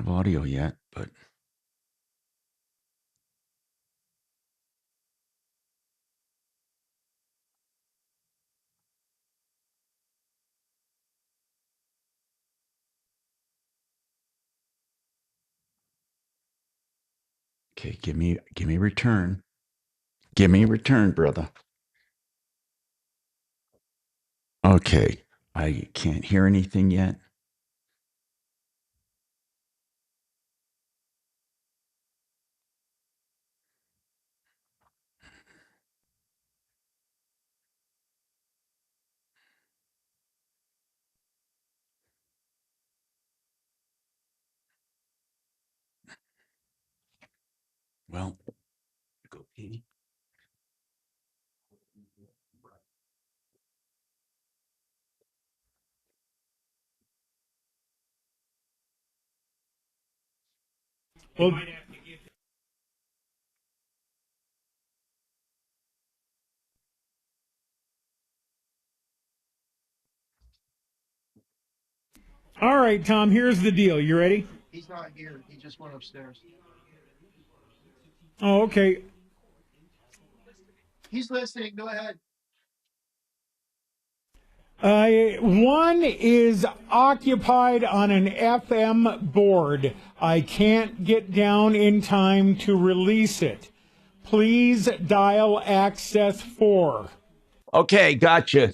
have audio yet, but okay, give me return. Give me return, brother. Okay, I can't hear anything yet. Well, go pee. Well, all right, Tom, here's the deal. You ready? He's not here. He just went upstairs. Oh, okay. He's listening. Go ahead. One is occupied on an FM board. I can't get down in time to release it. Please dial access 4. Okay, gotcha.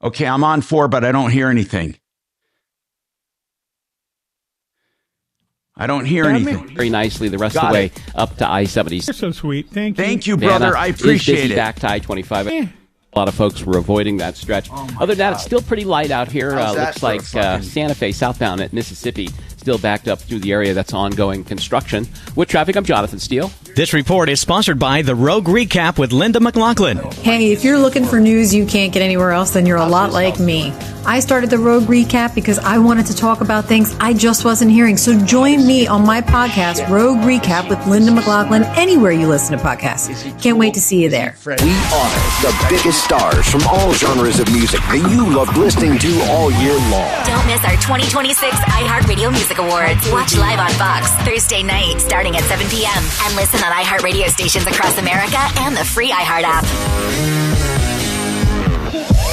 Okay, I'm on 4, but I don't hear anything. I don't hear anything. Very nicely the rest of the way up to I-70. You're so sweet. Thank you. Thank you, brother. I appreciate it. Back to I-25. A lot of folks were avoiding that stretch. Other than that, it's still pretty light out here. Looks like Santa Fe southbound at Mississippi still backed up through the area that's ongoing construction. With traffic, I'm Jonathan Steele. This report is sponsored by The Rogue Recap with Linda McLaughlin. Hey, if you're looking for news you can't get anywhere else, then you're a lot like me. I started The Rogue Recap because I wanted to talk about things I just wasn't hearing. So join me on my podcast, Rogue Recap with Linda McLaughlin, anywhere you listen to podcasts. Can't wait to see you there. We are the biggest stars from all genres of music that you love listening to all year long. Don't miss our 2026 iHeartRadio Music Awards. Watch live on Fox Thursday night starting at 7 p.m. and listen on iHeartRadio stations across America and the free iHeart app.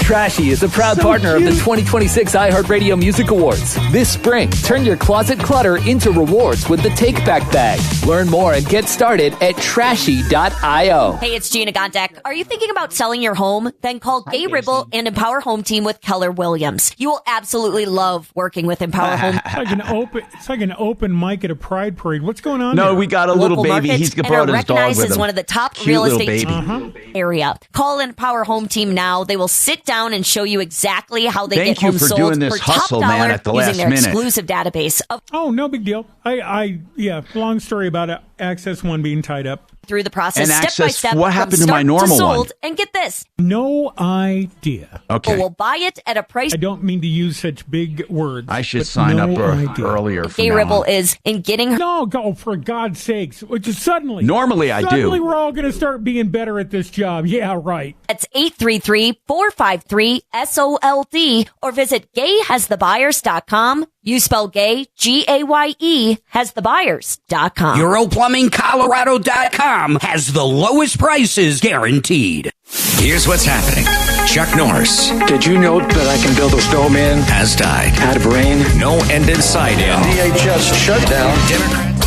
Trashy is a proud partner of the 2026 iHeartRadio Music Awards. This spring, turn your closet clutter into rewards with the Take Back Bag. Learn more and get started at trashy.io. Hey, it's Gina Gondek. Are you thinking about selling your home? Then call Gay Ribble and Empower Home Team with Keller Williams. You will absolutely love working with Empower Home. It's like an open mic at a pride parade. What's going on No, there? we got a little baby. Markets, He's and brought are his dog recognized with as him. one of the top Cute real little estate baby. area. Call Empower Home Team now. They will sit down and show you exactly how they Thank get you homes for sold doing this for top hustle, dollar man, at the using last their minute. exclusive database of No big deal. Yeah, long story about it. Access 1 being tied up. through the process And step by access, step. what from happened to my start normal sold. one? And get this, No idea. Okay. we'll buy it at a price. I don't mean to use such big words. I should but sign no up idea. earlier from Gay now Ribble on. is in getting her. No, go for God's sakes. Which is suddenly. Normally I do. Suddenly we're all going to start being better at this job. Yeah, right. That's 833-453-SOLD or visit gayhasthebuyers.com. You spell gay, G-A-Y-E, hasthebuyers.com. EuroPlumbingColorado.com has the lowest prices guaranteed. Here's what's happening. Chuck Norris. Did you know that I can build a snowman Has died. out of rain? No end in sight in. DHS shutdown. Democrats.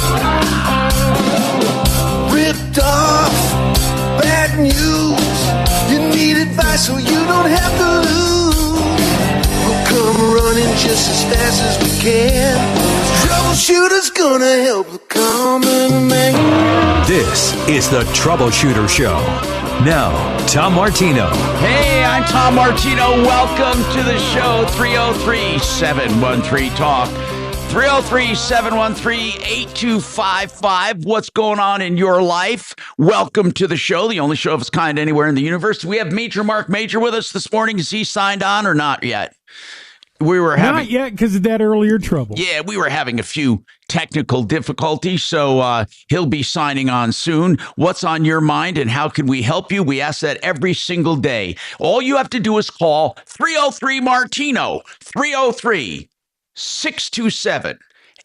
Ripped off. Bad news. You need advice so you don't have to lose. We'll come running just as fast as we can. Troubleshooter's gonna help the common man. This is the Troubleshooter Show. Now, Tom Martino. Hey, I'm Tom Martino. Welcome to the show. 303-713-TALK. 303-713-8255. What's going on in your life? Welcome to the show, the only show of its kind anywhere in the universe. We have Major Marc Mager with us this morning. Is he signed on or not yet? we were having not yet because of that earlier trouble. Yeah, we were having a few technical difficulties, so he'll be signing on soon. What's on your mind and how can we help you? We ask that every single day. All you have to do is call 303 Martino, 303 627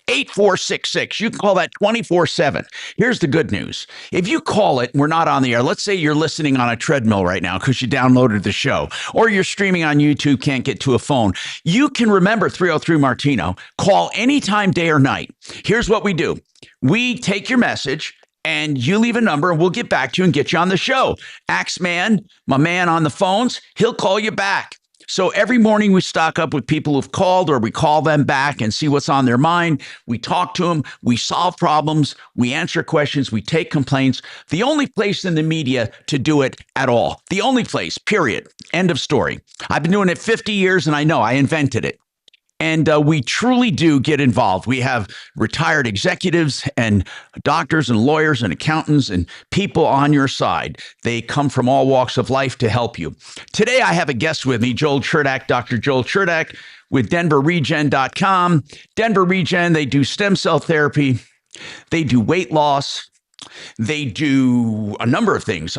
8466. You can call that 24/7. Here's the good news. If you call it and we're not on the air, let's say you're listening on a treadmill right now because you downloaded the show, or you're streaming on YouTube, can't get to a phone, you can remember 303 Martino. Call anytime, day or night. Here's what we do. We take your message and you leave a number and we'll get back to you and get you on the show. Axeman, my man on the phones, he'll call you back. So every morning we stock up with people who've called, or we call them back and see what's on their mind. We talk to them. We solve problems. We answer questions. We take complaints. The only place in the media to do it at all. The only place, period. End of story. I've been doing it 50 years and I know I invented it. And we truly do get involved. We have retired executives and doctors and lawyers and accountants and people on your side. They come from all walks of life to help you. Today, I have a guest with me, Joel Cherdak, Dr. Joel Cherdak with DenverRegen.com. Denver Regen, they do stem cell therapy. They do weight loss. They do a number of things.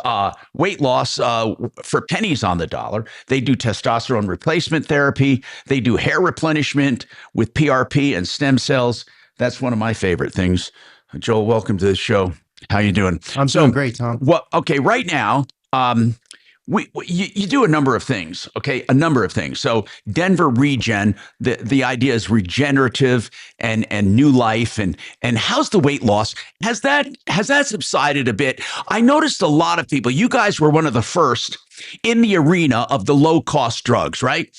Weight loss for pennies on the dollar. They do testosterone replacement therapy. They do hair replenishment with PRP and stem cells. That's one of my favorite things. Joel, welcome to the show. How you doing? I'm doing great, Tom. Well, okay, right now, you do a number of things, okay? A number of things. So Denver Regen, the idea is regenerative and new life. And how's the weight loss? Has that subsided a bit? I noticed a lot of people, you guys were one of the first in the arena of the low-cost drugs, right?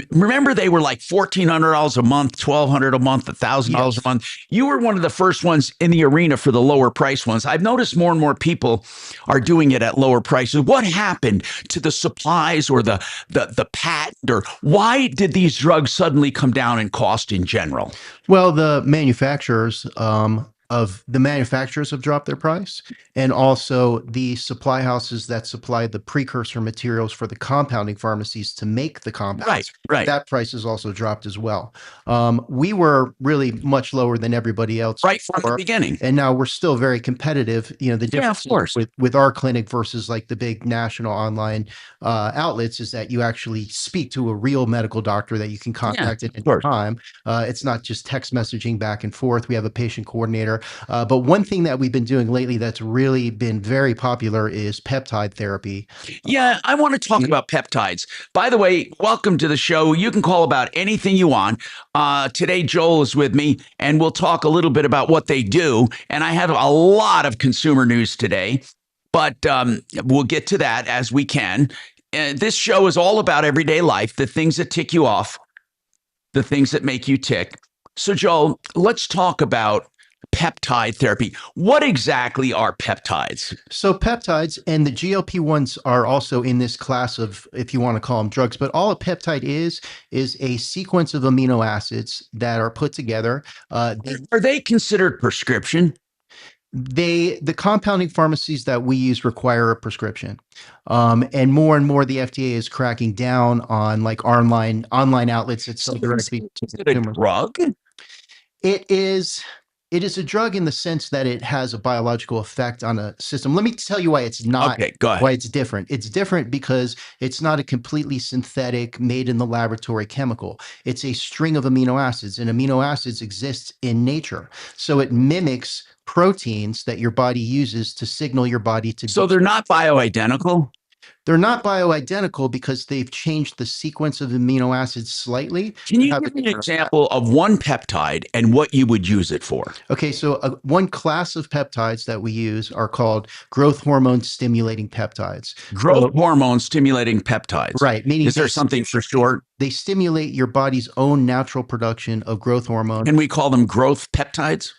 Remember, they were like $1,400 a month, $1,200 a month, $1,000 a month. You were one of the first ones in the arena for the lower price ones. I've noticed more and more people are doing it at lower prices. What happened to the supplies or the patent, or why did these drugs suddenly come down in cost in general? Well, the manufacturers have dropped their price, and also the supply houses that supply the precursor materials for the compounding pharmacies to make the compounds. Right. That price has also dropped as well. We were really much lower than everybody else right from the beginning, and now we're still very competitive. You know, the difference of course. with our clinic versus like the big national online outlets is that you actually speak to a real medical doctor that you can contact at any time. It's not just text messaging back and forth. We have a patient coordinator. But one thing that we've been doing lately that's really been very popular is peptide therapy. Yeah, I want to talk about peptides. By the way, welcome to the show. You can call about anything you want. Today, Joel is with me, and we'll talk a little bit about what they do. And I have a lot of consumer news today, but we'll get to that as we can. This show is all about everyday life, the things that tick you off, the things that make you tick. So, Joel, let's talk about peptide therapy. What exactly are peptides? So peptides and the GLP-1s are also in this class of, if you want to call them drugs, but all a peptide is a sequence of amino acids that are put together. Are they considered prescription? The compounding pharmacies that we use require a prescription. And more the FDA is cracking down on like online outlets that sell directly to consumers. A drug? It is a drug in the sense that it has a biological effect on a system. Let me tell you why it's not. Okay, go ahead. Why it's different. It's different because it's not a completely synthetic, made in the laboratory chemical. It's a string of amino acids, and amino acids exist in nature. So it mimics proteins that your body uses to signal your body to. So they're not bioidentical? They're not bioidentical because they've changed the sequence of amino acids slightly. Can you give me an example of one peptide and what you would use it for? Okay, so one class of peptides that we use are called growth hormone stimulating peptides. Growth hormone stimulating peptides. Right. Meaning is there something for short? They stimulate your body's own natural production of growth hormone. Can we call them growth peptides?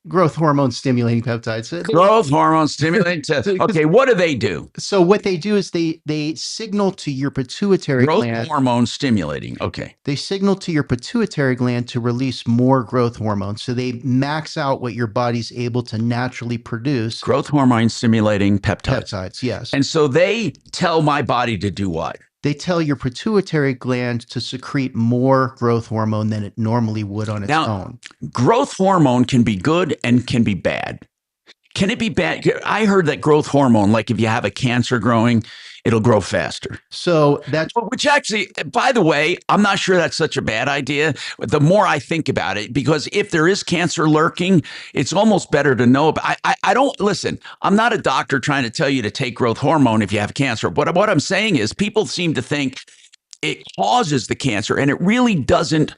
Growth hormone stimulating peptides. Growth hormone stimulating. Okay, what do they do? So what they do is they signal to your pituitary gland. Growth hormone stimulating. Okay. They signal to your pituitary gland to release more growth hormone. So they max out what your body's able to naturally produce. Growth hormone stimulating peptides. Peptides, yes. And so they tell my body to do what? they tell your pituitary gland to secrete more growth hormone than it normally would on its own. Growth hormone can be good and can be bad. Can it be bad? I heard that growth hormone, like if you have a cancer growing, it'll grow faster. So that's which actually, by the way, I'm not sure that's such a bad idea. The more I think about it, because if there is cancer lurking, it's almost better to know. But I don't listen. I'm not a doctor trying to tell you to take growth hormone if you have cancer. But what I'm saying is, people seem to think it causes the cancer, and it really doesn't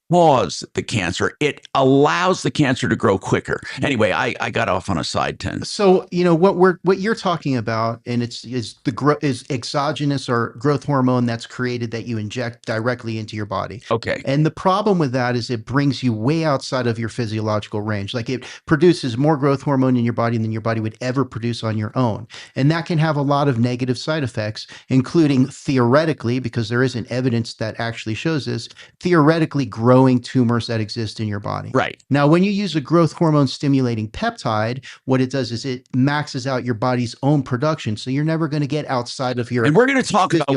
cause the cancer. It allows the cancer to grow quicker. Anyway, I got off on a side tangent. So, what you're talking about, and is exogenous or growth hormone that's created that you inject directly into your body. Okay. And the problem with that is it brings you way outside of your physiological range. Like it produces more growth hormone in your body than your body would ever produce on your own. And that can have a lot of negative side effects, including theoretically, because there isn't evidence that actually shows this, theoretically growing tumors that exist in your body. Right. Now, when you use a growth hormone stimulating peptide, what it does is it maxes out your body's own production. So you're never going to get outside of your And we're going to talk about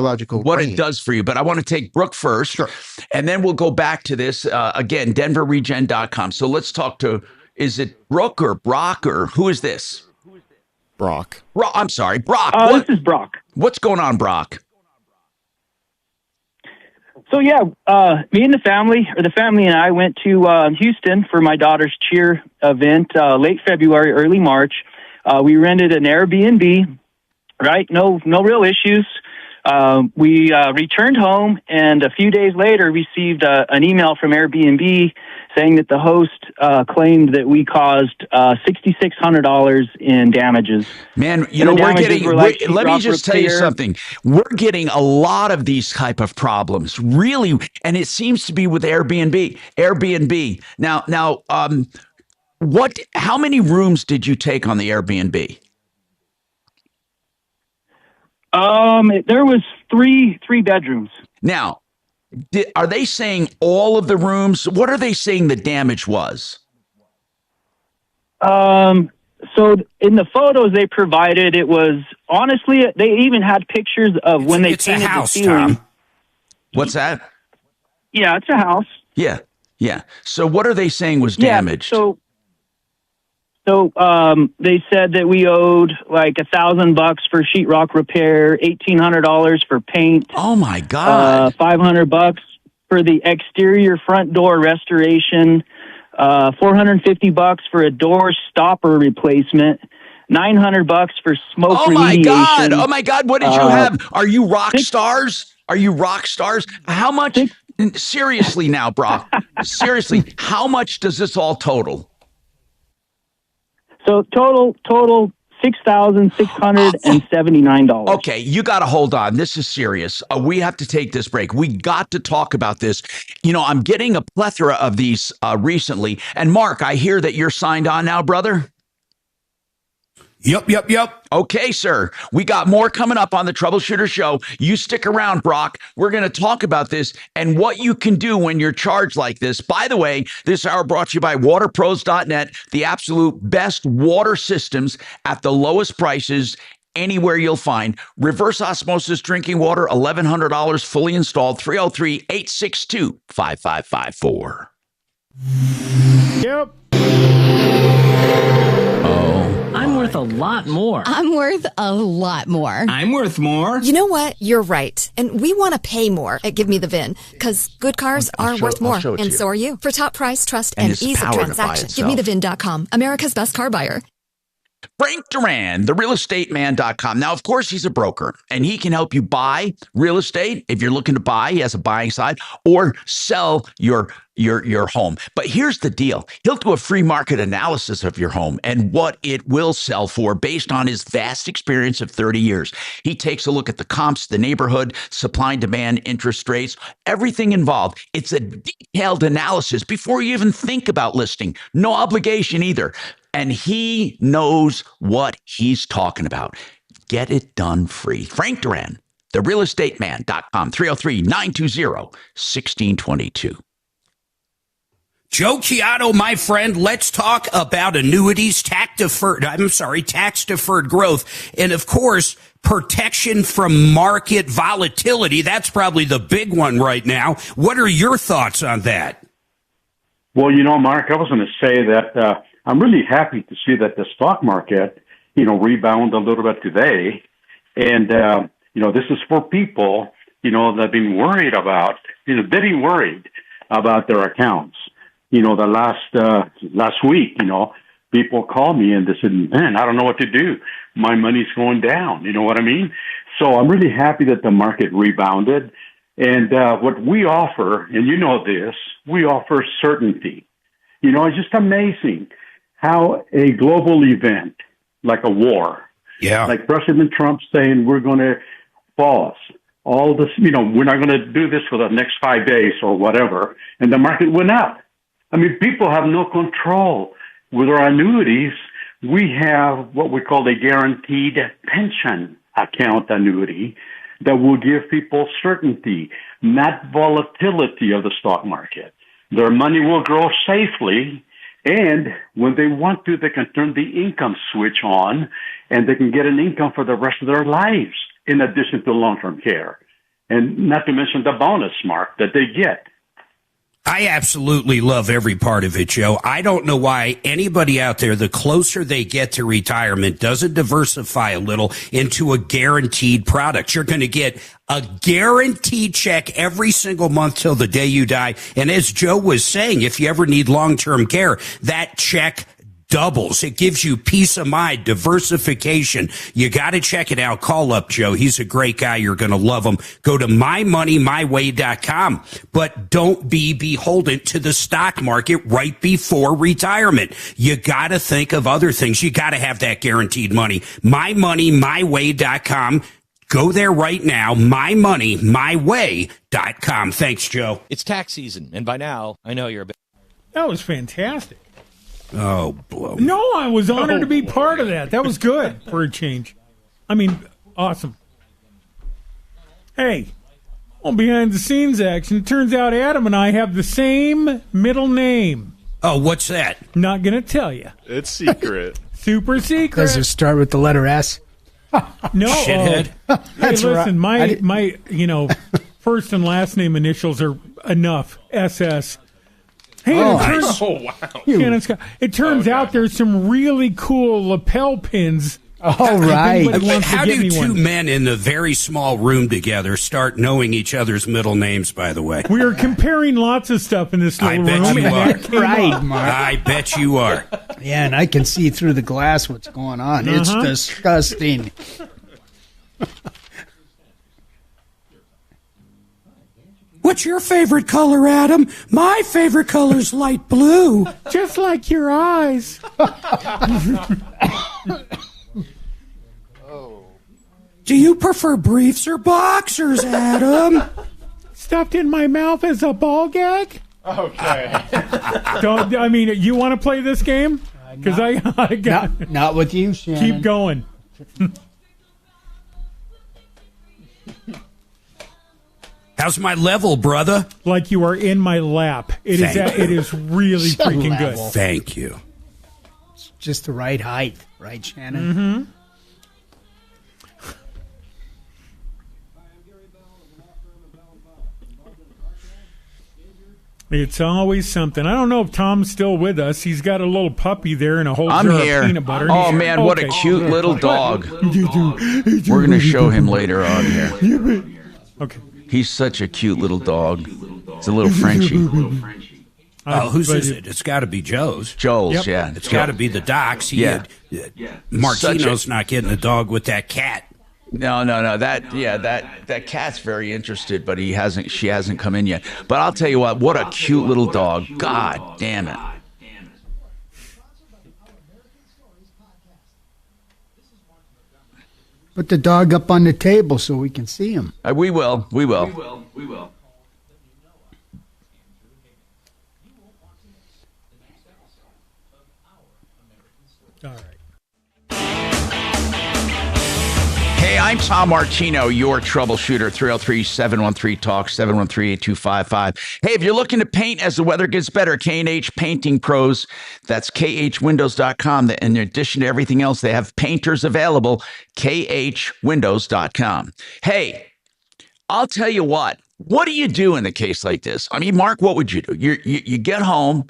what range. it does for you. But I want to take Brooke first. Sure. And then we'll go back to this again, denverregen.com. So let's talk to, is it Brooke or Brock or who is this? Brock. I'm sorry, Brock. This is Brock. What's going on, Brock? So yeah, me and the family and I went to Houston for my daughter's cheer event, late February, early March. We rented an Airbnb, right? No real issues. We returned home, and a few days later received an email from Airbnb saying that the host claimed that we caused $6,600 in damages. Man, we're getting, let me just tell you something. We're getting a lot of these type of problems, really, and it seems to be with Airbnb. Now, how many rooms did you take on the Airbnb? There was three bedrooms. Now, are they saying all of the rooms? What are they saying the damage was? So in the photos they provided, it was honestly, they even had pictures of when they painted the ceiling. Tom. What's that? Yeah, it's a house. Yeah. So what are they saying was damaged? So they said that we owed like $1,000 for sheetrock repair, $1,800 for paint. Oh my God! $500 for the exterior front door restoration, $450 for a door stopper replacement, $900 for smoke remediation. Oh my God! What did you have? Are you rock stars? How much? Seriously now, Brock. Seriously, how much does this all total? So total $6,679. Okay, you got to hold on. This is serious. We have to take this break. We got to talk about this. I'm getting a plethora of these recently. And Mark, I hear that you're signed on now, brother. Yep. Okay, sir. We got more coming up on the Troubleshooter Show. You stick around, Brock. We're going to talk about this and what you can do when you're charged like this. By the way, this hour brought to you by waterpros.net, the absolute best water systems at the lowest prices anywhere you'll find. Reverse osmosis drinking water, $1,100 fully installed, 303-862-5554. Yep. I'm worth a lot more. I'm worth a lot more. I'm worth more. You know what? You're right. And we want to pay more at Give Me the VIN because good cars are worth more. And so are you. For top price, trust, and ease of transaction, GiveMeTheVIN.com, America's best car buyer. Frank Duran, therealestateman.com. Now, of course, he's a broker, and he can help you buy real estate. If you're looking to buy, he has a buying side, or sell your home. But here's the deal. He'll do a free market analysis of your home and what it will sell for based on his vast experience of 30 years. He takes a look at the comps, the neighborhood, supply and demand, interest rates, everything involved. It's a detailed analysis before you even think about listing. No obligation either. And he knows what he's talking about. Get it done free. Frank Duran, therealestateman.com, 303-920-1622. Joe Chiato, my friend, let's talk about annuities, tax-deferred growth, and of course, protection from market volatility. That's probably the big one right now. What are your thoughts on that? Well, Mark, I was going to say that I'm really happy to see that the stock market, rebound a little bit today. And, this is for people, that have been worried about, getting worried about their accounts. The last week, people called me and they said, man, I don't know what to do. My money's going down. You know what I mean? So I'm really happy that the market rebounded. And what we offer, and this, we offer certainty. It's just amazing how a global event like a war, like President Trump saying we're going to pause all this, we're not going to do this for the next 5 days or whatever, and the market went up. I mean, people have no control. With our annuities, we have what we call a guaranteed pension account annuity that will give people certainty, not volatility of the stock market. Their money will grow safely, and when they want to, they can turn the income switch on, and they can get an income for the rest of their lives in addition to long-term care. And not to mention the bonus, Mark, that they get. I absolutely love every part of it, Joe. I don't know why anybody out there, the closer they get to retirement, doesn't diversify a little into a guaranteed product. You're going to get a guaranteed check every single month till the day you die. And as Joe was saying, if you ever need long-term care, that check doubles. It gives you peace of mind, diversification. You got to check it out. Call up Joe. He's a great guy. You're going to love him. Go to mymoneymyway.com, but don't be beholden to the stock market right before retirement. You got to think of other things. You got to have that guaranteed money. mymoneymyway.com. Go there right now. mymoneymyway.com. Thanks, Joe. It's tax season, and by now, I know you're a bit. That was fantastic. Oh, blow. No, I was honored to be part of that. That was good for a change. I mean, awesome. Hey, on behind the scenes action, it turns out Adam and I have the same middle name. Oh, what's that? Not going to tell you. It's secret. Super secret. Does it start with the letter S? No. Shithead. Hey, listen, my first and last name initials are enough. SS. Hey, it turns out there's some really cool lapel pins. All right. How do two men in a very small room together start knowing each other's middle names, by the way? We are comparing lots of stuff in this little room. I bet you are. Right, Mark. I bet you are. Yeah, and I can see through the glass what's going on. It's disgusting. What's your favorite color, Adam? My favorite color's light blue. Just like your eyes. Do you prefer briefs or boxers, Adam? Stuffed in my mouth as a ball gag? Okay. You want to play this game? Because I got not with you, Shannon. Keep going. How's my level, brother? Like you are in my lap. It is really freaking good. Thank you. It's just the right height, right, Shannon? Mm-hmm. It's always something. I don't know if Tom's still with us. He's got a little puppy there and a whole jar of peanut butter. Oh, man, what a cute little dog. We're going to show him later on here. Okay. He's such a cute little dog. It's a little Frenchie. Whose is it? It's got to be Joe's. Joel's, yeah. It's got to be the Doc's. Martino's not getting a dog with that cat. No. That cat's very interested, but she hasn't come in yet. But I'll tell you what a cute little dog. God damn it. Put the dog up on the table so we can see him. We will. All right. Hey, I'm Tom Martino, your troubleshooter, 303-713-TALK, 713-8255. Hey, if you're looking to paint as the weather gets better, K&H Painting Pros, that's khwindows.com. In addition to everything else, they have painters available, khwindows.com. Hey, I'll tell you what do you do in a case like this? I mean, Mark, what would you do? You get home.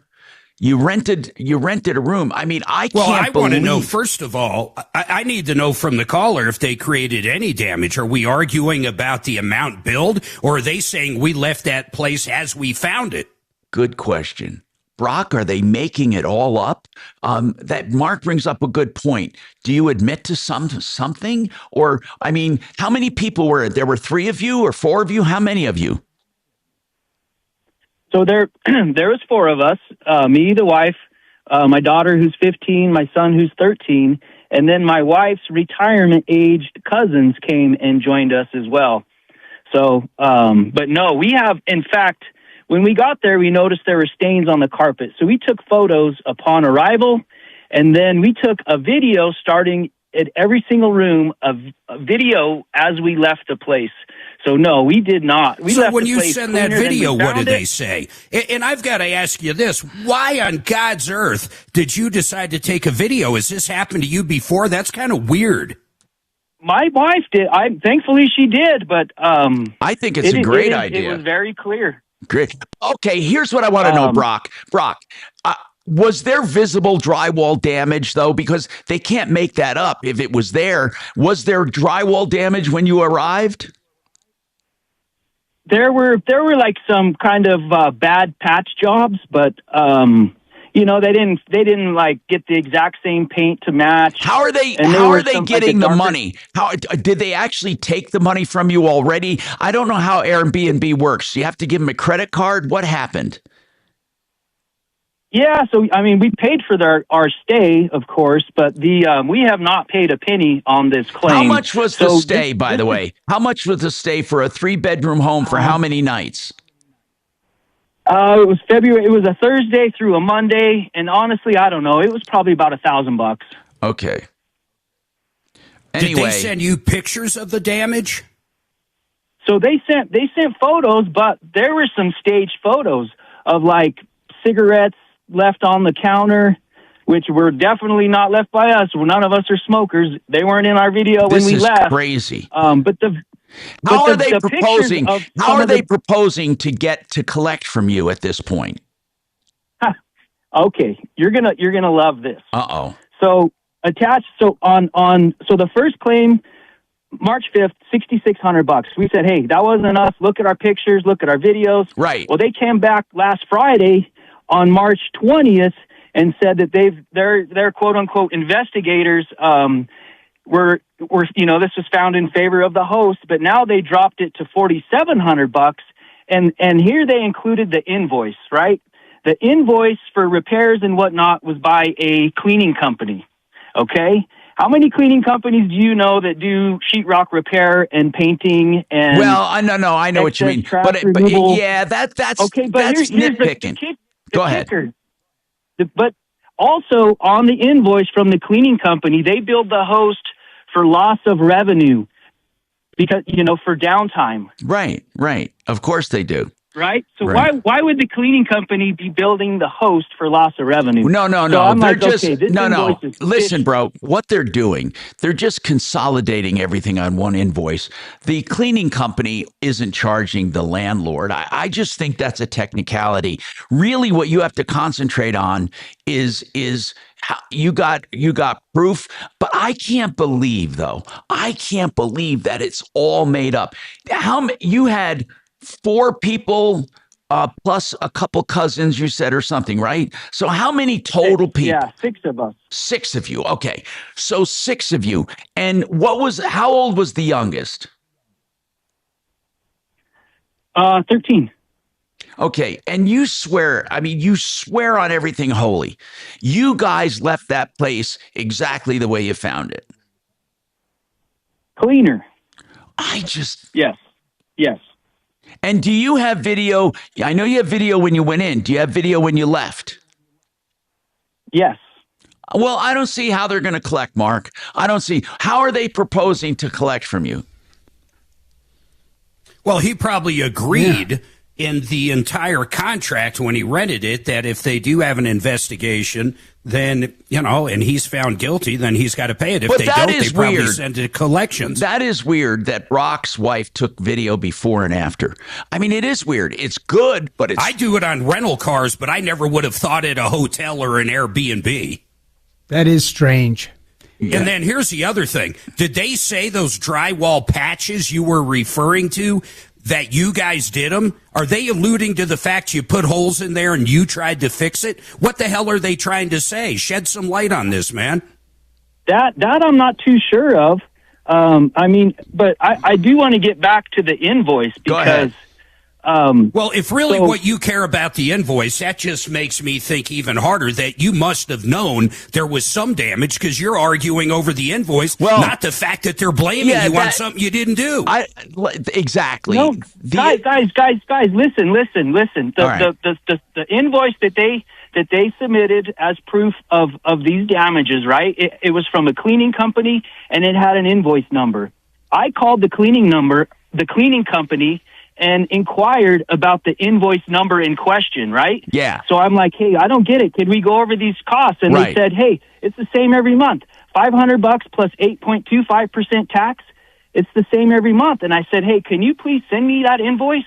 You rented a room. I mean, I want to know, first of all, I need to know from the caller if they created any damage. Are we arguing about the amount billed, or are they saying we left that place as we found it? Good question. Brock, are they making it all up? That Mark brings up a good point. Do you admit to something? Or, I mean, how many people were there? Were 3 of you or 4 of you? How many of you? So there was 4 of us, me, the wife, my daughter who's 15, my son who's 13, and then my wife's retirement-aged cousins came and joined us as well. So, but no, we have, in fact, when we got there, we noticed there were stains on the carpet. So we took photos upon arrival, and then we took a video starting at every single room, a video as we left the place. So no, we did not. So when you send that video, what did they say? And I've got to ask you this. Why on God's earth did you decide to take a video? Has this happened to you before? That's kind of weird. My wife did. Thankfully she did, but I think it's a great idea. It was very clear. Great. Okay, here's what I want to know, Brock. Was there visible drywall damage, though? Because they can't make that up. If it was there, was there drywall damage when you arrived? There were like some kind of bad patch jobs, but they didn't like get the exact same paint to match. How are they getting the money? How did they actually take the money from you already? I don't know how Airbnb works. You have to give them a credit card. What happened? Yeah, so I mean, we paid for our stay, of course, but we have not paid a penny on this claim. How much was the stay, by the way? How much was the stay for a 3-bedroom home for how many nights? It was February. It was a Thursday through a Monday, and honestly, I don't know. It was probably about $1,000. Okay. Anyway, did they send you pictures of the damage? So they sent photos, but there were some staged photos of like cigarettes left on the counter, which were definitely not left by us. None of us are smokers. They weren't in our video when we left. This is crazy. How are they proposing? How are they proposing to collect from you at this point? Okay, you're gonna love this. So attached. So so the first claim, March 5th, $6,600. We said, hey, that wasn't us. Look at our pictures. Look at our videos. Right. Well, they came back last Friday on March 20th and said that their quote unquote investigators were this was found in favor of the host, but now they dropped it to $4,700, and here they included the invoice, right? The invoice for repairs and whatnot was by a cleaning company. Okay. How many cleaning companies do you know that do sheetrock repair and painting and? Well, I know what you mean, but yeah, that's okay. But that's here's nitpicking. Go ahead. But also on the invoice from the cleaning company, they billed the host for loss of revenue because for downtime. Right. Of course they do. Right. So why would the cleaning company be building the host for loss of revenue? No. So They're just no. Listen, bro. What they're doing, they're just consolidating everything on one invoice. The cleaning company isn't charging the landlord. I just think that's a technicality. Really, what you have to concentrate on is how you got proof. But I can't believe that it's all made up. You had 4 people plus a couple cousins, you said, or something, right? So how many total people? Yeah, 6 of us. 6 of you. Okay. So 6 of you. And how old was the youngest? 13. Okay. And you swear on everything holy. You guys left that place exactly the way you found it. Cleaner. Yes. And do you have video? I know you have video when you went in. Do you have video when you left? Yes. Well, I don't see how they're going to collect, Mark. I don't see. How are they proposing to collect from you? Well, he probably agreed in the entire contract when he rented it that if they do have an investigation, then, and he's found guilty, then he's got to pay it. If they don't, they probably send it to collections. That is weird that Brock's wife took video before and after. I mean, it is weird. It's good, but it's... I do it on rental cars, but I never would have thought it a hotel or an Airbnb. That is strange. Yeah. And then here's the other thing. Did they say those drywall patches you were referring to, that you guys did them? Are they alluding to the fact you put holes in there and you tried to fix it? What the hell are they trying to say? Shed some light on this, man. That I'm not too sure of. But I do want to get back to the invoice because... Go ahead. Well, if really what you care about the invoice, that just makes me think even harder that you must have known there was some damage because you're arguing over the invoice, not the fact that they're blaming you on something you didn't do. Exactly. No, guys, listen. The invoice that they submitted as proof of these damages, right? It was from a cleaning company and it had an invoice number. I called the cleaning company and inquired about the invoice number in question, right? Yeah. So I'm like, hey, I don't get it. Could we go over these costs? And they said, hey, it's the same every month. $500 plus 8.25% tax. It's the same every month. And I said, hey, can you please send me that invoice?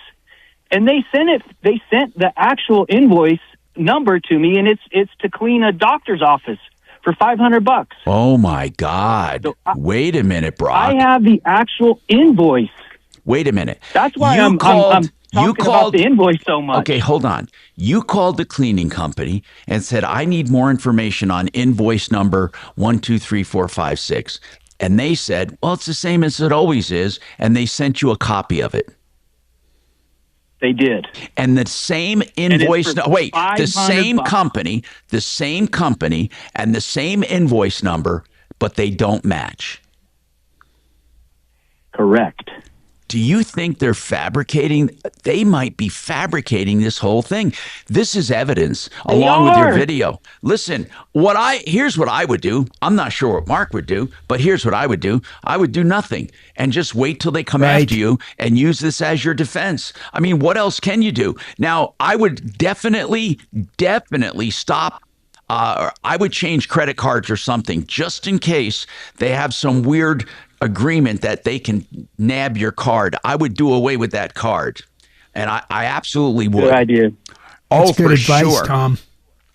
And they sent it. They sent the actual invoice number to me, and it's to clean a doctor's office for $500. Oh my God! So wait a minute, Brock. I have the actual invoice. Wait a minute. That's why I'm talking about the invoice so much. Okay, hold on. You called the cleaning company and said, I need more information on invoice number 123456. And they said, well, it's the same as it always is. And they sent you a copy of it. They did. And the same invoice, the same company and the same invoice number, but they don't match. Correct. Do you think they're fabricating? They might be fabricating this whole thing. This is evidence along with your video. Listen, here's what I would do. I'm not sure what Mark would do, but here's what I would do. I would do nothing and just wait till they come after you and use this as your defense. I mean, what else can you do? Now, I would definitely stop. I would change credit cards or something just in case they have some weird agreement that they can nab your card. I would do away with that card. And I absolutely would. Good idea. Oh, That's good advice, Tom.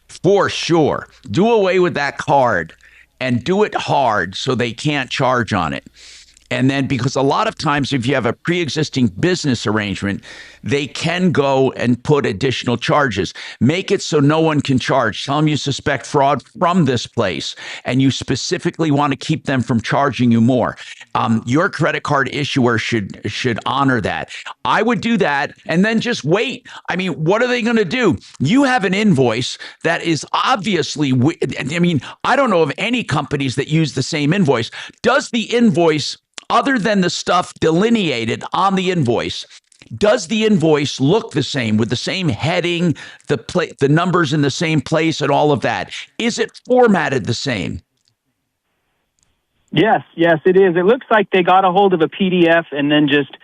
For sure. Do away with that card and do it hard so they can't charge on it. And then, because a lot of times if you have a pre-existing business arrangement, they can go and put additional charges. Make it so no one can charge. Tell them you suspect fraud from this place and you specifically want to keep them from charging you more. Your credit card issuer should honor that. I would do that and then just wait. I mean, what are they going to do? You have an invoice that is obviously, I mean, I don't know of any companies that use the same invoice. Does the invoice, other than the stuff delineated on the invoice, does the invoice look the same with the same heading, the numbers in the same place and all of that? Is it formatted the same? Yes, it is. It looks like they got a hold of a PDF and then just,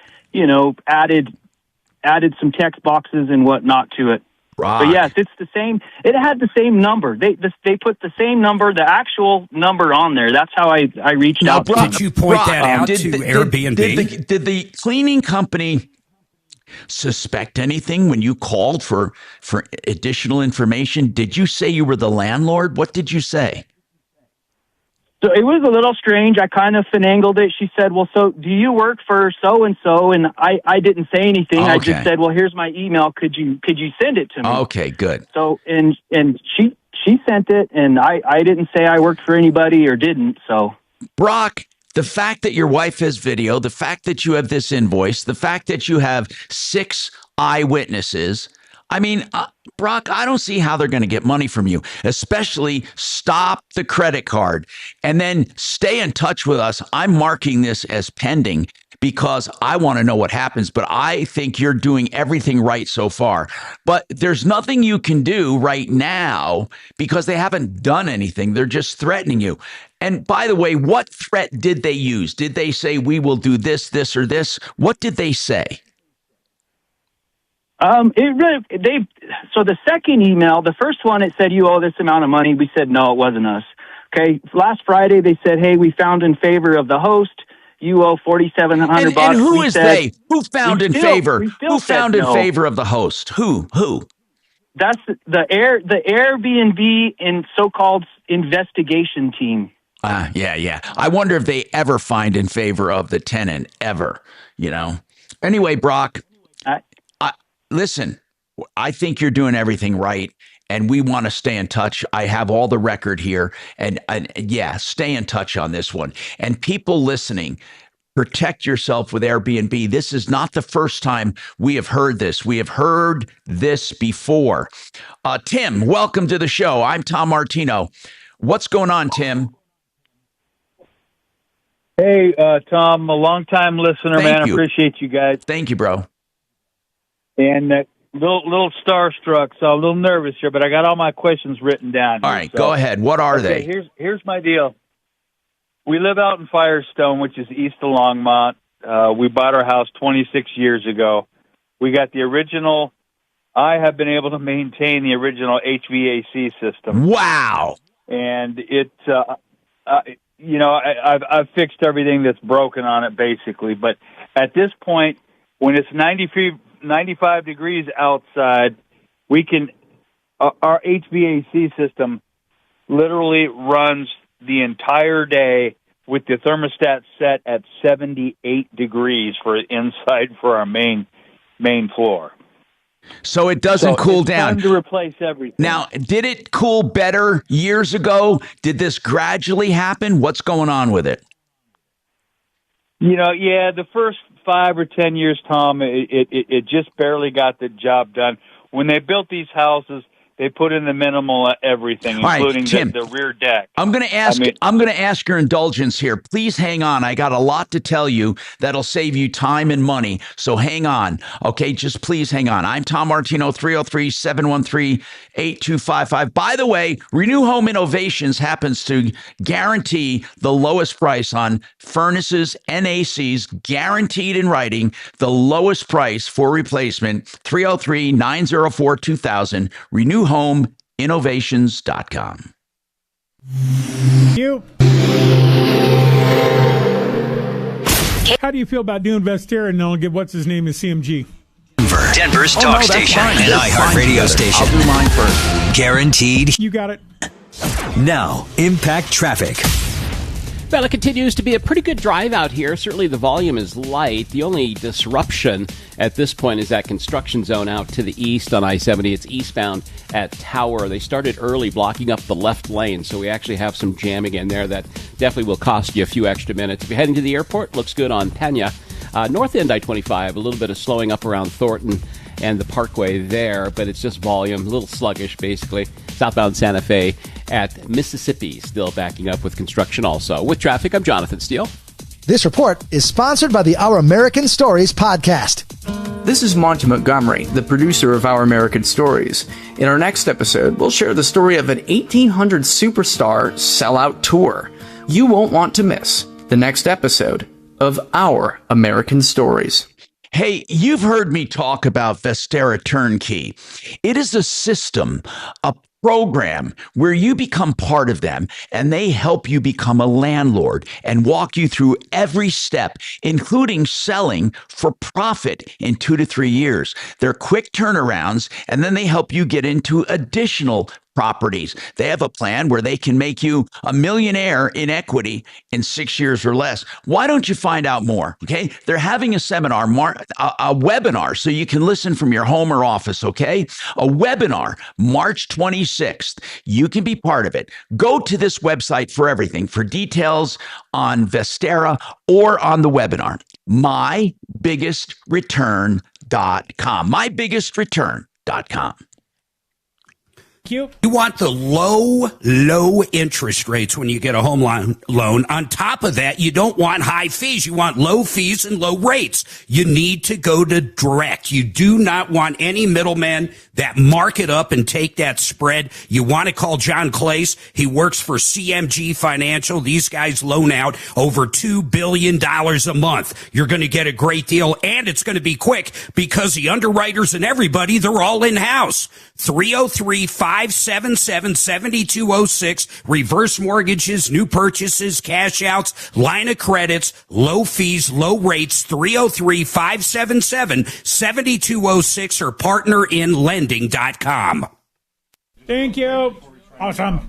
added some text boxes and whatnot to it. Right. But yes, it's the same. It had the same number. They put the same number, the actual number on there. That's how I reached out. Did you point that out to Airbnb? Did the cleaning company suspect anything when you called for additional information? Did you say you were the landlord? What did you say? So it was a little strange. I kind of finagled it. She said, well, so do you work for so-and-so? And I didn't say anything. Okay. I just said, well, here's my email. Could you send it to me? Okay, good. So, and she sent it, and I didn't say I worked for anybody or didn't. So, Brock, the fact that your wife has video, the fact that you have this invoice, the fact that you have 6 eyewitnesses, I mean, Brock, I don't see how they're going to get money from you, especially stop the credit card and then stay in touch with us. I'm marking this as pending because I want to know what happens. But I think you're doing everything right so far. But there's nothing you can do right now because they haven't done anything. They're just threatening you. And by the way, what threat did they use? Did they say, we will do this, this, or this? What did they say? So the second email, the first one, it said, you owe this amount of money. We said, no, it wasn't us. Okay. Last Friday, they said, hey, we found in favor of the host. You owe $4,700. And who is they? Who found in favor? Who found in favor of the host? Who? That's the Airbnb and so-called investigation team. Yeah. I wonder if they ever find in favor of the tenant ever, Anyway, Brock, listen, I think you're doing everything right. And we want to stay in touch. I have all the record here. And yeah, stay in touch on this one. And people listening, protect yourself with Airbnb. This is not the first time we have heard this. We have heard this before. Tim, welcome to the show. I'm Tom Martino. What's going on, Tim? Hey, Tom, a long-time listener, man. I appreciate you guys. Thank you, bro. And little starstruck, so I'm a little nervous here, but I got all my questions written down. All right, go ahead. What are they? Here's my deal. We live out in Firestone, which is east of Longmont. We bought our house 26 years ago. We got the original. I have been able to maintain the original HVAC system. Wow! And I've fixed everything that's broken on it, basically. But at this point, when it's 95 degrees outside, our HVAC system literally runs the entire day with the thermostat set at 78 degrees for inside for our main floor. So it doesn't cool down. Time to replace everything. Now, did it cool better years ago? Did this gradually happen? What's going on with it? The first 5 or 10 years, Tom, it just barely got the job done. When they built these houses, they put in the minimal everything, including Tim, the rear deck. I'm going to ask your indulgence here. Please hang on. I got a lot to tell you that'll save you time and money. So hang on. Okay, just please hang on. I'm Tom Martino, 303-713-8255. By the way, Renew Home Innovations happens to guarantee the lowest price on furnaces and ACs, guaranteed in writing, the lowest price for replacement, 303-904-2000, renewhomeinnovations.com. How do you feel about doing Vestera and they'll give what's his name is CMG? Denver's talk station and iHeart radio station. I'll do mine first. Guaranteed. You got it. Now, impact traffic. Well, it continues to be a pretty good drive out here. Certainly the volume is light. The only disruption at this point is that construction zone out to the east on I-70. It's eastbound at Tower. They started early blocking up the left lane, so we actually have some jamming in there that definitely will cost you a few extra minutes. If you're heading to the airport, looks good on Pena. North end I-25, a little bit of slowing up around Thornton and the Parkway there, but it's just volume, a little sluggish basically. Southbound Santa Fe at Mississippi, still backing up with construction also. With traffic, I'm Jonathan Steele. This report is sponsored by the Our American Stories podcast. This is Monty Montgomery, the producer of Our American Stories. In our next episode, we'll share the story of an 1800 superstar sellout tour. You won't want to miss the next episode of Our American Stories. Hey, you've heard me talk about Vestera Turnkey. It is a system, a program where you become part of them and they help you become a landlord and walk you through every step, including selling for profit in 2 to 3 years. They're quick turnarounds, and then they help you get into additional properties. They have a plan where they can make you a millionaire in equity in 6 years or less. Why don't you find out more? Okay. They're having a seminar, a webinar, so you can listen from your home or office. Okay. A webinar, March 26th. You can be part of it. Go to this website for everything, for details on Vestera or on the webinar, mybiggestreturn.com, mybiggestreturn.com. You want the low interest rates when you get a home loan. On top of that, you don't want high fees. You want low fees and low rates. You need to go to direct. You do not want any middlemen that mark it up and take that spread. You want to call John Clace. He works for CMG Financial. These guys loan out over $2 billion a month. You're going to get a great deal, and it's going to be quick because the underwriters and everybody, they're all in-house. 303-577-7206. Reverse mortgages, new purchases, cash outs, line of credits, low fees, low rates. 303-577-7206 or partnerinlending.com. Thank you. Awesome.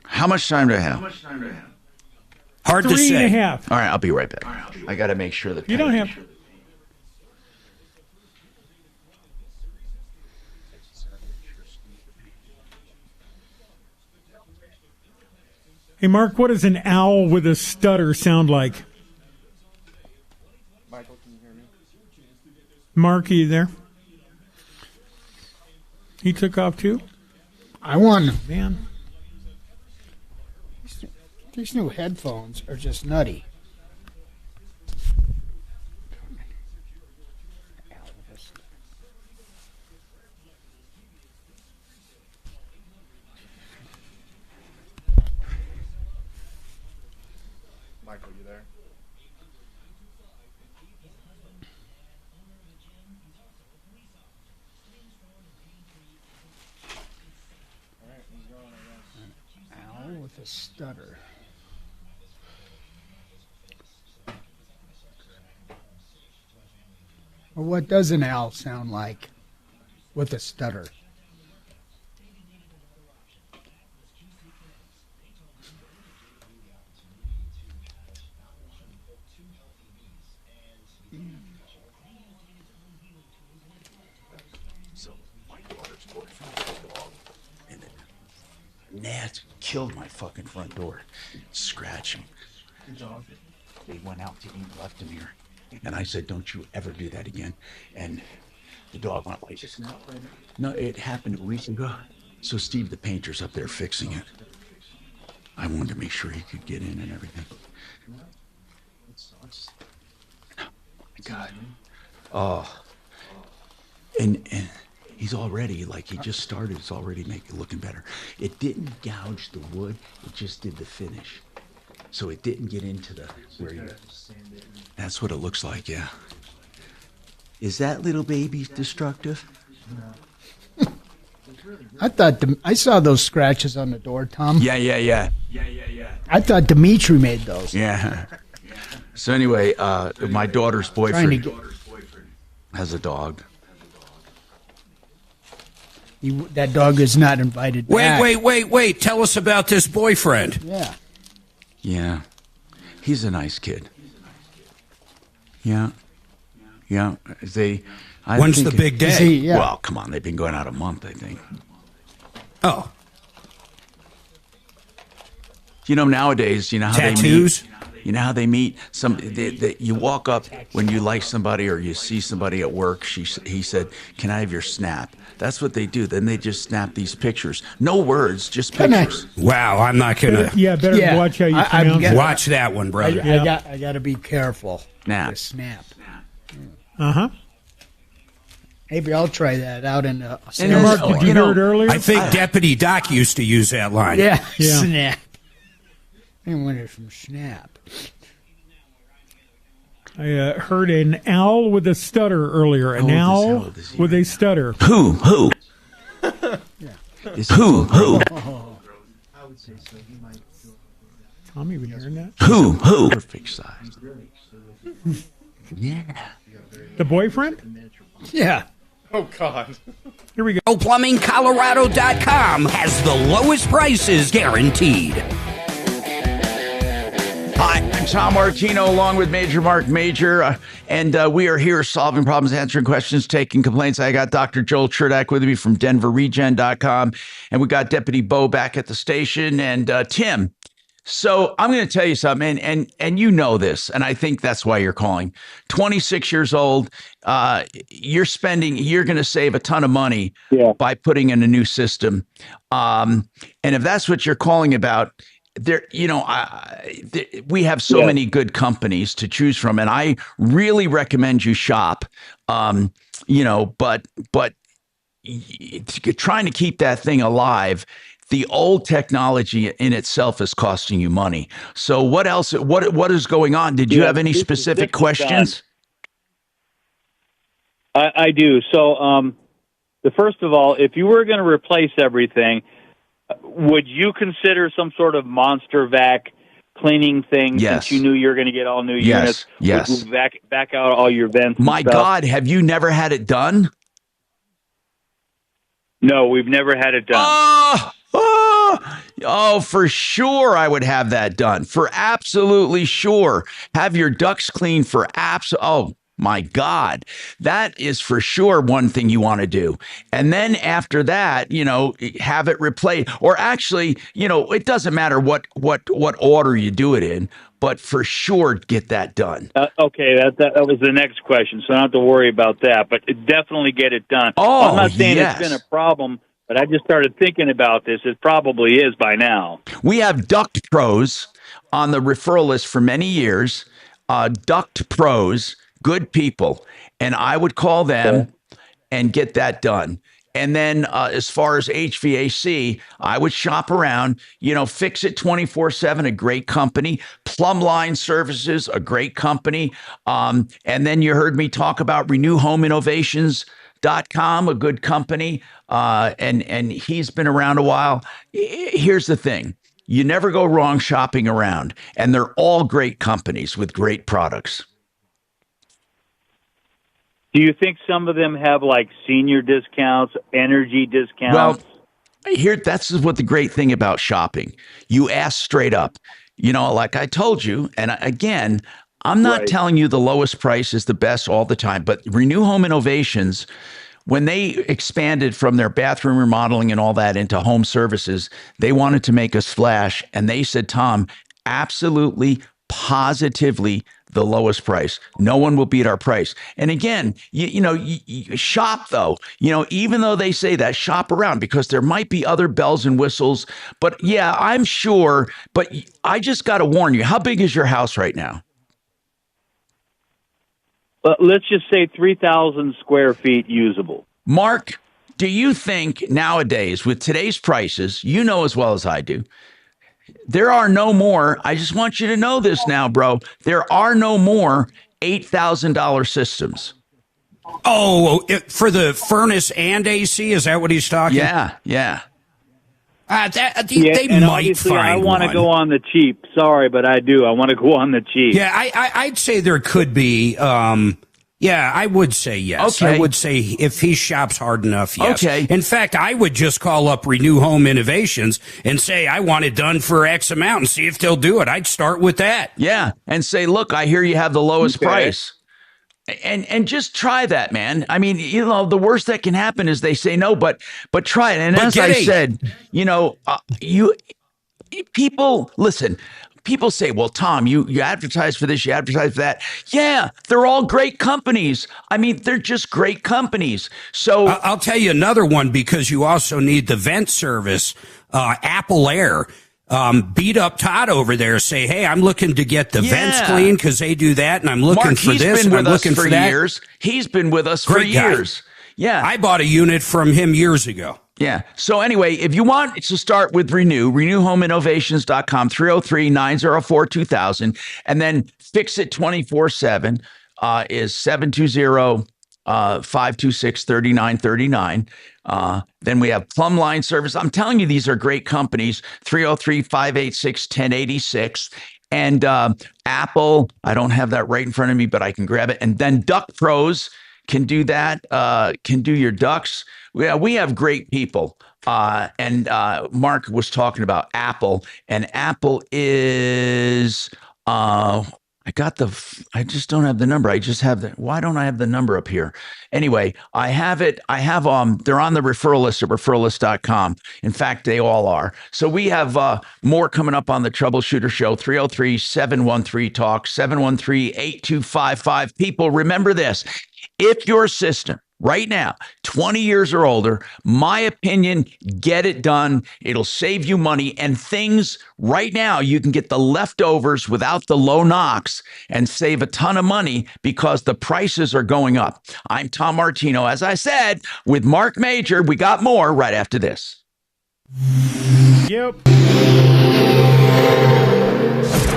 How much time do I have? Hard to say. 3.5. All right, I'll be right back. I got to make sure that You don't have. Hey, Mark, what does an owl with a stutter sound like? Michael, can you hear me? Mark, are you there? He took off too? I won. Man. These new headphones are just nutty. Michael, you there? Owl with a stutter. Well, what does an owl sound like with a stutter? So my daughter's boyfriend has a dog, and gnats killed my fucking front door, scratching. They went out to eat, left him here, and I said, "Don't you ever do that again." And the dog went like, "No, it happened a week ago." So Steve, the painter's up there fixing it. I wanted to make sure he could get in and everything. Oh my God. Oh. And he's already, like, he just started, it's already looking better. It didn't gouge the wood, it just did the finish. So it didn't get into the, where you, that's what it looks like, yeah. Is that little baby destructive? I thought I saw those scratches on the door, Tom. Yeah. I thought Dimitri made those. Yeah. So anyway, my daughter's boyfriend has a dog. That dog is not invited back. Wait. Tell us about this boyfriend. Yeah. Yeah. He's a nice kid. Yeah. When's the big day? Well, come on. They've been going out a month, I think. Oh. You know, nowadays, you know how tattoos? they meet? You know how they meet? You walk up when you like somebody or you see somebody at work. He said, "Can I have your snap?" That's what they do. Then they just snap these pictures. No words, just pictures. Wow, I'm not going to. Better watch how you pronounce it. Watch that one, brother. I got to be careful. Snap. Uh-huh. Maybe I'll try that out in the... Mark, did you hear it earlier? I think Deputy Doc used to use that line. Yeah. Snap. I wonder from Snap. I heard an owl with a stutter earlier. An owl with a stutter. Who? Yeah. Who? I would say so. He might. Tom, you been hearing that? Who? Perfect size. Yeah. The boyfriend? Yeah. Oh, God. Here we go. PlumbingColorado.com has the lowest prices guaranteed. Hi, I'm Tom Martino along with Major Marc Mager, and we are here solving problems, answering questions, taking complaints. I got Dr. Joel Cherdak with me from DenverRegen.com, and we got Deputy Bo back at the station, and Tim, So I'm going to tell you something, and you know this, and I think that's why you're calling. 26 years old, you're going to save a ton of money by putting in a new system. And if that's what you're calling about, we have so many good companies to choose from, and I really recommend you shop. But trying to keep that thing alive, the old technology in itself is costing you money. So what else? What is going on? Did you have any specific questions? I do. So, first of all, if you were going to replace everything, would you consider some sort of monster vac cleaning thing since you knew you were going to get all new units? Yes. Would back out all your vents? My God, have you never had it done? No, we've never had it done. Oh, for sure I would have that done. For absolutely sure. Have your ducts cleaned for oh my God. That is for sure one thing you want to do. And then after that, have it replaced. Or actually, it doesn't matter what order you do it in, but for sure get that done. Okay, that was the next question, so I don't have to worry about that. But definitely get it done. Oh, I'm not saying it's been a problem, but I just started thinking about this. It probably is by now. We have Duct Pros on the referral list for many years. Duct Pros, good people, and I would call them and get that done. And then as far as HVAC, I would shop around, Fix It 24/7, a great company. Plumbline Services, a great company. And then you heard me talk about RenewHomeInnovations.com, a good company. And he's been around a while. Here's the thing. You never go wrong shopping around. And they're all great companies with great products. Do you think some of them have like senior discounts, energy discounts? Well, that's what the great thing about shopping. You ask straight up. Like I told you, and again, I'm not telling you the lowest price is the best all the time, but Renew Home Innovations, when they expanded from their bathroom remodeling and all that into home services, they wanted to make us flash, and they said, Tom, absolutely, positively, the lowest price. No one will beat our price. And again, you shop though, even though they say that, shop around because there might be other bells and whistles. But yeah, I'm sure. But I just got to warn you, how big is your house right now? Let's just say 3,000 square feet usable. Mark, do you think nowadays with today's prices, as well as I do, there are no more, I just want you to know this now, bro. There are no more $8,000 systems. Oh, for the furnace and AC? Is that what he's talking? Yeah. They and might find I want to one. go on the cheap. Sorry, but I do. I want to go on the cheap. Yeah, I'd say there could be. Yeah, I would say yes. Okay. I would say if he shops hard enough, yes. Okay. In fact, I would just call up Renew Home Innovations and say, I want it done for X amount and see if they'll do it. I'd start with that. Yeah, and say, look, I hear you have the lowest price. And just try that, man. I mean, the worst that can happen is they say no, but try it. And as I said, people, listen, people say, well, Tom, you advertise for this, you advertise for that. Yeah, they're all great companies. I mean, they're just great companies. So I'll tell you another one because you also need the vent service, Apple Air. Beat up Todd over there. Say, hey, I'm looking to get the vents clean because they do that, and I'm looking Mark, for this, and I'm looking for that. Years. He's been with us for years. Yeah, I bought a unit from him years ago. Yeah. So anyway, if you want to start with RenewHomeInnovations.com, 303-904-2000, and then Fix It 24/7 is 720-526-3939. Then we have Plumbline Service. I'm telling you, these are great companies, 303-586-1086. And Apple, I don't have that right in front of me, but I can grab it. And then Duct Pros can do that, can do your ducts. We have great people. And Mark was talking about Apple, and Apple is I just don't have the number. I just have why don't I have the number up here? Anyway, I have it. They're on the referral list at referrallist.com. In fact, they all are. So we have more coming up on the Troubleshooter Show, 303-713-TALK, 713-8255. People, remember this. If your system right now, 20 years or older, my opinion, get it done. It'll save you money and things right now. You can get the leftovers without the low knocks and save a ton of money because the prices are going up. I'm Tom Martino, as I said, with Marc Mager. We got more right after this. Yep.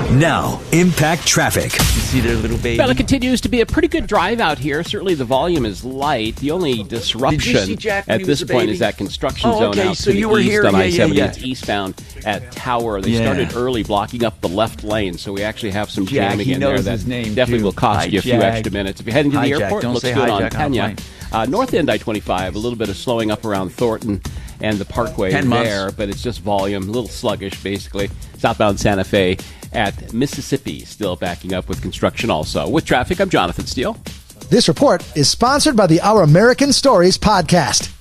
Now, impact traffic. You see their little baby? Well, it continues to be a pretty good drive out here. Certainly the volume is light. The only disruption at this point is that construction zone out to the east on I-70. It's eastbound at Tower. They started early blocking up the left lane, so we actually have some jamming in there that definitely will cost you a few extra minutes. If you're heading to the airport, it looks good on Pena. North end I-25, a little bit of slowing up around Thornton and the Parkway there, but it's just volume, a little sluggish basically. Southbound Santa Fe at Mississippi still backing up with construction also. With traffic, I'm Jonathan Steele. This report is sponsored by the Our American Stories podcast.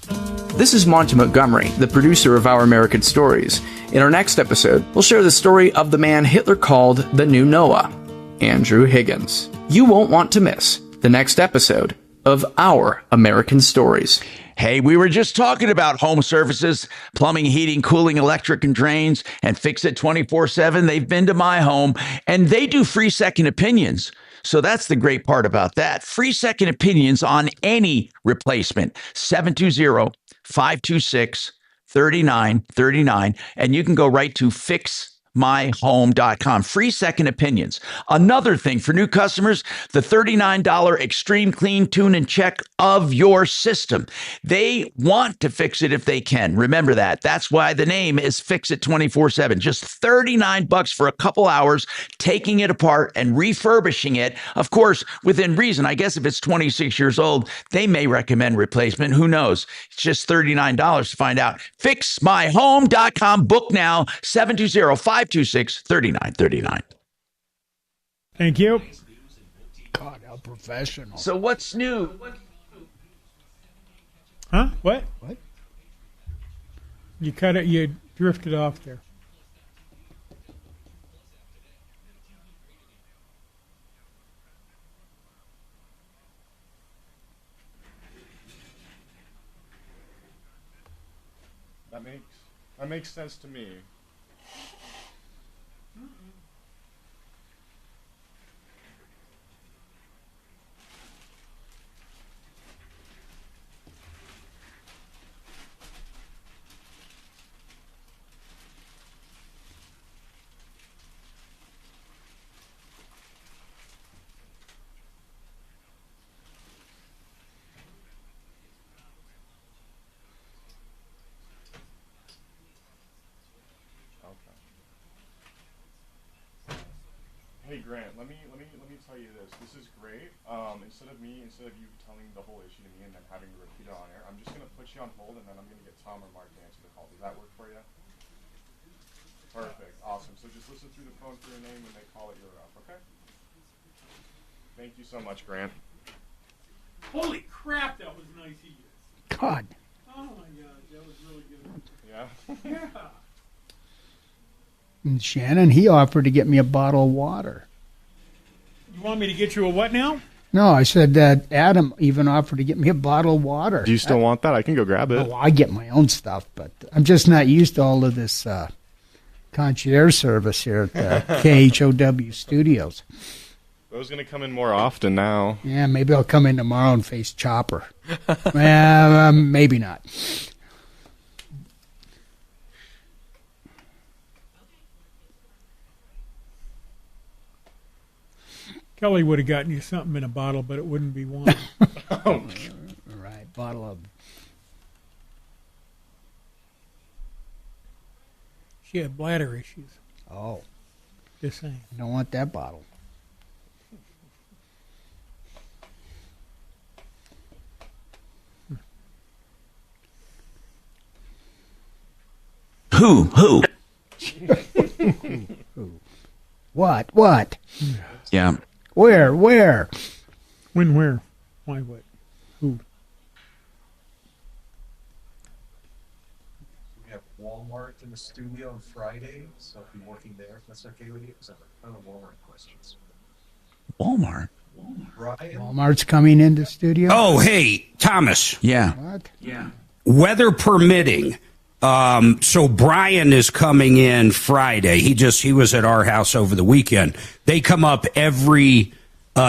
This is Monty Montgomery, the producer of Our American Stories. In our next episode, we'll share the story of the man Hitler called the new Noah, Andrew Higgins. You won't want to miss the next episode of Our American Stories. Hey, we were just talking about home services, plumbing, heating, cooling, electric, and drains, and Fix It 24/7. They've been to my home, and they do free second opinions. So that's the great part about that. Free second opinions on any replacement. 720-526-3939. And you can go right to fixmyhome.com. Free second opinions. Another thing for new customers, the $39 Extreme Clean Tune and Check of your system. They want to fix it if they can. Remember that. That's why the name is Fix It 24/7. Just $39 for a couple hours, taking it apart and refurbishing it. Of course, within reason. I guess if it's 26 years old, they may recommend replacement. Who knows? It's just $39 to find out. Fixmyhome.com. Book now, 720-526-3939. Thank you. God, how professional. So what's new? Huh? What? You cut it. You drifted off there. That makes sense to me. Hey Grant, let me tell you this. This is great. Instead of you telling the whole issue to me and then having to repeat it on air, I'm just gonna put you on hold and then I'm gonna get Tom or Mark to answer the call. Does that work for you? Perfect. Awesome. So just listen through the phone for your name when they call it, you're up. Okay. Thank you so much, Grant. Holy crap, that was nice of you. God. Oh my God, that was really good. Yeah. Yeah. And Shannon, he offered to get me a bottle of water. You want me to get you a what now? No, I said that Adam even offered to get me a bottle of water. Do you still want that? I can go grab it. Oh, I get my own stuff, but I'm just not used to all of this concierge service here at the KHOW studios. Those going to come in more often now. Yeah, maybe I'll come in tomorrow and face Chopper. Well, maybe not. Kelly would have gotten you something in a bottle, but it wouldn't be wine. Right, bottle of... She had bladder issues. Oh. Just saying. I don't want that bottle. Who? Who? What? Yeah, Yeah. Where? When, where? Why, what? Who? We have Walmart in the studio on Friday, so I'll be working there. If that's okay with you, because I have Walmart questions. Walmart? Brian? Walmart's coming into studio? Oh, hey, Thomas. Yeah. What? Yeah. Weather permitting. So Brian is coming in Friday. He was at our house over the weekend. They come up every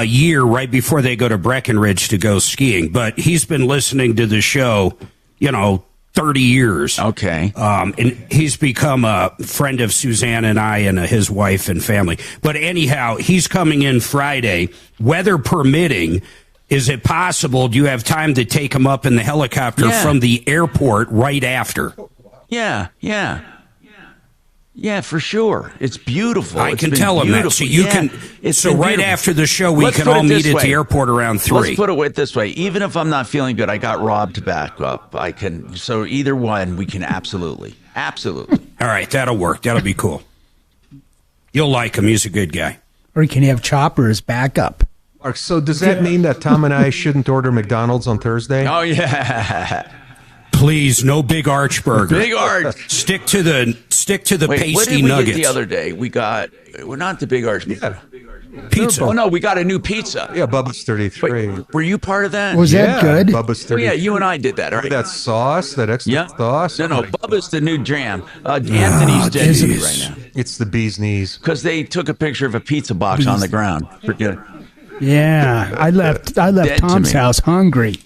year right before they go to Breckenridge to go skiing. But he's been listening to the show, 30 years. Okay. And he's become a friend of Suzanne and I and his wife and family. But anyhow, he's coming in Friday, weather permitting. Is it possible? Do you have time to take him up in the helicopter from the airport right after? Yeah, for sure. It's beautiful. I can tell him that. So you can. So right after the show, we can all meet at the airport around 3. Let's put it this way: even if I'm not feeling good, I got robbed back up. I can. So either one, we can absolutely. All right, that'll work. That'll be cool. You'll like him. He's a good guy. Or you can have Chopper as backup. Mark, so does that mean that Tom and I shouldn't order McDonald's on Thursday? Oh yeah. Please, no big arch burger. Big arch. Stick to the pasty what did we nuggets. Get the other day we're not the big arch. Yeah. Pizza. Oh no, we got a new pizza. Yeah, Bubba's 33. Wait, were you part of that? Was that good? Bubba's 33. Yeah, you and I did that. Right? That sauce, that extra sauce. No, Bubba's the new jam. Anthony's dead to me right now. It's the bee's knees. Because they took a picture of a pizza box on the ground. Forget. Yeah, I left Tom's house hungry.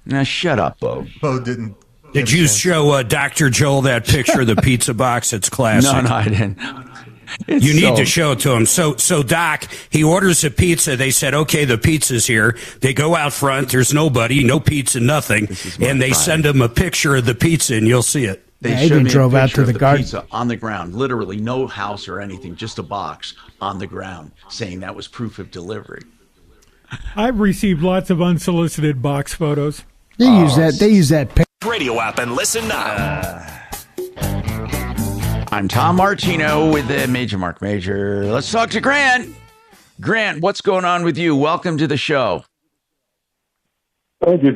Now shut up, Bo. Bo didn't. Did you show Dr. Joel that picture of the pizza box? It's classic. No, I didn't. You need to show it to him. So Doc, he orders a pizza. They said, okay, the pizza's here. They go out front. There's nobody, no pizza, nothing. And they send him a picture of the pizza, and you'll see it. They even drove out to the garden. Pizza on the ground, literally no house or anything, just a box on the ground, saying that was proof of delivery. I've received lots of unsolicited box photos. They use that radio app and listen now. I'm Tom Martino with the Major Marc Mager. Let's talk to Grant. Grant, what's going on with you? Welcome to the show. Thank you.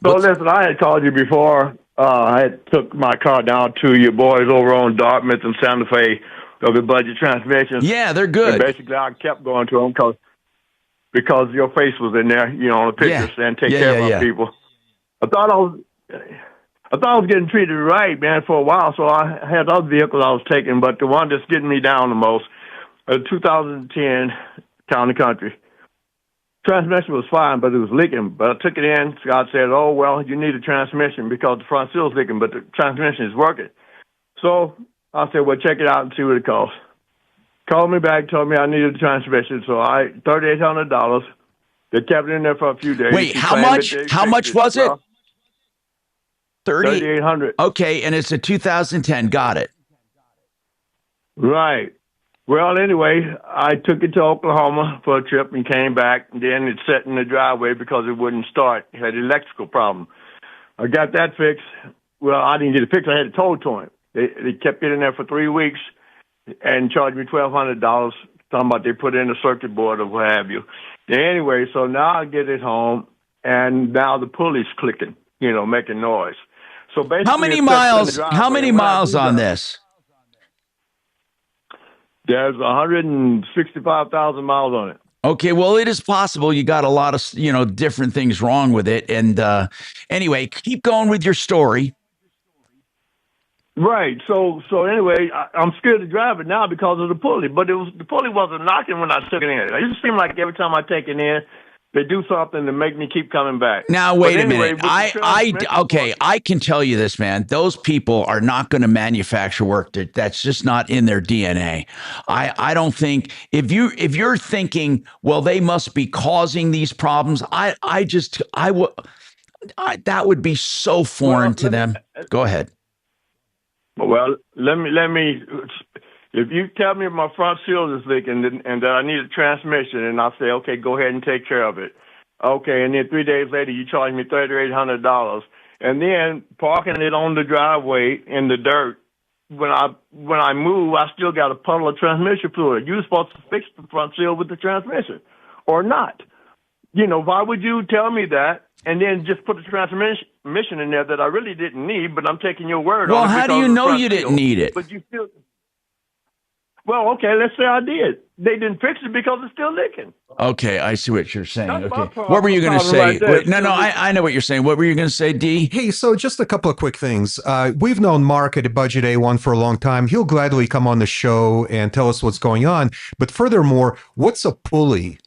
So listen, I had called you before. I had took my car down to your boys over on Dartmouth and Santa Fe of the budget transmissions. Yeah, they're good. And basically, I kept going to them because your face was in there, on the pictures, and take care of my people. I thought I was getting treated right, man, for a while. So I had other vehicles I was taking, but the one that's getting me down the most, 2010 Town and Country. Transmission was fine, but it was leaking. But I took it in. Scott said, oh, well, you need a transmission because the front seal's leaking, but the transmission is working. So I said, well, check it out and see what it costs. Called me back, told me I needed a transmission. So $3,800. They kept it in there for a few days. Wait, how much? How much was it? $3,800. Okay, and it's a 2010. Got it. Right. Well, anyway, I took it to Oklahoma for a trip and came back. And then it sat in the driveway because it wouldn't start. It had an electrical problem. I got that fixed. Well, I didn't get it fixed. I had it towed to him. They kept it in there for 3 weeks and charged me $1,200. Talking about they put in a circuit board or what have you. Anyway, so now I get it home, and now the pulley's clicking, making noise. So basically, how many miles? How many miles on this? There's 165,000 miles on it. Okay, well, it is possible you got a lot of different things wrong with it. And anyway, keep going with your story. Right. So anyway, I'm scared to drive it now because of the pulley. But the pulley wasn't knocking when I took it in. It just seemed like every time I take it in, they do something to make me keep coming back. Now, wait a minute. I can tell you this, man. Those people are not going to manufacture work that's just not in their DNA. I don't think if you're thinking, well, they must be causing these problems. That would be so foreign to them. Go ahead. Well, let me. If you tell me my front seal is leaking and that I need a transmission, and I say, okay, go ahead and take care of it. Okay, and then 3 days later, you charge me $3,800, and then parking it on the driveway in the dirt when I move, I still got a puddle of transmission fluid. You're supposed to fix the front seal with the transmission, or not. Why would you tell me that and then just put the transmission in there that I really didn't need? But I'm taking your word on it. Well, how do you know you didn't need it? But you still. Well, okay, let's say I did. They didn't fix it because it's still leaking. Okay, I see what you're saying. That's my Okay, problem. what were you going to say? Right there. Wait, no, I know what you're saying. What were you going to say, D? Hey, so just a couple of quick things. We've known Mark at Budget A1 for a long time. He'll gladly come on the show and tell us what's going on. But furthermore, what's a pulley?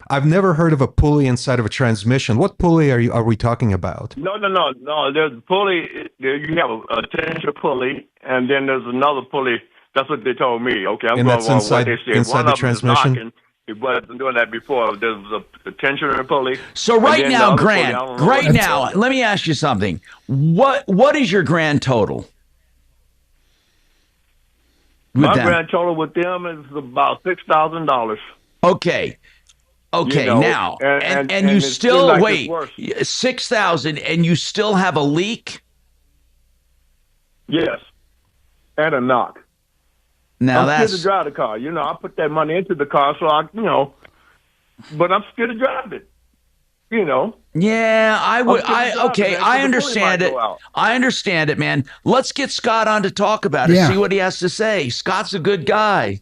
I've never heard of a pulley inside of a transmission. What pulley are we talking about? No. There's a pulley. You have a tension pulley, and then there's another pulley. That's what they told me. Okay, I'm And going that's on inside- what they said. inside One the of them is transmission? knocking. He wasn't doing that before. There's a tensioner pulley. So and right then now, the other pulley, Grant, I don't know right what it's now, called. let me ask you something. What is your grand total? My them? grand total with them is about $6,000. Okay. Now, and you it's still like wait, it's worse. 6,000, and you still have a leak? Yes, and a knock. Now I'm that's scared to drive the car. I put that money into the car, so but I'm scared to drive it. Yeah, I would. Okay, I understand it. Go out. I understand it, man. Let's get Scott on to talk about it. Yeah. See what he has to say. Scott's a good guy.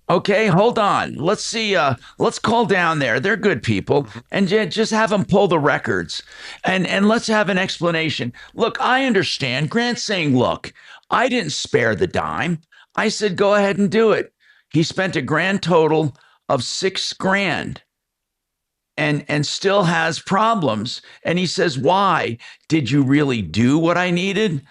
Okay, hold on. Let's see. Let's call down there. They're good people, and just have them pull the records, and let's have an explanation. Look, I understand. Grant's saying, "Look, I didn't spare the dime. I said go ahead and do it." He spent a grand total of $6,000, and still has problems. And he says, "Why? Did you really do what I needed?"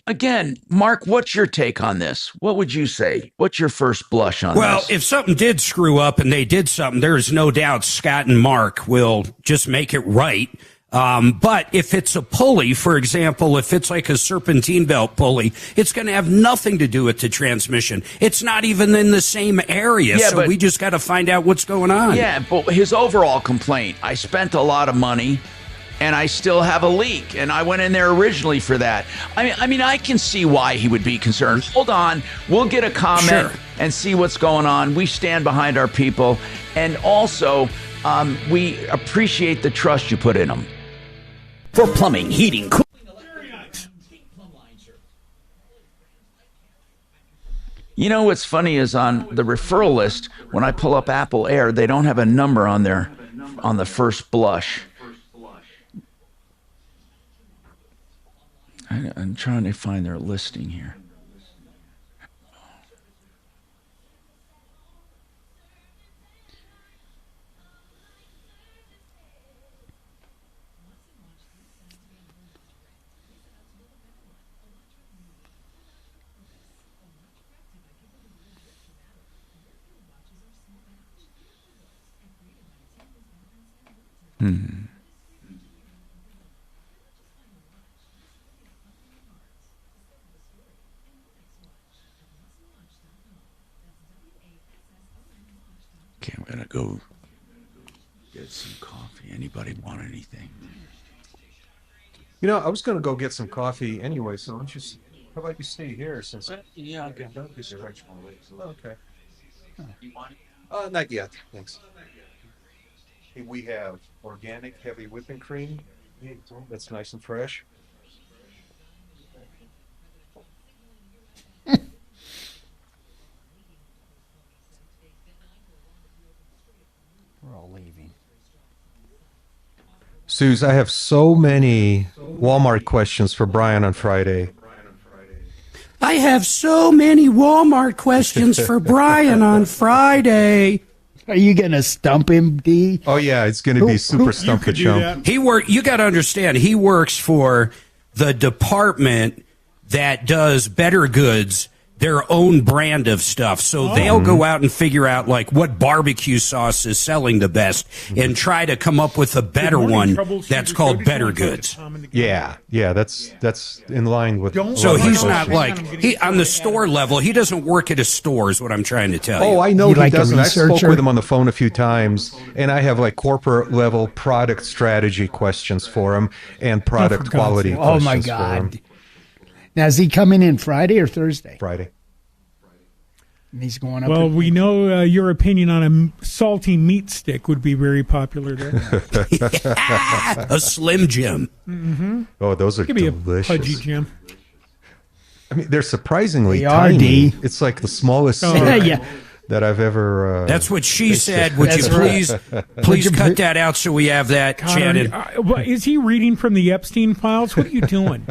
Again, Mark, what's your take on this? What would you say? What's your first blush on Well, this? if something did screw up and they did something, there is no doubt Scott and Mark will just make it right. But if it's a pulley, for example, if it's like a serpentine belt pulley, it's going to have nothing to do with the transmission. It's not even in the same area. Yeah, so but- we just got to find out what's going on. Yeah, but his overall complaint, I spent a lot of money and I still have a leak, and I went in there originally for that. I mean, I can see why he would be concerned. Hold on, we'll get a comment Sure. and see what's going on. We stand behind our people, and also we appreciate the trust you put in them. For plumbing, heating, cooling. You know what's funny is on the referral list, when I pull up Apple Air, they don't have a number on there on the first blush. I'm trying to find their listing here. Okay, I'm gonna go get some coffee. Anybody want anything? I was going to go get some coffee anyway, so how about you stay here since... Yeah, okay. Okay. Not yet, thanks. Hey, we have organic heavy whipping cream. That's nice and fresh. We're all leaving. Suze, I have so many Walmart questions for Brian on Friday. I have so many Walmart questions for Brian on Friday. Are you going to stump him, D? Oh, yeah, it's going to be super stump the chump. You got to understand, he works for the department that does Better Goods, their own brand of stuff. So they'll go out and figure out like what barbecue sauce is selling the best and try to come up with a better one that's called Better Goods. Yeah, that's in line with... So he's not like, on the store level, he doesn't work at a store is what I'm trying to tell you. Oh, I know he like a doesn't. I spoke researcher? with him on the phone a few times, and I have like corporate level product strategy questions for him and product quality Oh questions my for him. God. Now, is he coming in Friday or Thursday? Friday. And he's going up. Well, we know your opinion on a salty meat stick would be very popular there. A Slim Jim. Mm-hmm. Oh, those are Could be delicious. a pudgy Jim. I mean, they're surprisingly They tiny. are, D. It's like the smallest Oh. stick Yeah. that I've ever. That's what she said. Would you That's please, please Would you cut put- that out so we have that, God, Shannon? is he reading from the Epstein files? What are you doing?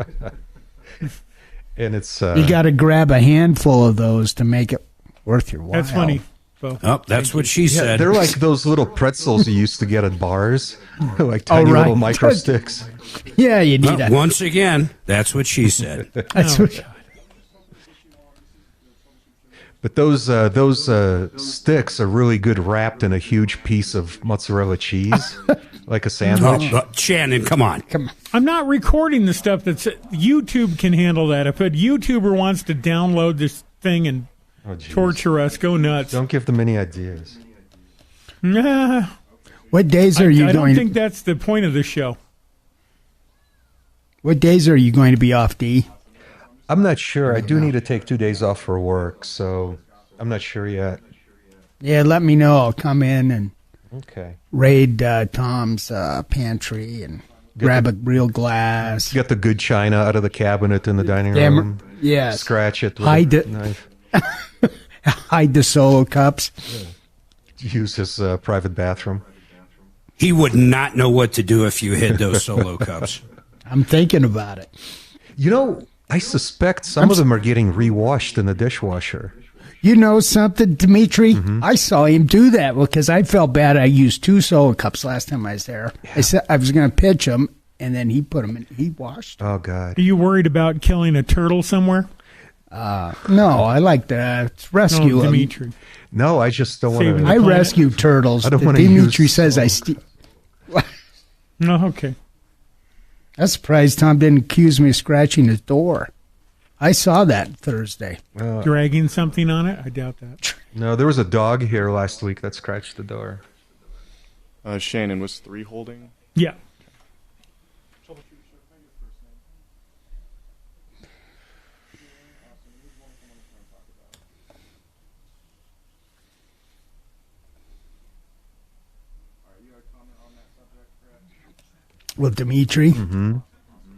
And it's. You got to grab a handful of those to make it worth your while. That's funny. Bo. Oh, that's what she Yeah, said. they're like those little pretzels you used to get at bars, like tiny right. little micro sticks. Yeah, you need Well, once again, that's what she said. That's what, But those sticks are really good wrapped in a huge piece of mozzarella cheese, like a sandwich. Shannon, come on. I'm not recording the stuff that's YouTube can handle that. If a YouTuber wants to download this thing and torture us, go nuts. Don't give them any ideas. Nah, what days are you I going? don't think that's the point of the show. What days are you going to be off, D? I'm not sure. I do need to take 2 days off for work, so I'm not sure yet. Yeah, let me know. I'll come in and Okay. raid Tom's pantry and grab a real glass. Get the good china out of the cabinet in the dining Yeah, room. yes. Scratch it with Hide a it. knife. Hide the solo cups. Use his private bathroom. He would not know what to do if you hid those solo cups. I'm thinking about it. You know, I suspect some of them are getting rewashed in the dishwasher. You know something, Dimitri? Mm-hmm. I saw him do that because I felt bad. I used 2 solo cups last time I was there. I said I was going to pitch them, and then he put them in. He washed. Oh, God. Are you worried about killing a turtle somewhere? No, I like to rescue No, them. Dimitri. No, I just don't want Saving to. the I planet. rescue turtles. I don't wanna Dimitri use says I solo. No, okay. I'm surprised Tom didn't accuse me of scratching his door. I saw that Thursday. Dragging something on it? I doubt that. No, there was a dog here last week that scratched the door. Shannon, was 3 holding? Yeah. With Dimitri. Mm-hmm.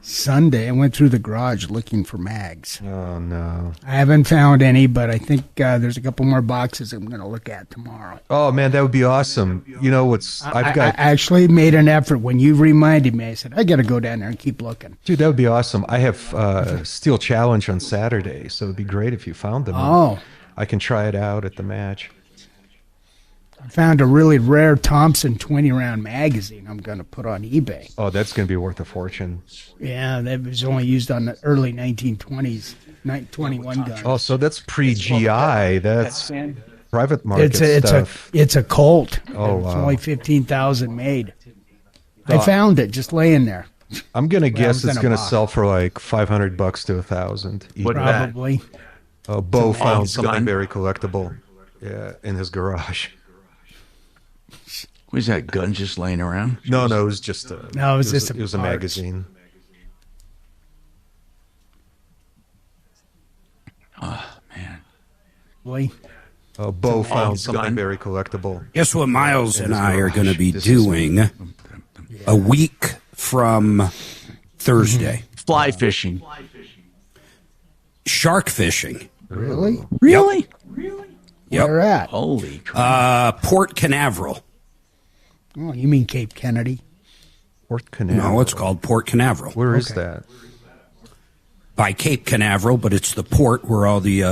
Sunday, I went through the garage looking for mags. Oh, no. I haven't found any, but I think there's a couple more boxes I'm going to look at tomorrow. Oh, man, that would be awesome. You know what's... I actually made an effort when you reminded me. I said, I got to go down there and keep looking. Dude, that would be awesome. I have Steel Challenge on Saturday, so it would be great if you found them. Oh. I can try it out at the match. I found a really rare Thompson 20-round magazine I'm going to put on eBay. Oh, that's going to be worth a fortune. Yeah, that was only used on the early 1920s, 21 guns. Oh, so that's pre-GI. That's private market stuff. It's a Colt. Oh, It's wow. only 15,000 made. I found it just laying there. I'm going to guess was it's in a going to box. sell for like $500 to $1,000. What that? Probably. Oh, Bo found come on. something very collectible. Yeah, in his garage. Was that gun just laying around? No, it was just a. No, it was just it was a parts. magazine. Oh, man. Boy. Oh, Bo found gun. something very collectible. Guess what Miles In and his I are garage. going to be This is- doing a week from Thursday? Fly fishing. Shark fishing. Really? Really? Yep. Where at? Holy crap. Port Canaveral. Oh, you mean Cape Kennedy? Port Canaveral. No, it's called Port Canaveral. Where is that? By Cape Canaveral, but it's the port where all the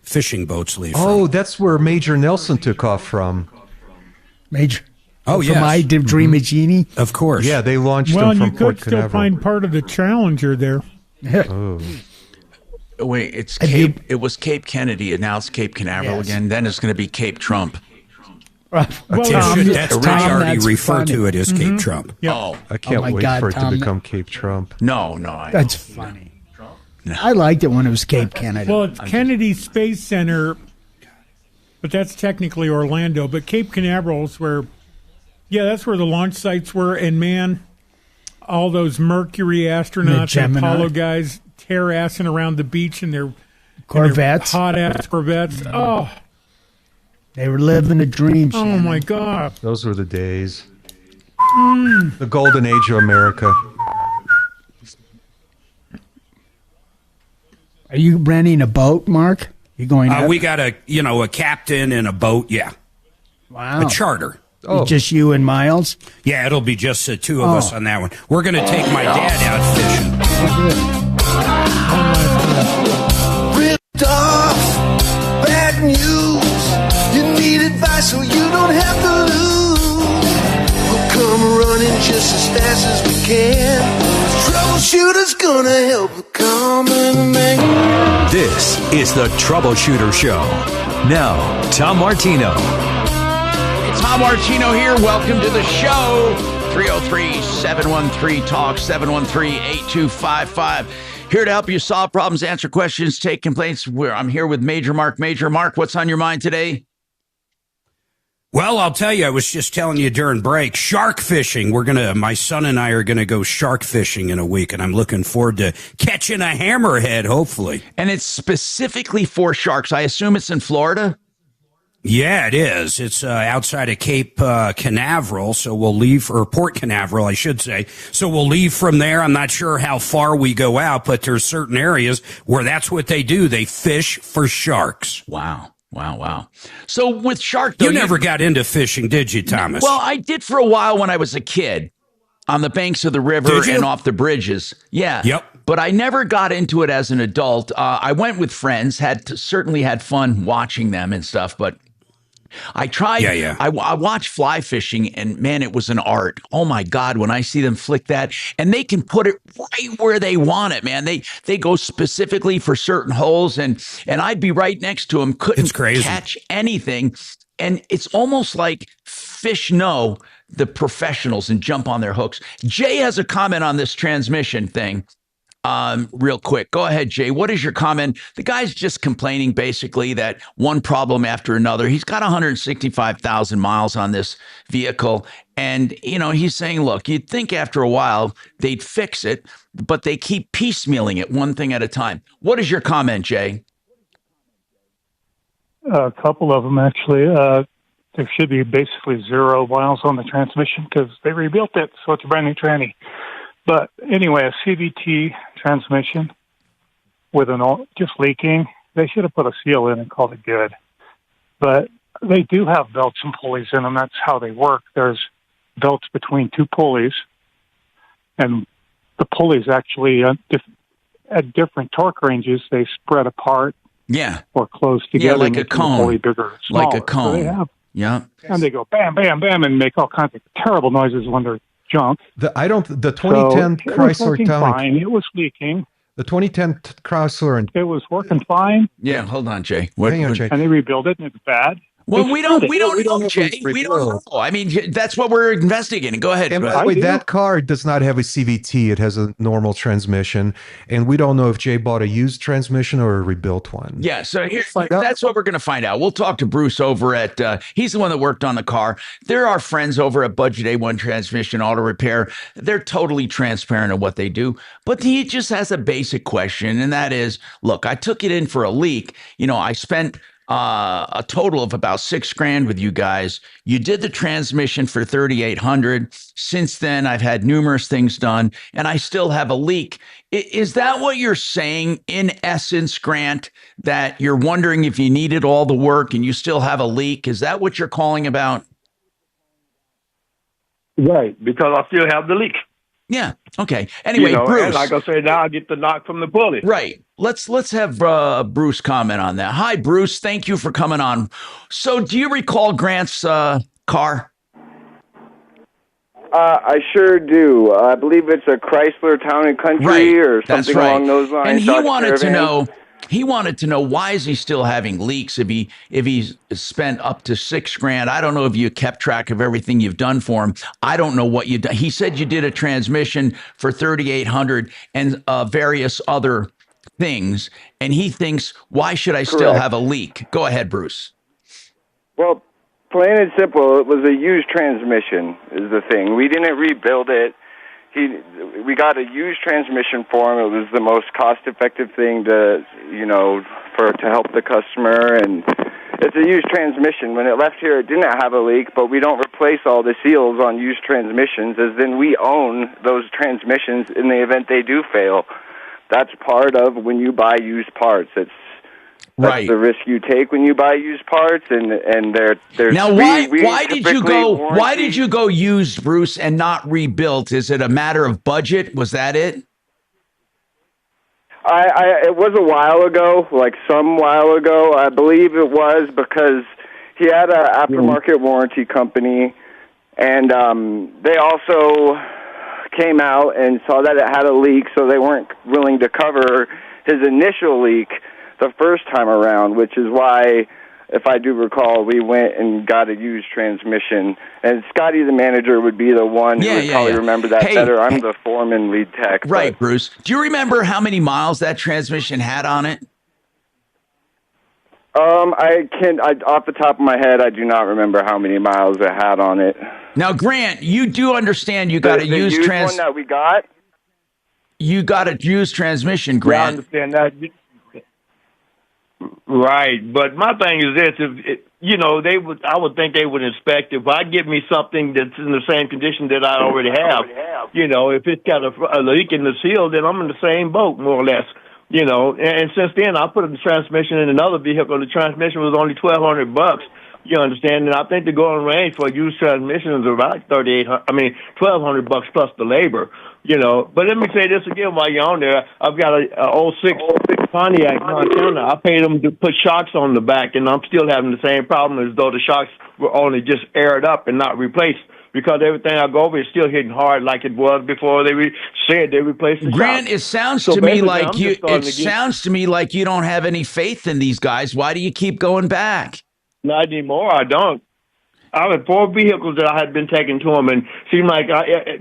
fishing boats leave Oh, from. that's where Major Nelson took off from. Major. Oh, From yes. I Dream of Genie? Of course. Yeah, they launched Well, him and from you Port could still Canaveral. find part of the Challenger there. Oh. Wait, it's Have Cape. It was Cape Kennedy, and now it's Cape Canaveral Yes. again. Then it's going to be Cape Trump. Well, That's Tom, I already that's refer funny. to it as Cape Trump. Yeah. Oh, I can't my wait God, for it Tom, to become Cape Trump. no. That's funny. I liked it when it was Cape Kennedy. Well, it's Kennedy Space Center, but that's technically Orlando. But Cape Canaveral's where, yeah, that's where the launch sites were. And man, all those Mercury astronauts and Gemini. Apollo guys tear-assing around the beach in their Corvettes. Hot-ass Corvettes. Oh. They were living a dream. Oh, Shannon. my God. Those were the days. The golden age of America. Are you renting a boat, Mark? You going up? We got a captain and a boat, yeah. Wow. A charter. Oh. Just you and Miles? Yeah, it'll be just the two of us on that one. We're going to take my dad out fishing. Ripped off, bad news. You need advice so you don't have to lose. We'll come running just as fast as we can. Troubleshooter's gonna help the common man. This is the Troubleshooter Show. Now, Tom Martino. Tom Martino here. Welcome to the show. 303-713-TALK, 713-8255. Here to help you solve problems, answer questions, take complaints. I'm here with Major Marc Mager. Mark, what's on your mind today? Well, I'll tell you, I was just telling you during break, shark fishing. My son and I are going to go shark fishing in a week, and I'm looking forward to catching a hammerhead, hopefully. And it's specifically for sharks. I assume it's in Florida? Yeah, it is. It's outside of Cape Canaveral, so we'll leave, or Port Canaveral, I should say. So we'll leave from there. I'm not sure how far we go out, but there's certain areas where that's what they do. They fish for sharks. Wow. Wow. So with shark, though, you never got into fishing, did you, Thomas? Well, I did for a while when I was a kid on the banks of the river and off the bridges. Yeah. Yep. But I never got into it as an adult. I went with friends, certainly had fun watching them and stuff, but I tried. Yeah. I watched fly fishing, and man, it was an art. Oh my God, when I see them flick that, and they can put it right where they want it, man. They go specifically for certain holes, and I'd be right next to them, couldn't catch anything, and it's almost like fish know the professionals and jump on their hooks. Jay has a comment on this transmission thing. Real quick. Go ahead, Jay. What is your comment? The guy's just complaining basically that one problem after another. He's got 165,000 miles on this vehicle. And, he's saying, look, you'd think after a while they'd fix it, but they keep piecemealing it one thing at a time. What is your comment, Jay? A couple of them, actually. There should be basically 0 miles on the transmission because they rebuilt it, so it's a brand new tranny. But anyway, a CVT transmission with just leaking, they should have put a seal in and called it good. But they do have belts and pulleys in them. That's how they work. There's belts between 2 pulleys, and the pulleys actually, at different torque ranges, they spread apart. Yeah. Or close together. Yeah, like a cone. Pulley bigger or smaller. Like a cone. So they have, yeah. And they go bam, bam, bam, and make all kinds of terrible noises when they're junk. The 2010 Chrysler Town. It was leaking. The 2010 Chrysler and it was working fine. Yeah, hold on, Jay. Hang on, Jay. And they rebuilt it, and it's bad. Well, we don't know, Jay. We don't know. I mean, that's what we're investigating. Go ahead. And by the way, that car does not have a CVT. It has a normal transmission. And we don't know if Jay bought a used transmission or a rebuilt one. Yeah, so that's what we're going to find out. We'll talk to Bruce over at, he's the one that worked on the car. There are friends over at Budget A1 Transmission Auto Repair. They're totally transparent of what they do. But he just has a basic question, and that is, look, I took it in for a leak. I spent a total of about $6,000 with you guys. You did the transmission for $3,800. Since then, I've had numerous things done, and I still have a leak. Is that what you're saying, in essence, Grant, that you're wondering if you needed all the work and you still have a leak? Is that what you're calling about? Right, because I still have the leak. Yeah. Okay. Anyway, Bruce. And like I said, now I get the knock from the pulley. Right. Let's have Bruce comment on that. Hi, Bruce. Thank you for coming on. So, do you recall Grant's car? I sure do. I believe it's a Chrysler Town and Country or something along those lines. And he wanted to know. He wanted to know, why is he still having leaks if he's spent up to $6,000? I don't know if you kept track of everything you've done for him. I don't know what you done. He said you did a transmission for $3,800 and various other things, and he thinks, why should I still have a leak? Go ahead, Bruce. Well, plain and simple, it was a used transmission is the thing. We didn't rebuild it. we got a used transmission for him. It was the most cost-effective thing to help the customer, and it's a used transmission. When it left here, it didn't have a leak, but we don't replace all the seals on used transmissions, as then we own those transmissions in the event they do fail. That's part of when you buy used parts. That's the risk you take when you buy used parts, and there's now why did you go used, Bruce, and not rebuilt? Is it a matter of budget? Was that it? It was a while ago, some while ago. I believe it was because he had an aftermarket warranty company, and they also came out and saw that it had a leak, so they weren't willing to cover his initial leak the first time around, which is why, if I do recall, we went and got a used transmission. And Scotty, the manager, would be the one who would probably remember that better. I'm the foreman lead tech. Right, Bruce. Do you remember how many miles that transmission had on it? Off the top of my head, I do not remember how many miles it had on it. Now, Grant, you do understand you got a used one that we got? You got a used transmission, Grant. Yeah, I understand that. Right, but my thing is this: I would think they would inspect it. If I give me something that's in the same condition that I already have, if it's got a leak in the seal, then I'm in the same boat, more or less. And since then, I put the transmission in another vehicle. The transmission was only $1,200. You understand? And I think the going range for a used transmission is about $1,200 plus the labor. But let me say this again while you're on there. I've got a 06 Pontiac Montana. I paid them to put shocks on the back, and I'm still having the same problem as though the shocks were only just aired up and not replaced, because everything I go over is still hitting hard like it was before they said they replaced the Grant, shocks. it sounds to me like you don't have any faith in these guys. Why do you keep going back? Not anymore. I don't. I had 4 vehicles that I had been taking to them, and seemed like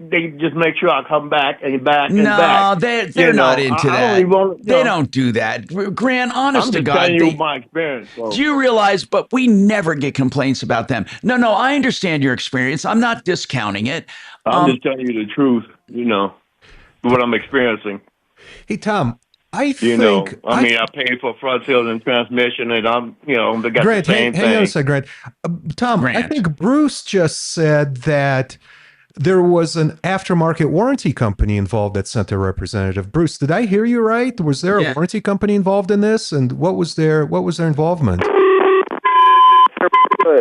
they just make sure I come back and back and back. No, they're not into that. They don't do that. Grant, honest to God. I'm just telling you my experience. So. Do you realize, but we never get complaints about them. No, I understand your experience. I'm not discounting it. I'm just telling you the truth, what I'm experiencing. Hey, Tom, I paid for front seal and transmission, and they got Grant, the same thing. Hang on a second, Grant. Tom, Grant. I think Bruce just said that there was an aftermarket warranty company involved that sent a representative. Bruce, did I hear you right? Was there a warranty company involved in this, and what was their involvement?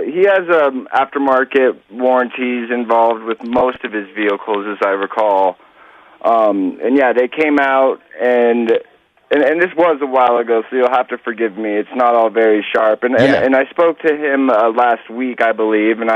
He has aftermarket warranties involved with most of his vehicles, as I recall. They came out and this was a while ago, so you'll have to forgive me. It's not all very sharp. And I spoke to him last week, I believe, we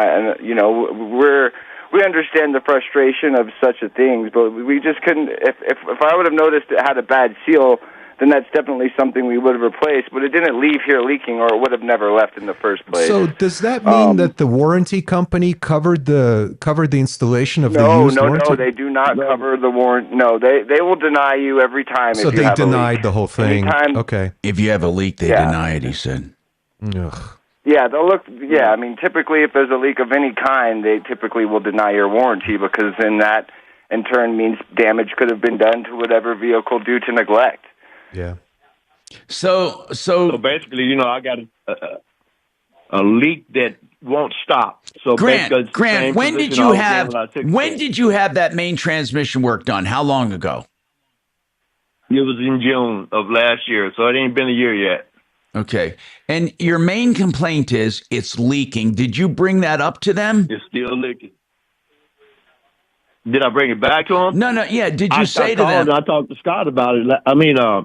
understand the frustration of such a thing, but we just couldn't. If I would have noticed it had a bad seal, then that's definitely something we would have replaced. But it didn't leave here leaking, or it would have never left in the first place. So does that mean that the warranty company covered the installation of the used warranty? No, they do not cover the warranty. No, they will deny you every time. So they denied the whole thing. Okay. If you have a leak, they deny it, he said. Ugh. Yeah, they'll look. Yeah, I mean, typically, if there's a leak of any kind, they typically will deny your warranty, because then that, in turn, means damage could have been done to whatever vehicle due to neglect. Yeah. So basically, I got a leak that won't stop. So Grant, when did you have that main transmission work done? How long ago? It was in June of last year, so it ain't been a year yet. Okay. And your main complaint is it's leaking. Did you bring that up to them? It's still leaking. Did I bring it back to him? No. Yeah. Did you say to them? I talked to Scott about it.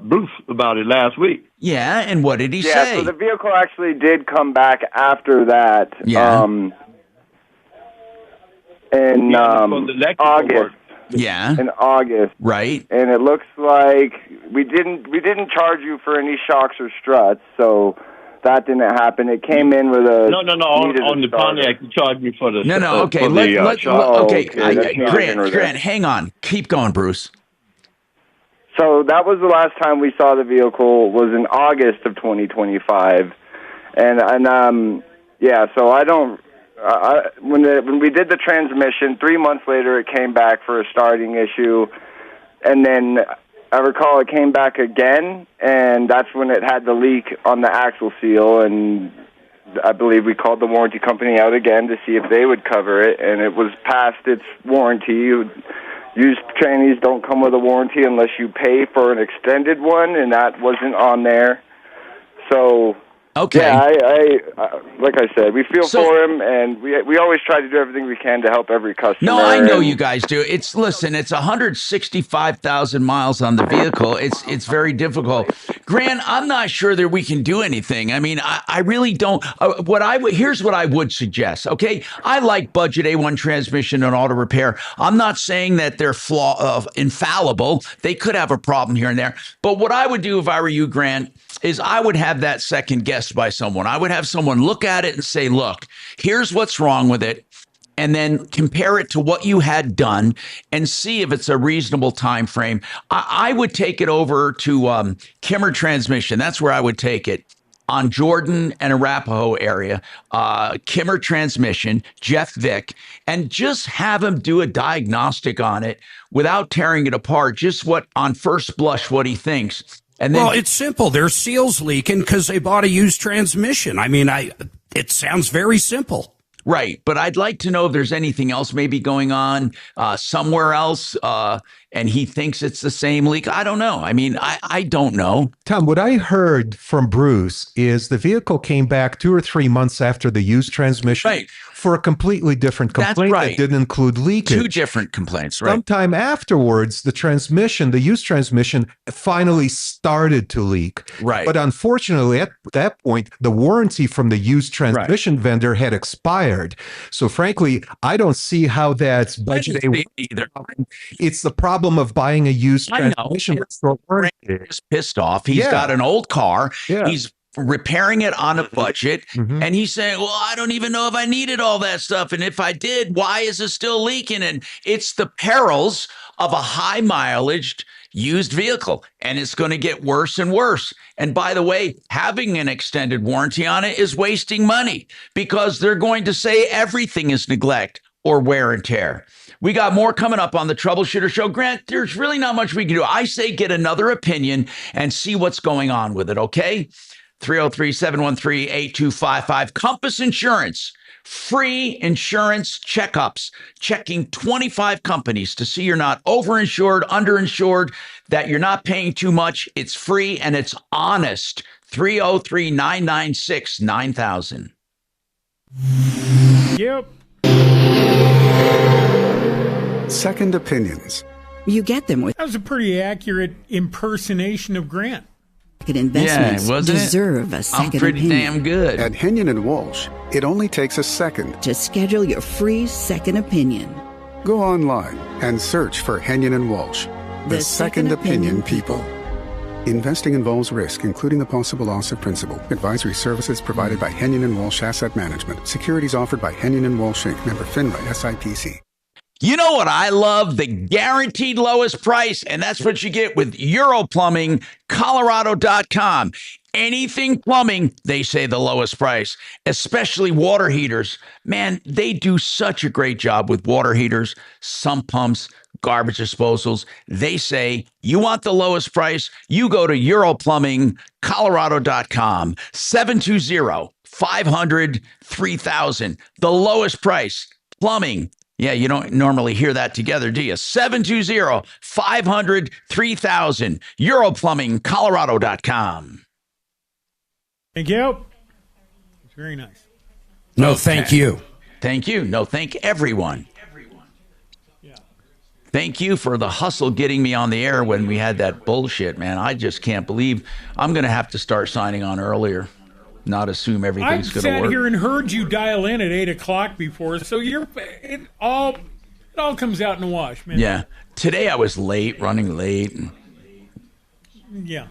Bruce about it last week. Yeah. And what did he say? Yeah. So the vehicle actually did come back after that. Yeah. In August. Yeah. In August. Right. And it looks like we didn't charge you for any shocks or struts, so that didn't happen. It came in with a no. On the Pontiac, you charged me for the Okay. Grant, hang on. Keep going, Bruce. So that was the last time we saw the vehicle, was in August of 2025, and so I don't. when we did the transmission, 3 months later it came back for a starting issue, and then I recall it came back again, and that's when it had the leak on the axle seal, and I believe we called the warranty company out again to see if they would cover it, and it was past its warranty. Used trannies don't come with a warranty unless you pay for an extended one, and that wasn't on there. So, okay. Yeah, I like I said, we feel for him, and we always try to do everything we can to help every customer. No, I know you guys do. It's 165,000 miles on the vehicle. It's very difficult. Grant, I'm not sure that we can do anything. I mean, I really don't. Here's what I would suggest. Okay, I like Budget A1 transmission and auto repair. I'm not saying that they're infallible. They could have a problem here and there. But what I would do if I were you, Grant, is I would have that second guessed by someone. I would have someone look at it and say, look, here's what's wrong with it, and then compare it to what you had done and see if it's a reasonable time frame. I would take it over to Kimmer Transmission. That's where I would take it. On Jordan and Arapahoe area, Kimmer Transmission, Jeff Vick, and just have him do a diagnostic on it without tearing it apart, just on first blush, what he thinks. And then, well, it's simple. Their seal's leaking because they bought a used transmission. I mean, it sounds very simple. Right. But I'd like to know if there's anything else maybe going on somewhere else, and he thinks it's the same leak. I don't know. I mean, I don't know. Tom, what I heard from Bruce is the vehicle came back 2 or 3 months after the used transmission. Right. For a completely different complaint that didn't include leakage. 2 different complaints, right? Sometime afterwards, the used transmission, finally started to leak. Right. But unfortunately, at that point, the warranty from the used transmission vendor had expired. So frankly, I don't see how that's Budget A1 either. It's the problem of buying a used transmission. He's pissed off. He's got an old car. Yeah. He's repairing it on a budget, and he's saying, well, I don't even know if I needed all that stuff, and if I did, why is it still leaking? And it's the perils of a high mileage used vehicle, and it's going to get worse and worse. And by the way, having an extended warranty on it is wasting money, because they're going to say everything is neglect or wear and tear. We got more coming up on the Troubleshooter Show. Grant, there's really not much we can do. I say get another opinion and see what's going on with it, okay? 303-713-8255. Compass Insurance, free insurance checkups, checking 25 companies to see you're not overinsured, underinsured, that you're not paying too much. It's free and it's honest. 303-996-9000. Yep. Second opinions. You get them with. That was a pretty accurate impersonation of Grant. Investments deserve a second I'm pretty opinion. damn good. At Henyon and Walsh, it only takes a second to schedule your free second opinion. Go online and search for Henyon and Walsh, the second opinion people. Investing involves risk, including the possible loss of principal. Advisory services provided by Henyon and Walsh Asset Management. Securities offered by Henyon and Walsh Inc. Member FINRA SIPC. You know what I love? The guaranteed lowest price, and that's what you get with Europlumbing, Colorado.com. Anything plumbing, they say the lowest price, especially water heaters. Man, they do such a great job with water heaters, sump pumps, garbage disposals. They say, you want the lowest price? You go to Europlumbing, Colorado.com, 720-500-3000. The lowest price, plumbing. Yeah, you don't normally hear that together, do you? 720-500-3000. Europlumbing, Colorado.com. Thank you. It's very nice. No, thank you. Thank you. No, thank everyone. Thank you for the hustle getting me on the air when we had that bullshit, man. I just can't believe I'm going to have to start signing on earlier. Not assume everything's going to work. I sat here and heard you dial in at 8 o'clock before, so it all comes out in the wash, man. Yeah. Today I was late, running late. Yeah.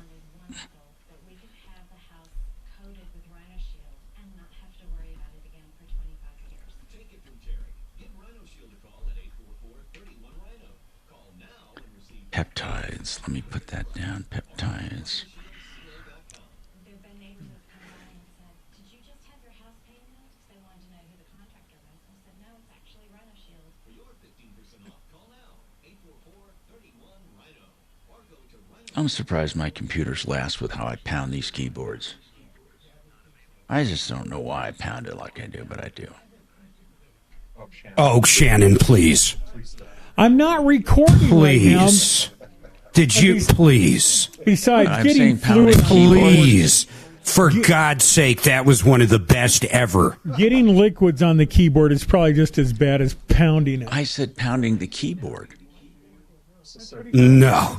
Peptides. Let me put that down. Peptides. I'm surprised my computers last with how I pound these keyboards. I just don't know why I pound it like I do, but I do. Oh, Shannon, please. I'm not recording please. Right now. Did you please? Besides, getting fluid, please. For God's sake, that was one of the best ever. Getting liquids on the keyboard is probably just as bad as pounding it. I said pounding the keyboard. No.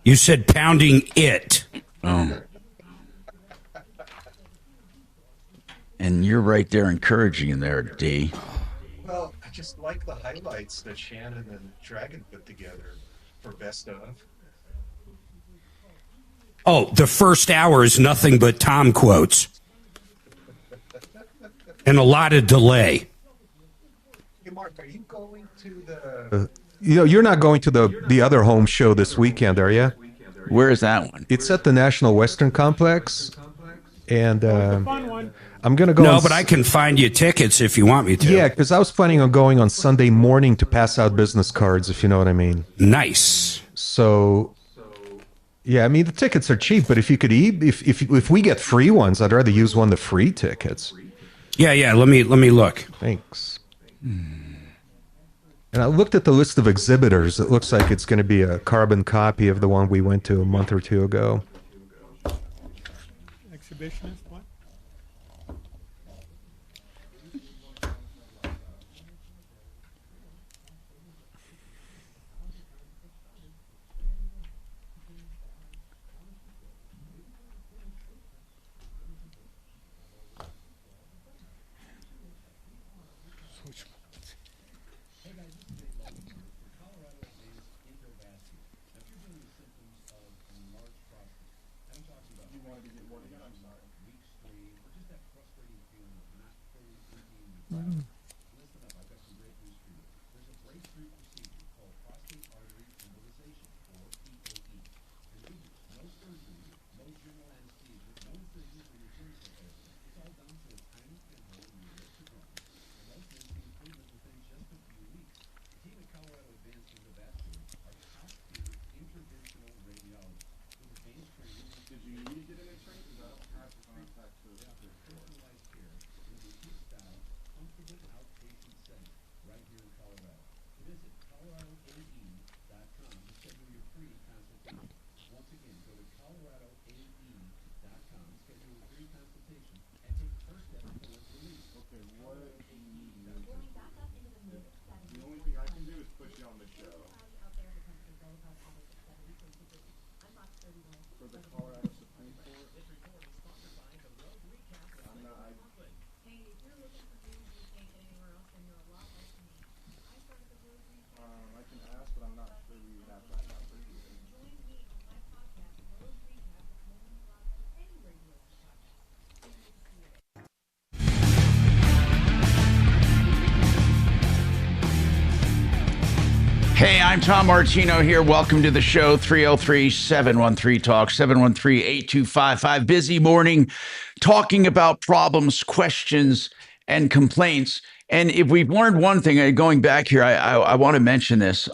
You said pounding it. Oh. And you're right there encouraging there, D. Well, I just like the highlights that Shannon and Dragon put together for Best of. Oh, the first hour is nothing but Tom quotes. And a lot of delay. Hey, Mark, are you going to the... You're not going to the other home show this weekend, are you? Where is that one? It's at the National Western Complex. And I'm going to go... No, but I can find you tickets if you want me to. Yeah, because I was planning on going on Sunday morning to pass out business cards, if you know what I mean. Nice. So... Yeah, I mean, the tickets are cheap, but if you could if we get free ones, I'd rather use one of the free tickets. Yeah, let me look. Thanks. And I looked at the list of exhibitors. It looks like it's going to be a carbon copy of the one we went to a month or two ago. Exhibitionist, what? Hey, I'm Tom Martino here. Welcome to the show. 303-713-TALK, 713-8255. Busy morning talking about problems, questions, and complaints. And if we've learned one thing, going back here, I want to mention this.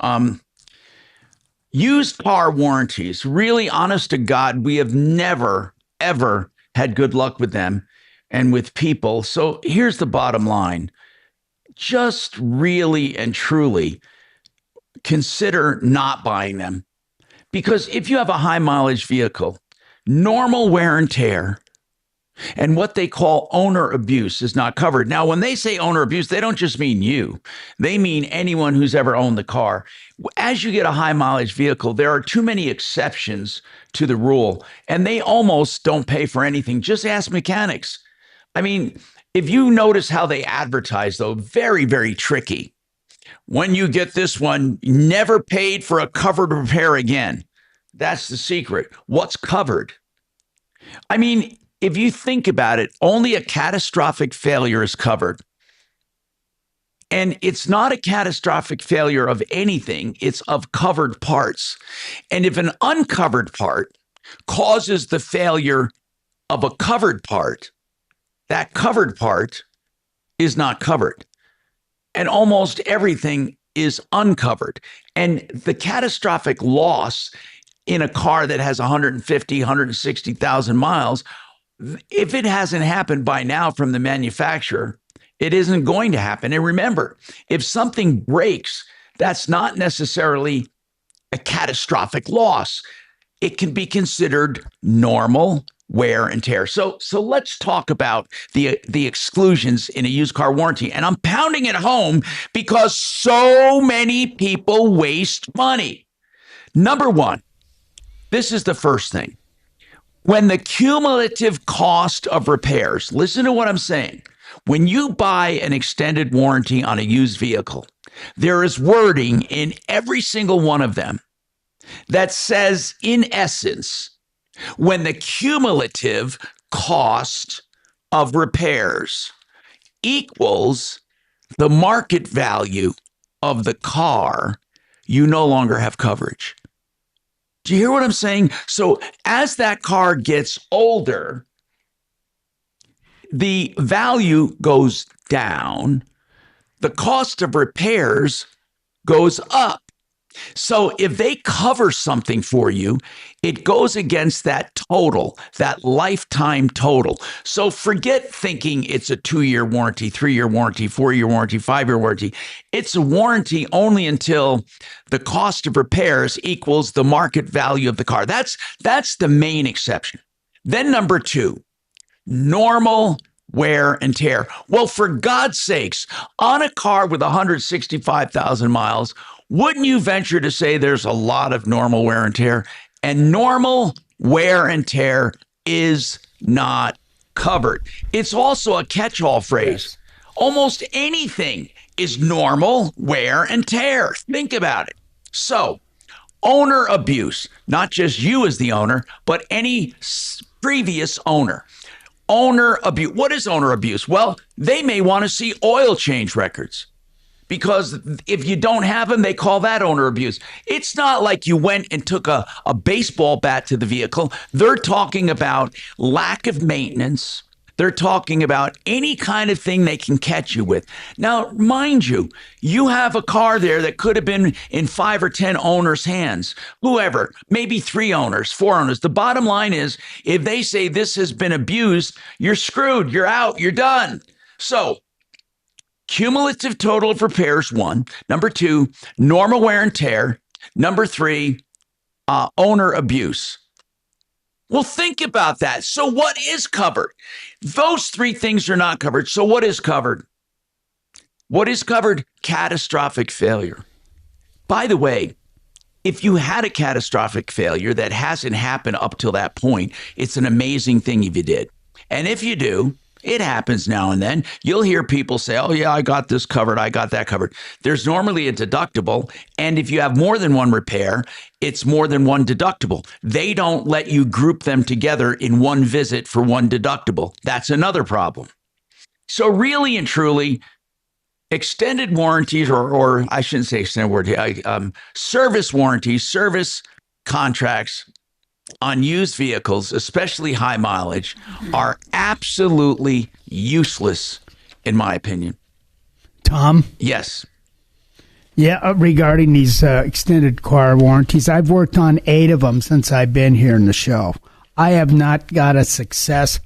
Used car warranties, really honest to God, we have never, ever had good luck with them and with people. So here's the bottom line. Just really and truly consider not buying them. Because if you have a high mileage vehicle, normal wear and tear and what they call owner abuse is not covered. Now, when they say owner abuse, they don't just mean you. They mean anyone who's ever owned the car. As you get a high mileage vehicle, there are too many exceptions to the rule, and they almost don't pay for anything. Just ask mechanics. I mean, if you notice how they advertise, though, very, very tricky. When you get this one, never paid for a covered repair again. That's the secret. What's covered? I mean, if you think about it, only a catastrophic failure is covered. And it's not a catastrophic failure of anything. It's of covered parts. And if an uncovered part causes the failure of a covered part, that covered part is not covered. And almost everything is uncovered. And the catastrophic loss in a car that has 150, 160,000 miles, if it hasn't happened by now from the manufacturer, it isn't going to happen. And remember, if something breaks, that's not necessarily a catastrophic loss. It can be considered normal wear and tear. So let's talk about the exclusions in a used car warranty. And I'm pounding it home because so many people waste money. Number one, this is the first thing. When the cumulative cost of repairs, listen to what I'm saying. When you buy an extended warranty on a used vehicle, there is wording in every single one of them that says, in essence, when the cumulative cost of repairs equals the market value of the car, you no longer have coverage. Do you hear what I'm saying? So as that car gets older, the value goes down, the cost of repairs goes up. So if they cover something for you, it goes against that total, that lifetime total. So forget thinking it's a 2-year warranty, 3-year warranty, 4-year warranty, 5-year warranty. It's a warranty only until the cost of repairs equals the market value of the car. That's the main exception. Then number 2, normal wear and tear. Well, for God's sakes, on a car with 165,000 miles, wouldn't you venture to say there's a lot of normal wear and tear? And normal wear and tear is not covered. It's also a catch-all phrase. Almost anything is normal wear and tear. Think about it. So, owner abuse, not just you as the owner, but any previous owner. Owner abuse. What is owner abuse? Well, they may want to see oil change records, because if you don't have them, they call that owner abuse. It's not like you went and took a baseball bat to the vehicle. They're talking about lack of maintenance. They're talking about any kind of thing they can catch you with. Now, mind you, you have a car there that could have been in 5 or 10 owners' hands, whoever, maybe 3 owners, 4 owners. The bottom line is, if they say this has been abused, you're screwed, you're out, you're done. So, cumulative total of repairs, 1. Number 2, normal wear and tear. Number 3, owner abuse. Well, think about that. So what is covered? Those 3 things are not covered. So what is covered? What is covered? Catastrophic failure. By the way, if you had a catastrophic failure that hasn't happened up till that point, it's an amazing thing if you did. And if you do, it happens now and then. You'll hear people say, oh, yeah, I got this covered. I got that covered. There's normally a deductible. And if you have more than one repair, it's more than one deductible. They don't let you group them together in one visit for one deductible. That's another problem. So really and truly, extended warranties, or I shouldn't say extended warranty, service warranties, service contracts on used vehicles, especially high mileage, are absolutely useless, in my opinion. Tom? Yes. Yeah, regarding these extended car warranties, I've worked on 8 of them since I've been here in the show. I have not got a success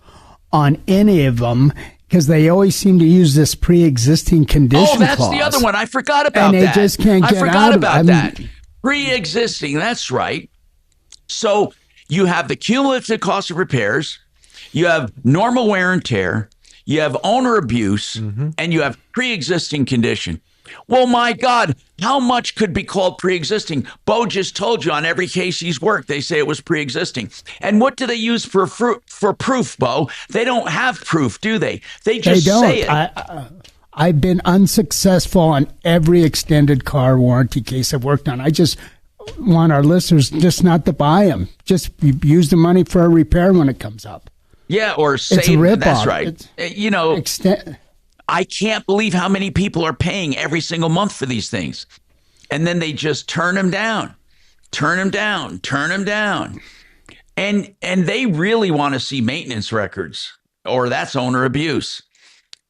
on any of them because they always seem to use this pre-existing condition clause. clause. The other one. I forgot about that. And they just can't get out of it. I forgot about that. Pre-existing, that's right. So you have the cumulative cost of repairs, you have normal wear and tear, you have owner abuse, and you have pre-existing condition. Well, my God, how much could be called pre-existing? Bo just told you on every case he's worked, they say it was pre-existing. And what do they use for proof, Bo? They don't have proof, do they? They just say it. I've been unsuccessful on every extended car warranty case I've worked on. I just want our listeners just not to buy them. Just use the money for a repair when it comes up. Yeah, or save. It's a rip-off. That's right. I can't believe how many people are paying every single month for these things. And then they just turn them down. And they really want to see maintenance records, or that's owner abuse.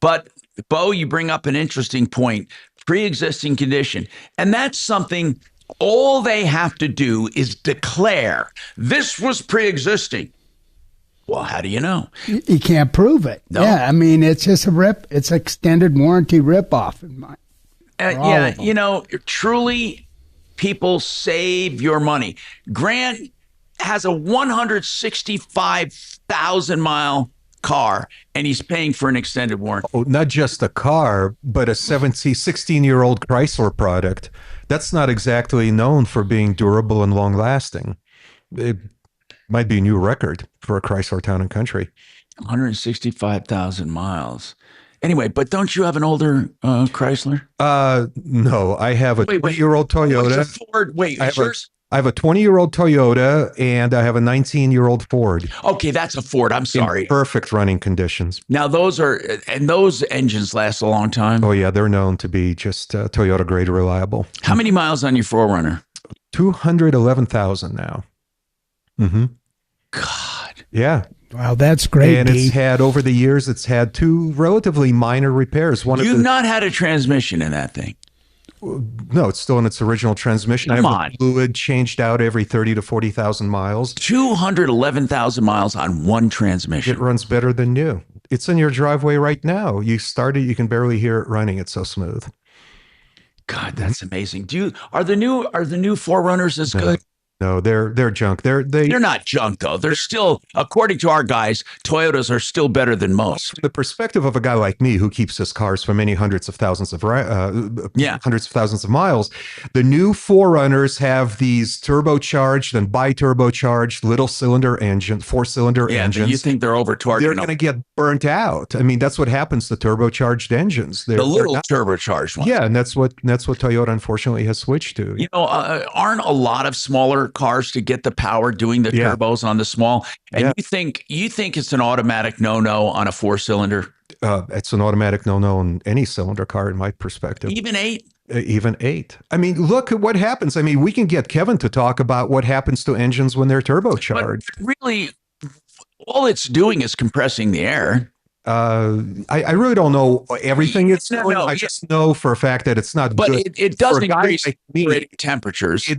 But Bo, you bring up an interesting point. pre-existing condition. And that's something all they have to do is declare this was pre-existing. Well, how do you know? You can't prove it. No. Yeah, I mean, it's just it's extended warranty ripoff. Truly, people save your money. Grant has a 165,000 mile car, and he's paying for an extended warranty. Oh, not just a car, but a 16-year-old Chrysler product. That's not exactly known for being durable and long-lasting. It might be a new record for a Chrysler Town and Country. 165,000 miles. Anyway, but don't you have an older Chrysler? No, I have a 20-year-old Toyota. What's a Ford? Wait, yours? I have a 20-year-old Toyota, and I have a 19-year-old Ford. Okay, that's a Ford. I'm sorry. In perfect running conditions. Now, those engines last a long time? Oh, yeah, they're known to be just Toyota-grade reliable. How many miles on your 4Runner? 211,000 now. Mm-hmm. God. Yeah. Wow, that's great. And it's had, over the years, it's had 2 relatively minor repairs. You've not had a transmission in that thing? No, it's still in its original transmission. Come I have on. the fluid changed out every 30 to 40,000 miles. 211,000 miles on one transmission. It runs better than new. It's in your driveway right now. You start it, you can barely hear it running. It's so smooth. God, that's amazing. Are the new 4Runners as good? No, they're junk. They're not junk though. They're still, according to our guys, Toyotas are still better than most. From the perspective of a guy like me who keeps his cars for many hundreds of thousands of miles, the new 4Runners have these turbocharged and bi-turbocharged little cylinder engine, 4-cylinder engines. You think they're over-torqued? They're going to get burnt out. I mean, that's what happens to turbocharged engines. The little turbocharged ones. Yeah, and that's what Toyota unfortunately has switched to. Aren't a lot of smaller cars to get the power doing the turbos on the small? And you think it's an automatic no-no on a 4-cylinder? It's an automatic no-no on any cylinder car in my perspective. Even 8? Even 8. I mean, look at what happens. I mean, we can get Kevin to talk about what happens to engines when they're turbocharged. But really, all it's doing is compressing the air. I really don't know everything it's doing. I just know for a fact that it's not but good. It does increase temperatures.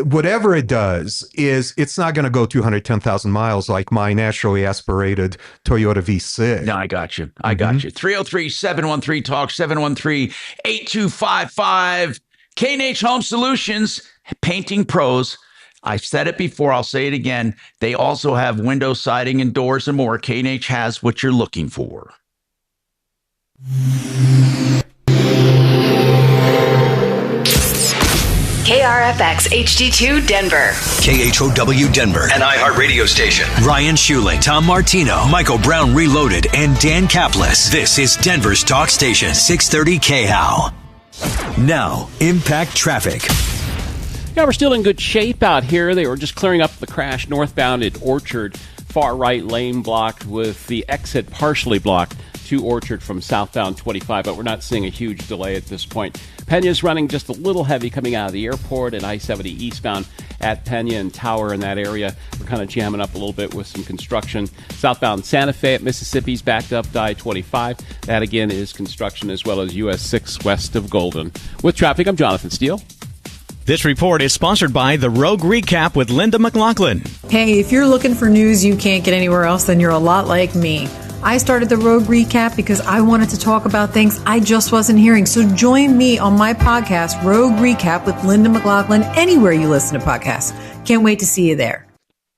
Whatever it does is it's not going to go 210,000 miles like my naturally aspirated Toyota V6. No, I got you. 303-713-TALK, 713-8255. K&H Home Solutions, painting pros. I've said it before. I'll say it again. They also have window siding and doors and more. K&H has what you're looking for. KRFX HD2 Denver. KHOW Denver, an iHeart radio station. Ryan Schuling, Tom Martino, Michael Brown Reloaded, and Dan Kaplis. This is Denver's talk station, 630 KHOW. Now, Impact Traffic. Yeah, we're still in good shape out here. They were just clearing up the crash northbound at Orchard. Far right lane blocked with the exit partially blocked to Orchard from southbound 25, but we're not seeing a huge delay at this point. Pena's running just a little heavy coming out of the airport, and I-70 eastbound at Pena and Tower in that area. We're kind of jamming up a little bit with some construction. Southbound Santa Fe at Mississippi's backed up to I-25. That, again, is construction, as well as US 6 west of Golden. With traffic, I'm Jonathan Steele. This report is sponsored by the Rogue Recap with Linda McLaughlin. Hey, if you're looking for news you can't get anywhere else, then you're a lot like me. I started the Rogue Recap because I wanted to talk about things I just wasn't hearing. So join me on my podcast, Rogue Recap with Linda McLaughlin, anywhere you listen to podcasts. Can't wait to see you there.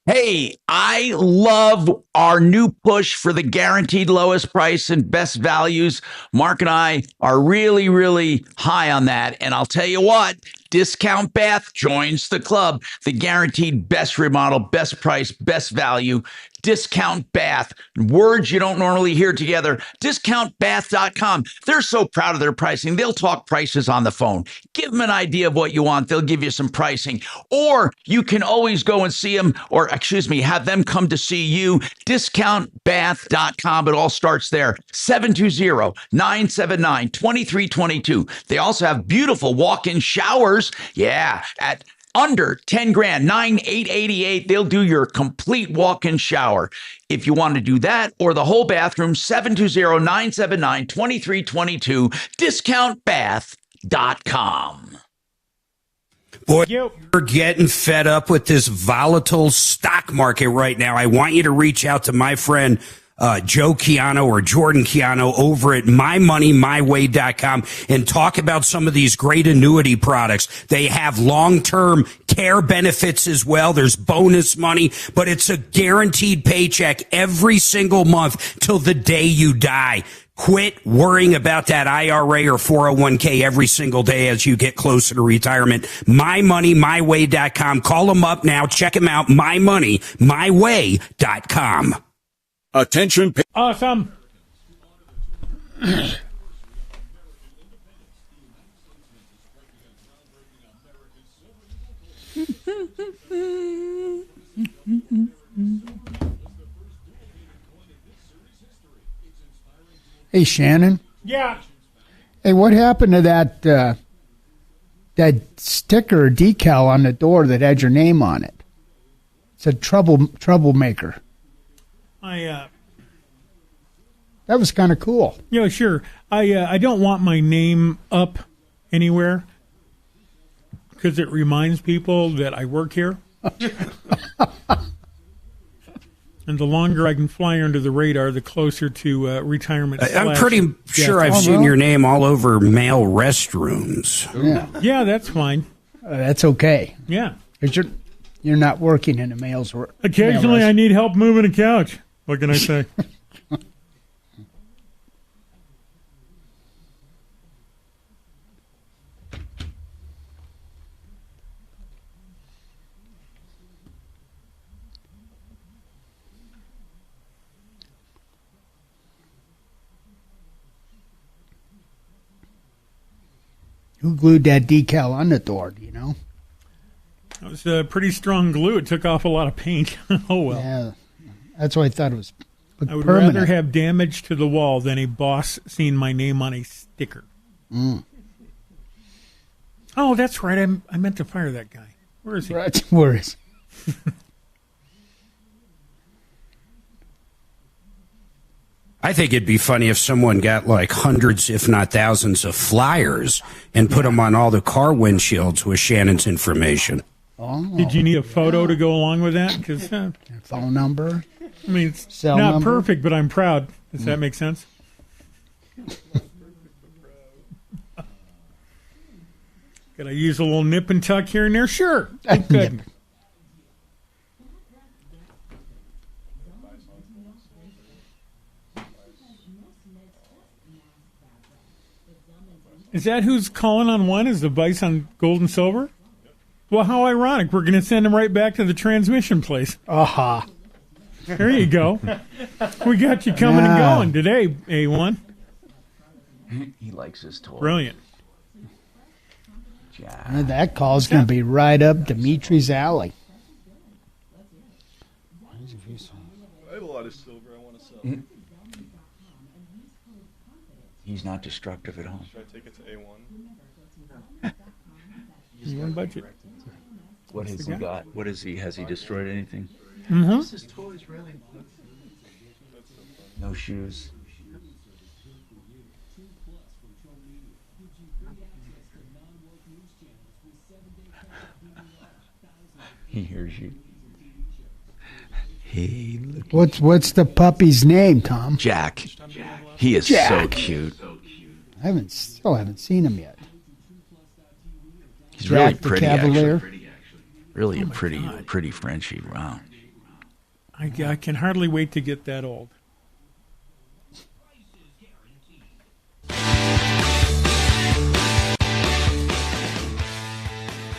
Hey, I love our new push for the guaranteed lowest price and best values. Mark and I are really, really high on that. And I'll tell you what, Discount Bath joins the club. The guaranteed best remodel, best price, best value. Discount Bath. Words you don't normally hear together. DiscountBath.com. They're so proud of their pricing. They'll talk prices on the phone. Give them an idea of what you want. They'll give you some pricing. Or you can always go and see them, or have them come to see you. DiscountBath.com. It all starts there. 720-979-2322. They also have beautiful walk-in showers. Yeah, at under 10 grand, $9,888. They'll do your complete walk-in shower. If you want to do that or the whole bathroom, 720-979-2322, discountbath.com. weekday.com. Boy, you're getting fed up with this volatile stock market right now. I want you to reach out to my friend Joe Chiano or Jordan Chiano over at mymoneymyway.com and talk about some of these great annuity products. They have long-term care benefits as well. There's bonus money, but it's a guaranteed paycheck every single month till the day you die. Quit worrying about that IRA or 401k every single day as you get closer to retirement. MyMoneyMyWay.com. Call them up now. Check them out. MyMoneyMyWay.com. Attention. Awesome. Hey, Shannon. Yeah. Hey, what happened to that sticker or decal on the door that had your name on it? It said troublemaker. That was kind of cool. Yeah, sure. I don't want my name up anywhere because it reminds people that I work here. And the longer I can fly under the radar, the closer to retirement. I'm pretty sure I've seen your name all over male restrooms. Yeah, that's fine. That's okay. Yeah. You're not working in a male's room. Occasionally, I need help moving a couch. What can I say? Who glued that decal on the door, do you know? It was pretty strong glue. It took off a lot of paint. Oh, well. Yeah, that's why I thought it was I would permanent. rather have damage to the wall than a boss seeing my name on a sticker. Mm. Oh, that's right. I meant to fire that guy. Where is he? Right. Where is he? I think it'd be funny if someone got like hundreds, if not thousands, of flyers and put them on all the car windshields with Shannon's information. Oh. Did you need a photo to go along with that? Because phone number. I mean, it's Cell not number? perfect, but I'm proud. Does that make sense? Could I use a little nip and tuck here and there? Sure. Good. Is that who's calling on one? Is the Vice on gold and silver? Well, how ironic. We're going to send him right back to the transmission place. Aha. There you go. We got you coming and going today, A1. He likes his toy. Brilliant. That call's going to be right up Dimitri's alley. I have a lot of silver I want to sell. He's not destructive at all. Should I take it to A1? He's on budget. What has he got? What is he? Has he destroyed anything? Mm-hmm. This is toys, really. No shoes. He hears you. Hey, look. What's the puppy's name, Tom? Jack. He is Jack. so cute. I still haven't seen him yet. He's really Jack the pretty, Cavalier. actually. Really a pretty Frenchie. Wow. I can hardly wait to get that old.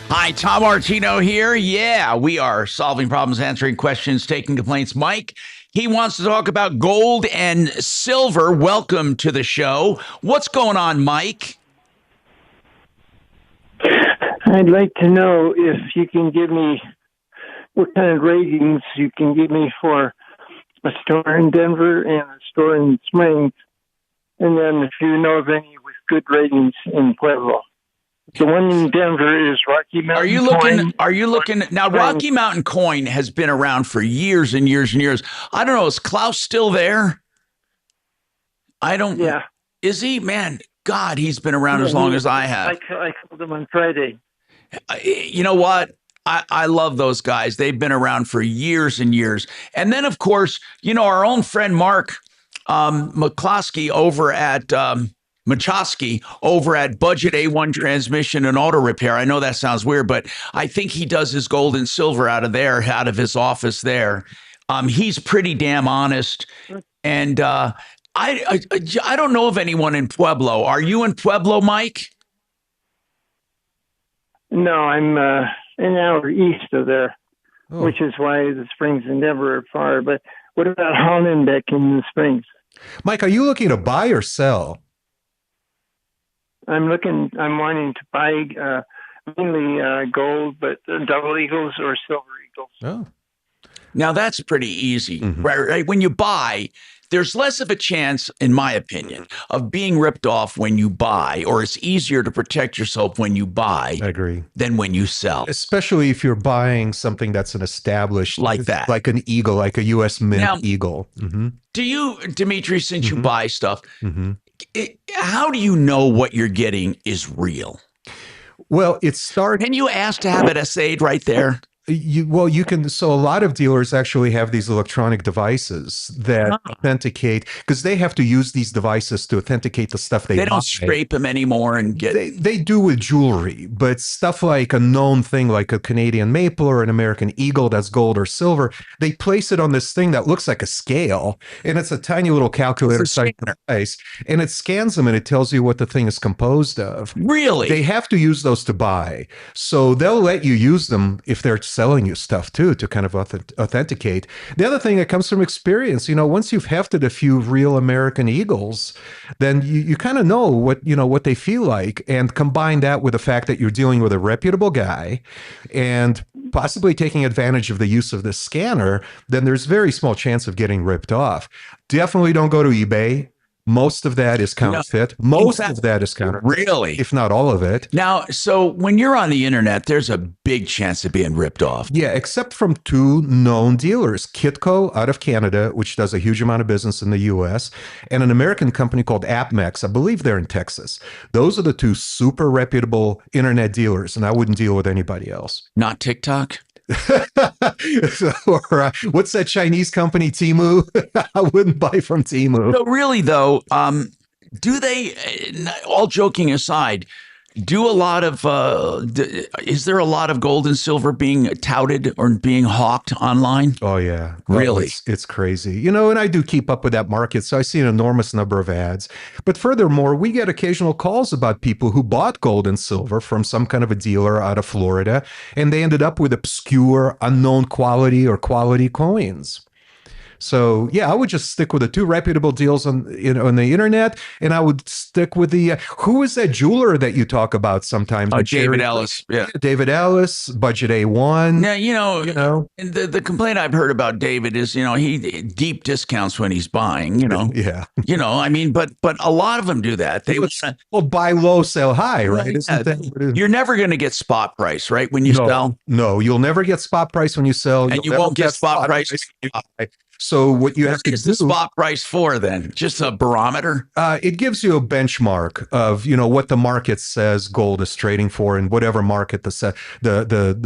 Hi, Tom Martino here. Yeah, we are solving problems, answering questions, taking complaints. Mike, he wants to talk about gold and silver. Welcome to the show. What's going on, Mike? I'd like to know if you can give me what kind of ratings you can give me for a store in Denver and a store in Springs, and then if you know of any with good ratings in Pueblo. The one in Denver is Rocky Mountain. Are you looking now? Rocky Mountain Coin has been around for years and years and years. I don't know. Is Klaus still there? I don't. Yeah. Is he? Man, God, he's been around as long as I have. I called him on Friday. You know what? I love those guys. They've been around for years and years. And then, of course, our own friend Marc McCloskey over at Machowski over at Budget A1 Transmission and Auto Repair. I know that sounds weird, but I think he does his gold and silver out of his office there. He's pretty damn honest. And I don't know of anyone in Pueblo. Are you in Pueblo, Mike? No, I'm an hour east of there, which is why the Springs in Denver are far. But what about Hollenbeck in the Springs? Mike, are you looking to buy or sell? I'm wanting to buy mainly gold, but double eagles or silver eagles. Oh. Now that's pretty easy, right? When you buy, there's less of a chance, in my opinion, of being ripped off when you buy, or it's easier to protect yourself when you buy. I agree. Than when you sell. Especially if you're buying something that's an established, like that, like an eagle, like a U.S. Mint eagle. Do you, Dimitri, since you buy stuff, how do you know what you're getting is real? Well, it starts. Can you ask to have it assayed right there? You can. So a lot of dealers actually have these electronic devices that authenticate, because they have to use these devices to authenticate the stuff they buy. Don't scrape them anymore and get. They do with jewelry, but stuff like a known thing like a Canadian maple or an American eagle that's gold or silver, they place it on this thing that looks like a scale, and it's a tiny little calculator size, and it scans them and it tells you what the thing is composed of. Really? They have to use those to buy, so they'll let you use them if they're selling you stuff too, to kind of authenticate. The other thing that comes from experience, once you've hefted a few real American eagles, then you kind of know what they feel like, and combine that with the fact that you're dealing with a reputable guy and possibly taking advantage of the use of this scanner, then there's very small chance of getting ripped off. Definitely don't go to eBay. Most of that is counterfeit. Most of that is counterfeit. Really? If not all of it. Now, so when you're on the internet, there's a big chance of being ripped off. Yeah, except from two known dealers, Kitco out of Canada, which does a huge amount of business in the U.S., and an American company called AppMex. I believe they're in Texas. Those are the two super reputable internet dealers, and I wouldn't deal with anybody else. Not TikTok? Or what's that Chinese company, Temu? I wouldn't buy from Temu. So really, though, do they, all joking aside, do a lot of, is there a lot of gold and silver being touted or being hawked online? Oh, yeah. Really? It's crazy. And I do keep up with that market, so I see an enormous number of ads. But furthermore, we get occasional calls about people who bought gold and silver from some kind of a dealer out of Florida, and they ended up with obscure, unknown quality or quality coins. So, yeah, I would just stick with the two reputable deals on the internet, and I would stick with the who is that jeweler that you talk about sometimes? David Ellis. Yeah, David Ellis, Budget A1. Yeah, the complaint I've heard about David is, he deep discounts when he's buying. Yeah. But a lot of them do that. They buy low, sell high, right? You're never going to get spot price, right? When you sell. No, you'll never get spot price when you sell, and you won't get spot price. So what you have to do... What is the spot price for then? Just a barometer? It gives you a benchmark of, what the market says gold is trading for in whatever market the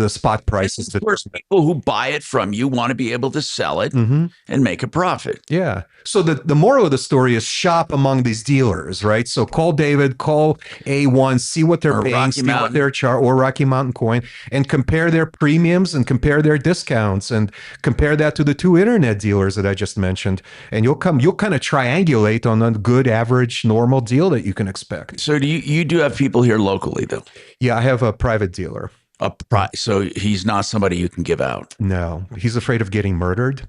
spot price is. Of course, people who buy it from you want to be able to sell it and make a profit. Yeah. So the moral of the story is shop among these dealers, right? So call David, call A1, see what they're paying, see what their or Rocky Mountain Coin, and compare their premiums and compare their discounts and compare that to the two internet dealers that I just mentioned, and you'll kind of triangulate on a good average normal deal that you can expect. So you do have people here locally though? Yeah, I have a private dealer. So he's not somebody you can give out? No, he's afraid of getting murdered.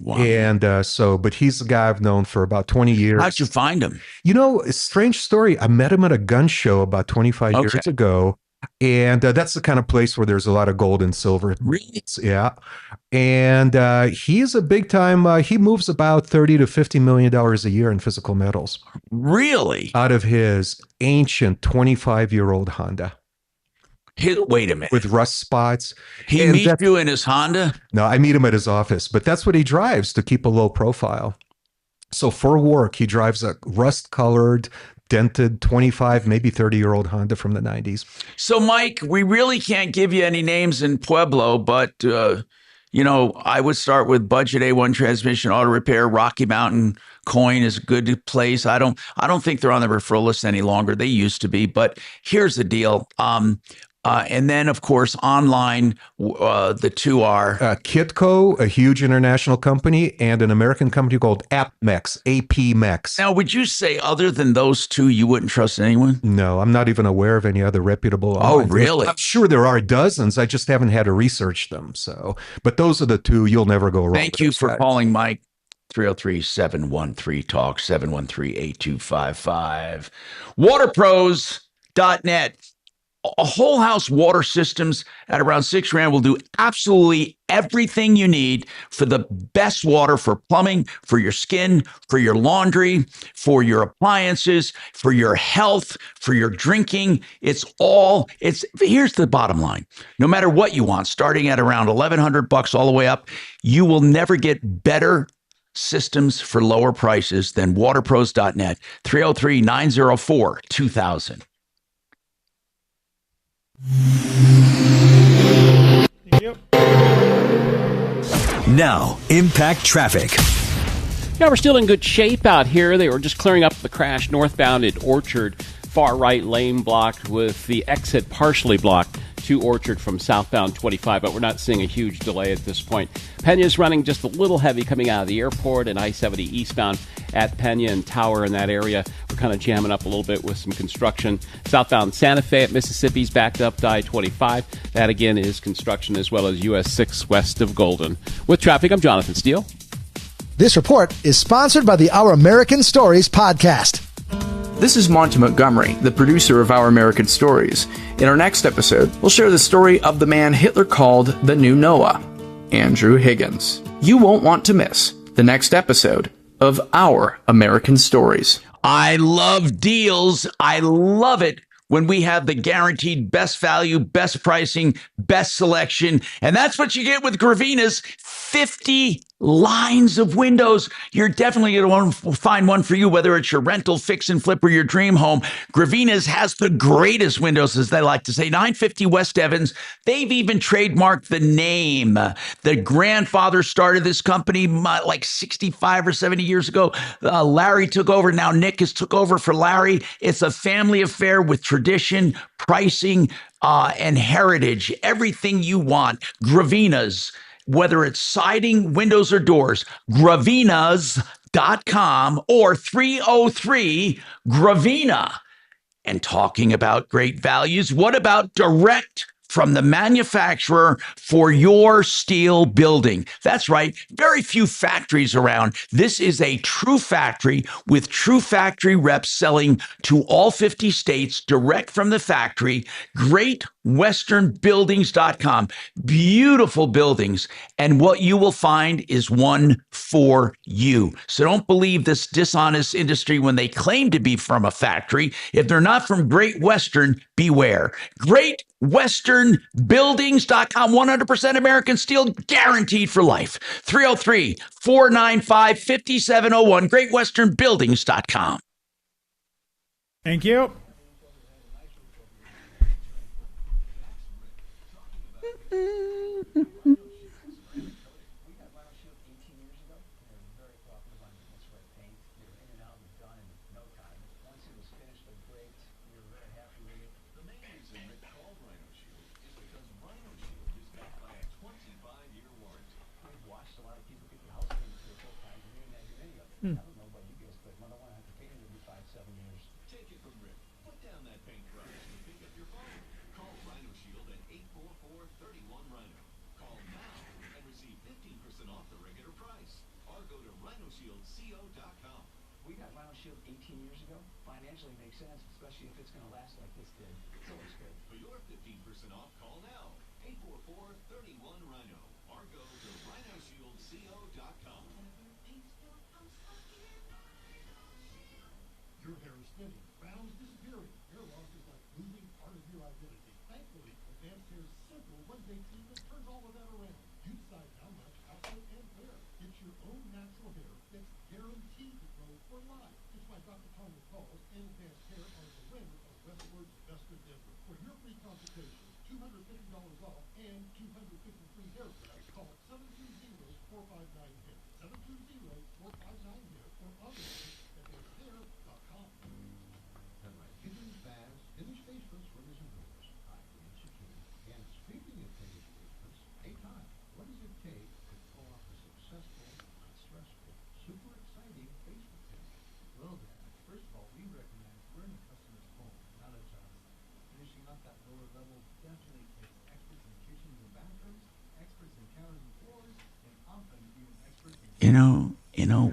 Wow. And but he's a guy I've known for about 20 years. How'd you find him? A strange story. I met him at a gun show about 25 years ago. And that's the kind of place where there's a lot of gold and silver. Really? Yeah. And he's a big time. He moves about $30 to $50 million a year in physical metals. Really? Out of his ancient 25-year-old Honda. Wait a minute. With rust spots. He meets you in his Honda? No, I meet him at his office, but that's what he drives to keep a low profile. So for work, he drives a rust-colored dented 25, maybe 30-year-old Honda from the 90s. So, Mike, we really can't give you any names in Pueblo, but, I would start with Budget A1 Transmission Auto Repair. Rocky Mountain Coin is a good place. I don't think they're on the referral list any longer. They used to be, but here's the deal. And then, of course, online, the two are Kitco, a huge international company, and an American company called AppMex, APMex. Now, would you say other than those two, you wouldn't trust anyone? No, I'm not even aware of any other reputable. Oh, really? I'm sure there are dozens. I just haven't had to research them. So, but those are the two you'll never go wrong. Thank you for calling, Mike. 303-713-TALK, 713-8255. Waterpros.net. A whole house water systems at around $6,000 will do absolutely everything you need for the best water for plumbing, for your skin, for your laundry, for your appliances, for your health, for your drinking. Here's the bottom line. No matter what you want, starting at around $1,100 all the way up, you will never get better systems for lower prices than waterpros.net. 303-904-2000. Yep. Now, impact traffic. Yeah, we're still in good shape out here. They were just clearing up the crash northbound at Orchard. Far right lane blocked with the exit partially blocked to Orchard from southbound 25, but we're not seeing a huge delay at this point. Pena's running just a little heavy coming out of the airport, and I-70 eastbound at Pena and Tower in that area. We're kind of jamming up a little bit with some construction. Southbound Santa Fe at Mississippi's backed up to I-25. That, again, is construction, as well as US 6 west of Golden. With traffic, I'm Jonathan Steele. This report is sponsored by the Our American Stories podcast. This is Monty Montgomery, the producer of Our American Stories. In our next episode, we'll share the story of the man Hitler called the new Noah, Andrew Higgins. You won't want to miss the next episode of Our American Stories. I love deals. I love it when we have the guaranteed best value, best pricing, best selection. And that's what you get with Gravina's 50 lines of windows. You're definitely going to find one for you, whether it's your rental, fix and flip, or your dream home. Gravina's has the greatest windows, as they like to say. 950 West Evans. They've even trademarked the name. The grandfather started this company like 65 or 70 years ago. Larry took over. Now Nick has took over for Larry. It's a family affair with tradition, pricing, and heritage. Everything you want. Gravina's. Whether it's siding, windows, or doors, gravinas.com or 303-GRAVINA. And talking about great values, what about direct from the manufacturer for your steel building? That's right. Very few factories around. This is a true factory with true factory reps selling to all 50 states direct from the factory. GreatWesternBuildings.com. Beautiful buildings. And what you will find is one for you. So don't believe this dishonest industry when they claim to be from a factory. If they're not from Great Western, beware. GreatWesternBuildings.com. 100% American steel, guaranteed for life. 303-495-5701. GreatWesternBuildings.com. Thank you. Get your own natural hair that's guaranteed to grow for life. Just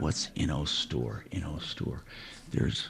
What's store? There's.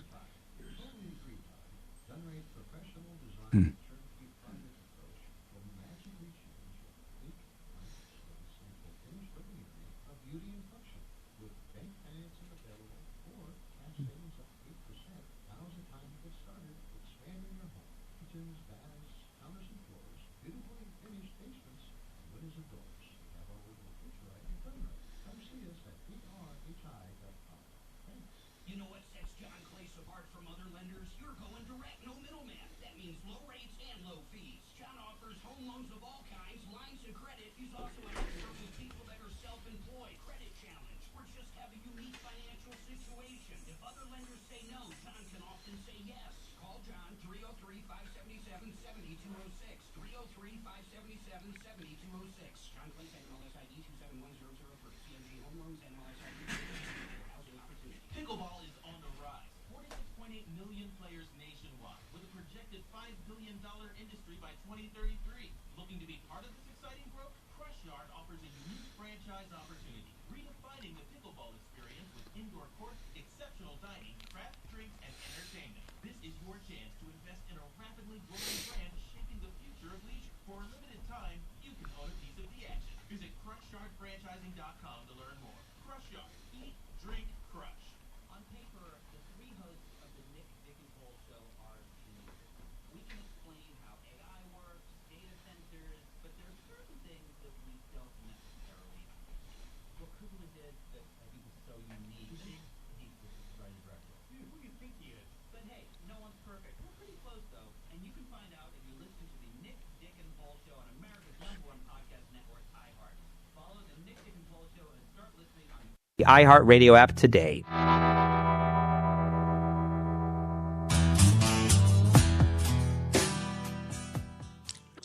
The iHeartRadio app today.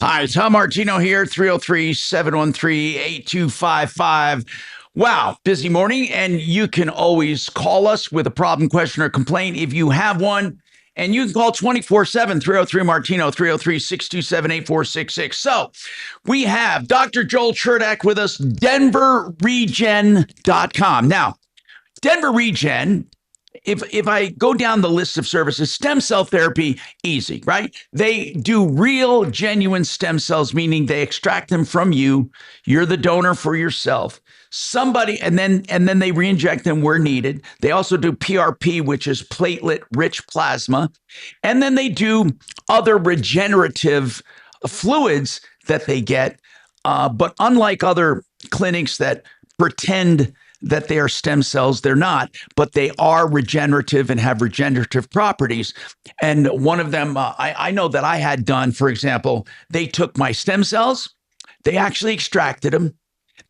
Hi, Tom Martino here, 303-713-8255. Wow, busy morning, and you can always call us with a problem, question, or complaint if you have one. And you can call 24/7, 303-Martino, 303-627-8466. So we have Dr. Joel Cherdak with us, denverregen.com. Now, Denver Regen, if I go down the list of services, stem cell therapy, easy, right? They do real, genuine stem cells, meaning they extract them from you. You're the donor for yourself. Somebody, and then they re-inject them where needed. They also do PRP, which is platelet-rich plasma. And then they do other regenerative fluids that they get. But unlike other clinics that pretend that they are stem cells, they're not, but they are regenerative and have regenerative properties. And one of them, I know that I had done, for example, they took my stem cells, they actually extracted them.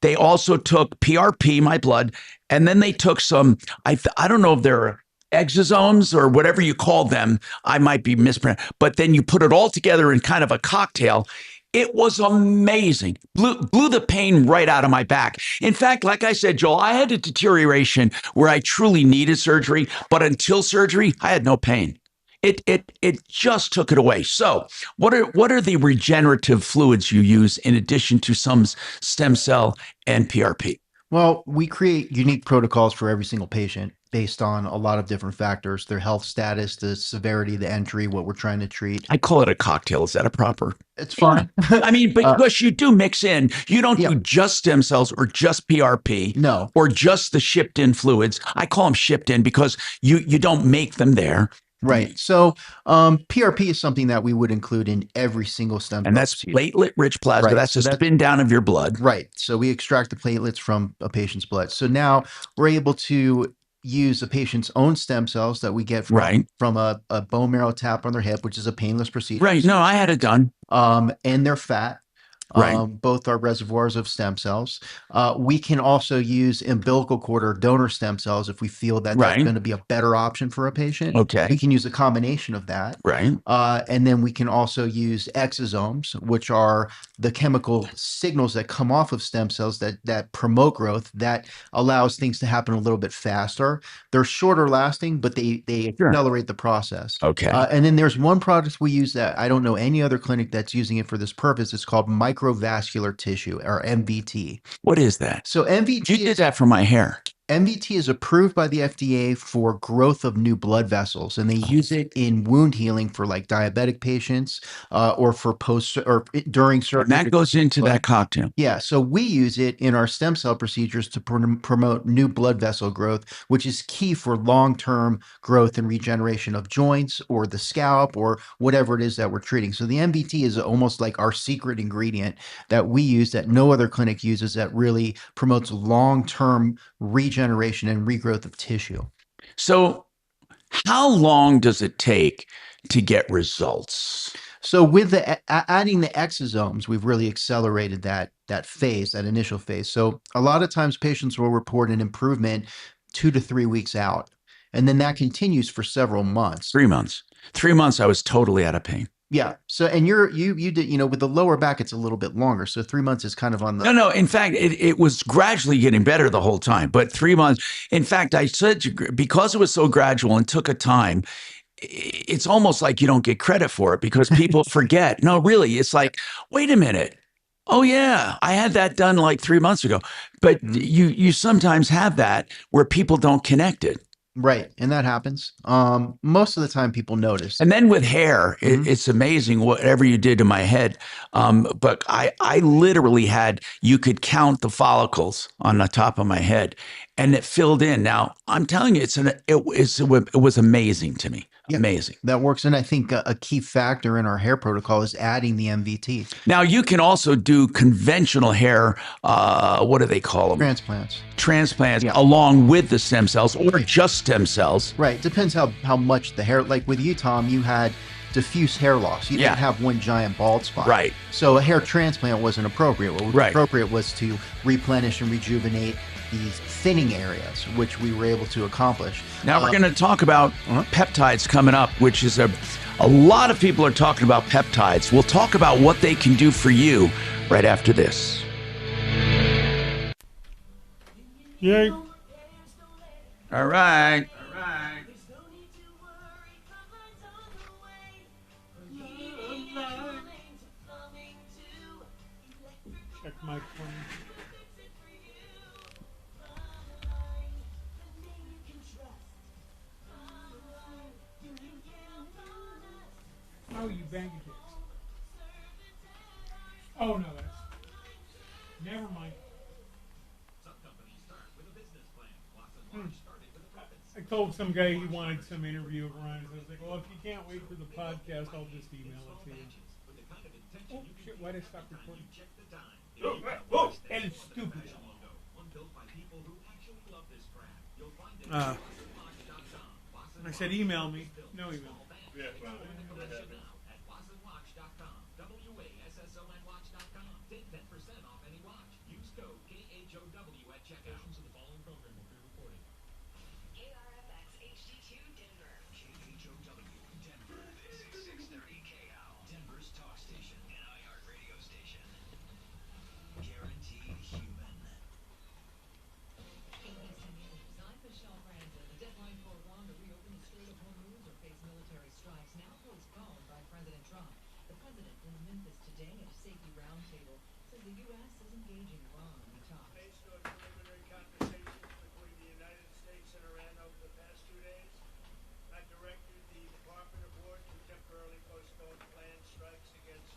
They also took PRP, my blood, and then they took some, I don't know if they're exosomes or whatever you call them. I might be mispronouncing, but then you put it all together in kind of a cocktail. It was amazing. Blew the pain right out of my back. In fact, like I said, Joel, I had a deterioration where I truly needed surgery, but until surgery, I had no pain. It just took it away. So what are the regenerative fluids you use in addition to some stem cell and PRP? Well, we create unique protocols for every single patient based on a lot of different factors, their health status, the severity, the entry, what we're trying to treat. I call it a cocktail. Is that a proper? It's fine. I mean, because you do mix in, you don't do just stem cells or just PRP. No. Or just the shipped in fluids. I call them shipped in because you don't make them there. Right. So PRP is something that we would include in every single stem cell. And that's platelet-rich plasma. Right. That's so a spin down of your blood. Right. So we extract the platelets from a patient's blood. So now we're able to use a patient's own stem cells that we get from a bone marrow tap on their hip, which is a painless procedure. Right. No, I had it done. And their fat. Right. Both are reservoirs of stem cells. We can also use umbilical cord or donor stem cells if we feel that that's going to be a better option for a patient. Okay. We can use a combination of that. Right. And then we can also use exosomes, which are the chemical signals that come off of stem cells that promote growth, that allows things to happen a little bit faster. They're shorter lasting, but they accelerate the process. Okay. And then there's one product we use that I don't know any other clinic that's using it for this purpose. It's called microvascular tissue, or MVT. What is that? So MVT You did that for my hair. MVT is approved by the FDA for growth of new blood vessels, and they use it in wound healing for like diabetic patients or for post or during surgery. And that goes into that cocktail. Yeah, so we use it in our stem cell procedures to promote new blood vessel growth, which is key for long-term growth and regeneration of joints or the scalp or whatever it is that we're treating. So the MVT is almost like our secret ingredient that we use that no other clinic uses, that really promotes long-term regeneration and regrowth of tissue. So how long does it take to get results? So with the adding the exosomes, we've really accelerated that phase, that initial phase. So a lot of times patients will report an improvement 2 to 3 weeks out, and then that continues for several months. 3 months. 3 months, I was totally out of pain. Yeah. So, and you did, with the lower back, it's a little bit longer. So 3 months is kind of on the. No. In fact, it was gradually getting better the whole time. But 3 months, in fact, I said, because it was so gradual and took a time, it's almost like you don't get credit for it because people forget. No, really, it's like, wait a minute. Oh, yeah, I had that done like 3 months ago. But you sometimes have that where people don't connect it. Right. And that happens. Most of the time people notice. And then with hair, it's amazing whatever you did to my head. But I literally you could count the follicles on the top of my head and it filled in. Now, I'm telling you, it was amazing to me. Yeah, amazing. That works. And I think a key factor in our hair protocol is adding the MVT. Now, you can also do conventional hair, what do they call them? Transplants, along with the stem cells or just stem cells. Right. Depends how much the hair, like with you, Tom, you had diffuse hair loss. You didn't have one giant bald spot. Right. So a hair transplant wasn't appropriate. What was appropriate was to replenish and rejuvenate these thinning areas, which we were able to accomplish. Now we're going to talk about peptides coming up, which is a lot of people are talking about peptides. We'll talk about what they can do for you right after this. Yay. All right. Check my phone. Oh, you banged it. Oh, no, that's... Never mind. I told some guy he wanted some interview of Ryan. I was like, well, if you can't wait for the podcast, I'll just email it to you. Oh, shit, why did I stop recording? And it's stupid. I said email me. No email. Yeah, well, Take 10% off any watch. Use code KHOW at checkout. The following program will be recorded. KRFX HD2 Denver. KHOW Denver. This is 630 KHOW. Denver's talk station and iHeart radio station. Guaranteed human. ABC News. I'm Michelle Francis. The deadline for Iran to reopen the Strait of Hormuz or face military strikes now postponed by President Trump. The president in Memphis today at a safety roundtable says the U.S. is engaging Iran in the talks. Based on preliminary conversations between the United States and Iran over the past 2 days, I directed the Department of War to temporarily postpone planned strikes against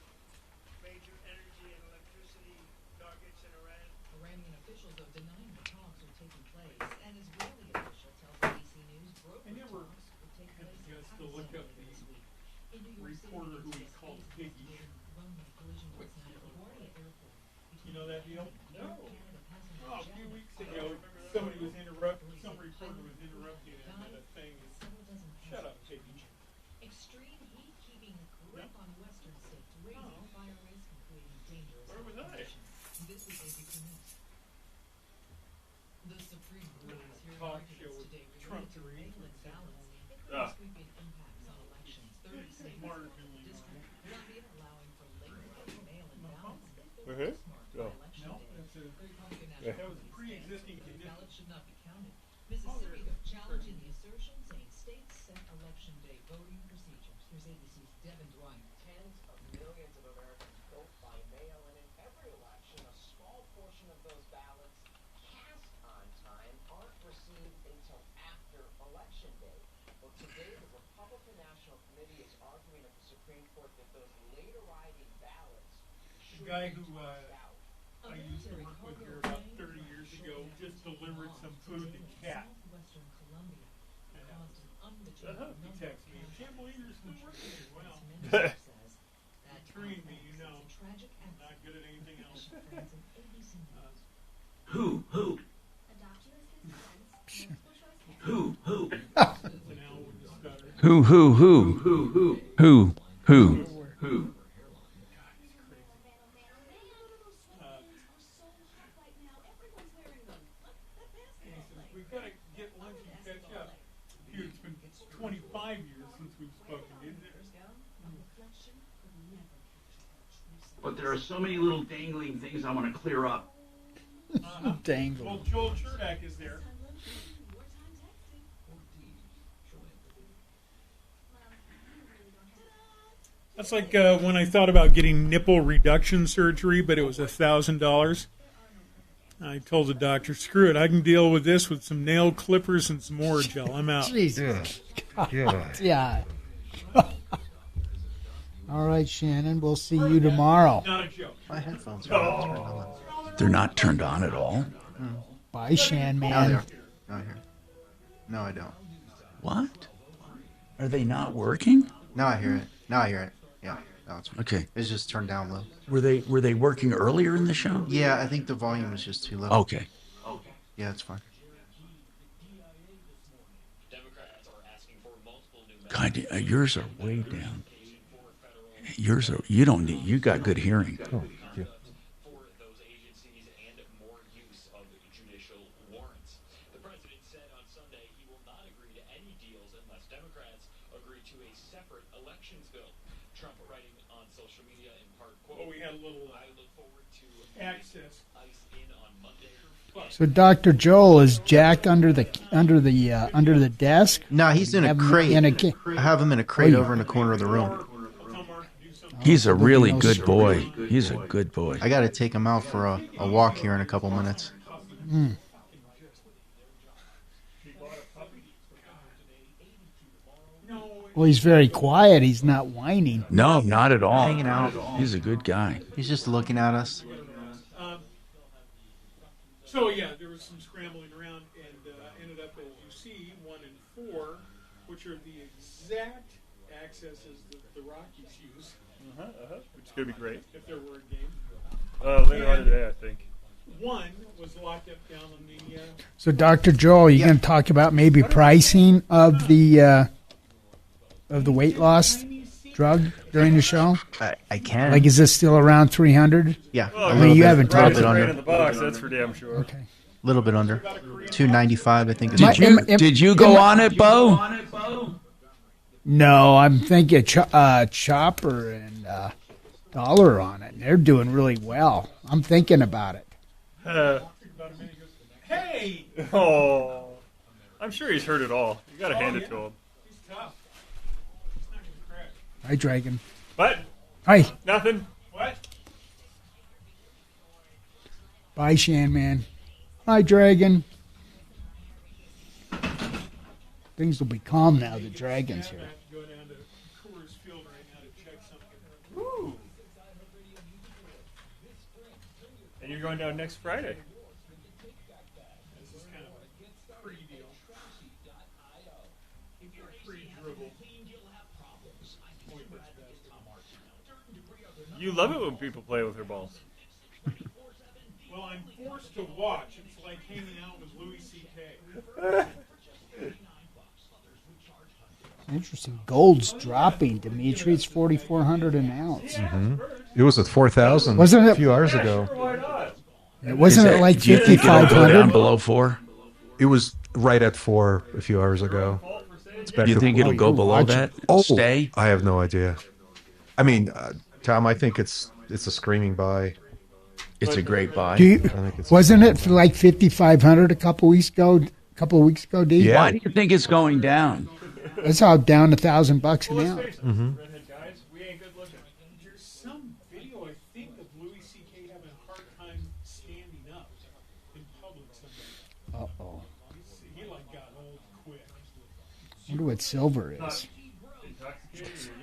major energy and electricity targets in Iran. Iranian officials are denying the talks are taking place, and Israeli official tells ABC News brokered talks will take place in to look up the reporter who he called Piggy. You know that deal? No. Oh, a few weeks ago, Somebody was interrupting. Some reporter was interrupting him at a thing. Shut up, Piggy. Extreme heat keeping a grip on western states, raising fire risk and creating dangerous Where was I? This is ABC News. The Supreme Court is hearing Talk arguments show with today Trump related to mail-in ballots, including Ah. sweeping impacts on elections. 30 states Martin and Lee district Columbia allowing for late mail-in ballots if Uh-huh. they're postmarked by No. election No, day. that's a- The Republican that National was Committee pre-existing stands condition. ballots should not be counted. Mississippi, they're challenging the assertion, saying states set election day voting procedures. Here's ABC's Devin Dwyer. Tens of millions of Americans vote by mail, and in every election, a small portion of those ballots cast on time aren't received until after election day. Well, today, the Republican National Committee is arguing at the Supreme Court that those late arriving ballots The should guy be who tossed out. I used to work with here about 30 years ago just delivered some food to cats. Southwestern Columbia caused an Shut unmitigated up, he number texted of me. I can't believe you're still working here. Wow. Minister says that Trained me, you know. it's a tragic I'm not good at anything else. friends of ABC News. Who? Who? Who? We've got to get lunch and catch up. Dude, it's been 25 years since we've spoken, isn't it? But there are so many little dangling things I want to clear up. Dangle. Well, Joel Cherdak is there. That's like when I thought about getting nipple reduction surgery, but it was $1,000. I told the doctor, screw it, I can deal with this with some nail clippers and some Oragel. I'm out. Jesus. Yeah. All right, Shannon. We'll see you tomorrow. Not a joke. My headphones are turned on. They're not turned on at all. Bye, Shan, No, man. they are. No, here. No, I don't. What? Are they not working? Now I hear it. Now I hear it. Yeah. No, it's Okay. It's just turned down low. Were they working earlier in the show? Yeah, I think the volume was just too low. Okay. Yeah, it's fine. God, yours are way down. Yours are. You don't need. You got good hearing. Oh, yeah. For those agencies and more use of judicial warrants. The president said on Sunday he will not agree to any deals unless Democrats agree to a separate elections bill. Trump writing on social media in part, quote, Well, we had a little I look forward to access. ICE in on Monday. So Dr. Joel is Jack under the desk. No, he's in a Have him crate. in a I have him in a crate over in the corner of the room. He's a really good boy. He's a good boy. I got to take him out for a walk here in a couple minutes. Well, he's very quiet. He's not whining. No, not at all. Hanging out. He's a good guy. He's just looking at us. So yeah, there was some scrambling around, and ended up, as you see, 1 and 4, which are the exact accesses that the Rockies use. Which is going to be great. If there were a game. Later on today, I think. 1 was locked up down on the. So, Dr. Joel, you going to talk about maybe pricing of the weight loss drug during the show? I can. Like, is this still around 300? Yeah. I mean, you haven't a little talked bit about under. In the box, that's for damn sure. Okay. A little bit under. 295, I think. Did you go on it, Bo? No, I'm thinking Chopper and Dollar on it. They're doing really well. I'm thinking about it. Hey! Oh, I'm sure he's heard it all. You got to hand it to him. He's tough. He's not gonna crack. Hi, Dragon. What? Hi. Nothing. What? Bye, Shan, man. Hi, Dragon. Things will be calm now. The Dragon's here. Go down to Coors Field right now to check something. Woo. And you're going down next Friday. This is kind of a pre-deal. Pre-dribble. You love it when people play with their balls. Well, I'm forced to watch. It's like hanging out with Louis C.K. Interesting. Gold's dropping, Dimitri. It's 4,400 an ounce. Mm-hmm. It was at 4,000 Wasn't it a few hours ago. Wasn't it like 5,500? Down below 4? It was right at 4 a few hours ago. It's back You to think 4. it'll go below that? Oh, Stay? I have no idea. I mean, Tom, I think it's a screaming buy. It's a great buy. I think it's Wasn't it for like 5,500 a couple weeks ago? D? Yeah. Why do you think it's going down? That's how down $1,000 an ounce. Mm-hmm. Guys, we ain't good looking. There's some video, I think, of Louis C.K. having a hard time standing up in public somewhere. Uh-oh. He like got old quick. I wonder what silver is.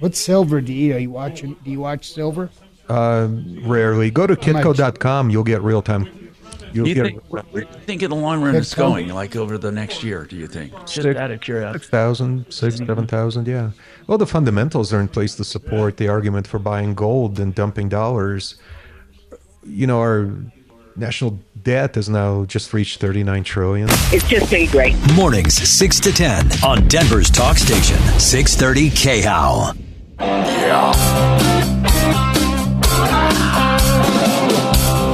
What silver do you eat? Do you watch silver? Rarely. Go to kitco.com. You'll get real time. Where do you think in the long run it's going, like over the next year, do you think? Just out of curiosity. 6,000, 7,000, yeah. Well, the fundamentals are in place to support the argument for buying gold and dumping dollars. You know, our national debt has now just reached $39 trillion. It's just been great. Mornings 6 to 10 on Denver's talk station, 630 KHOW.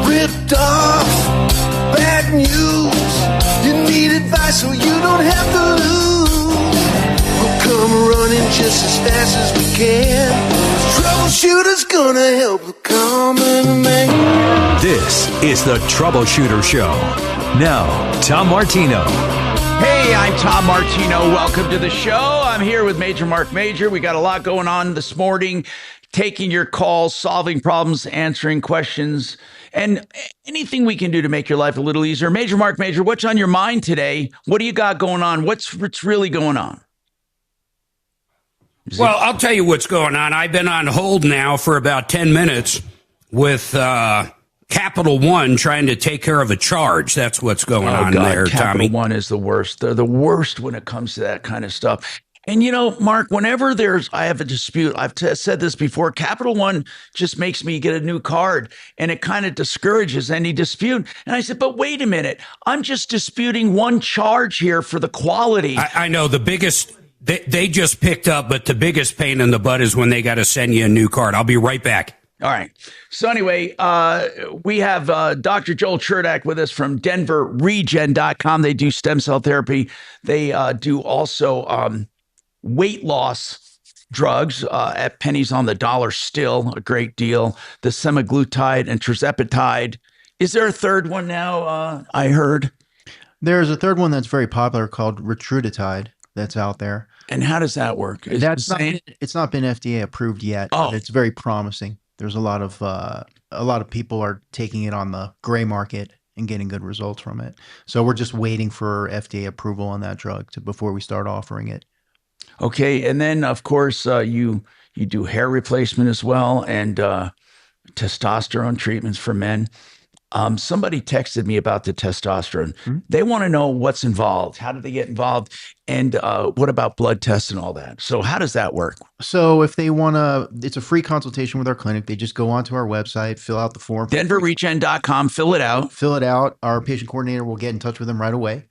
Ripped off, bad news. You need advice so you don't have to lose. We'll come running just as fast as we can. Troubleshooter's gonna help the common man. This is the Troubleshooter Show. Now, Tom Martino. Hey, I'm Tom Martino. Welcome to the show. I'm here with Major Marc Mager. We got a lot going on this morning, taking your calls, solving problems, answering questions, and anything we can do to make your life a little easier. Major Marc Mager, what's on your mind today? What do you got going on? What's really going on? Well, I'll tell you what's going on. I've been on hold now for about 10 minutes with Capital One trying to take care of a charge. That's what's going on there, Capital Tommy. One is the worst. They're the worst when it comes to that kind of stuff. And, you know, Mark, whenever I have a dispute, I've said this before, Capital One just makes me get a new card, and it kind of discourages any dispute. And I said, but wait a minute, I'm just disputing one charge here for the quality. I know the biggest, they just picked up, but the biggest pain in the butt is when they got to send you a new card. I'll be right back. All right. So anyway, we have Dr. Joel Cherdak with us from DenverRegen.com. They do stem cell therapy. They do also weight loss drugs at pennies on the dollar, still a great deal. The semaglutide and tirzepatide. Is there a third one now? I heard. There's a third one that's very popular called Retruditide that's out there. And how does that work? It's not been FDA approved yet. Oh. But it's very promising. There's a lot of people are taking it on the gray market and getting good results from it. So we're just waiting for FDA approval on that drug before we start offering it. Okay, and then of course you do hair replacement as well, and testosterone treatments for men. Somebody texted me about the testosterone. Mm-hmm. They want to know what's involved. How do they get involved? And what about blood tests and all that? So how does that work? So if they want to, it's a free consultation with our clinic. They just go onto our website, fill out the form. DenverRegen.com, fill it out. Fill it out. Our patient coordinator will get in touch with them right away.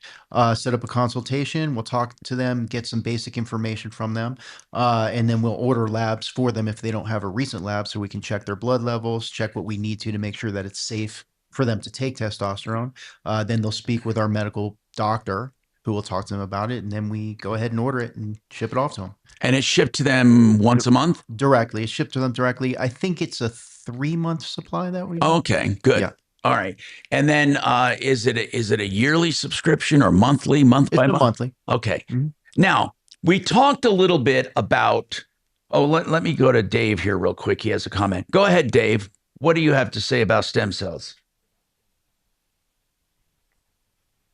Set up a consultation. We'll talk to them, get some basic information from them, and then we'll order labs for them if they don't have a recent lab, so we can check their blood levels, check what we need to make sure that it's safe for them to take testosterone. Then they'll speak with our medical doctor who will talk to them about it. And then we go ahead and order it and ship it off to them. And it's shipped to them once a month? Directly. It's shipped to them directly. I think it's a 3-month supply that we. Okay, good. Yeah. All right. And then is it a yearly subscription or monthly, month by month? Monthly. Okay. Mm-hmm. Now, we talked a little bit about, let me go to Dave here real quick. He has a comment. Go ahead, Dave. What do you have to say about stem cells?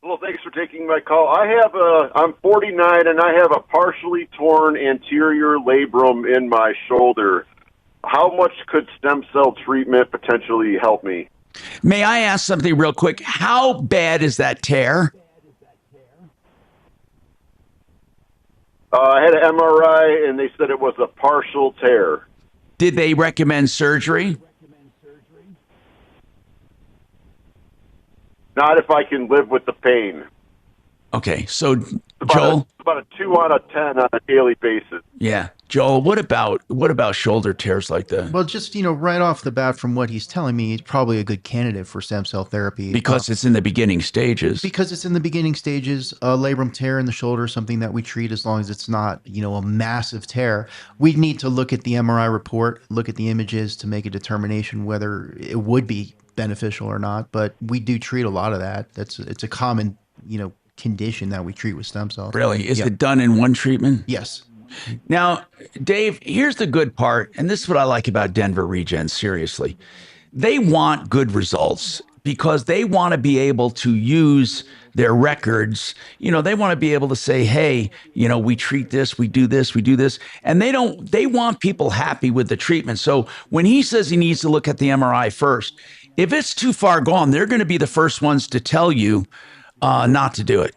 Well, thanks for taking my call. I'm 49 and I have a partially torn anterior labrum in my shoulder. How much could stem cell treatment potentially help me? May I ask something real quick? How bad is that tear? I had an MRI and they said it was a partial tear. Did they recommend surgery? not if I can live with the pain. Okay, so Joel, About a 2 out of 10 on a daily basis. yeah, Joel, what about shoulder tears like that? Well, just, right off the bat from what he's telling me, he's probably a good candidate for stem cell therapy. Because it's in the beginning stages. Because it's in the beginning stages. Labrum tear in the shoulder is something that we treat as long as it's not, a massive tear. We need to look at the MRI report, look at the images to make a determination whether it would be beneficial or not. But we do treat a lot of that. It's a common, condition that we treat with stem cells. Really? Is it done in one treatment? Yes. Now, Dave, here's the good part, and this is what I like about Denver Regen, seriously. They want good results because they want to be able to use their records. They want to be able to say, hey, we treat this, we do this, we do this. And they want people happy with the treatment. So when he says he needs to look at the MRI first, if it's too far gone, they're going to be the first ones to tell you not to do it,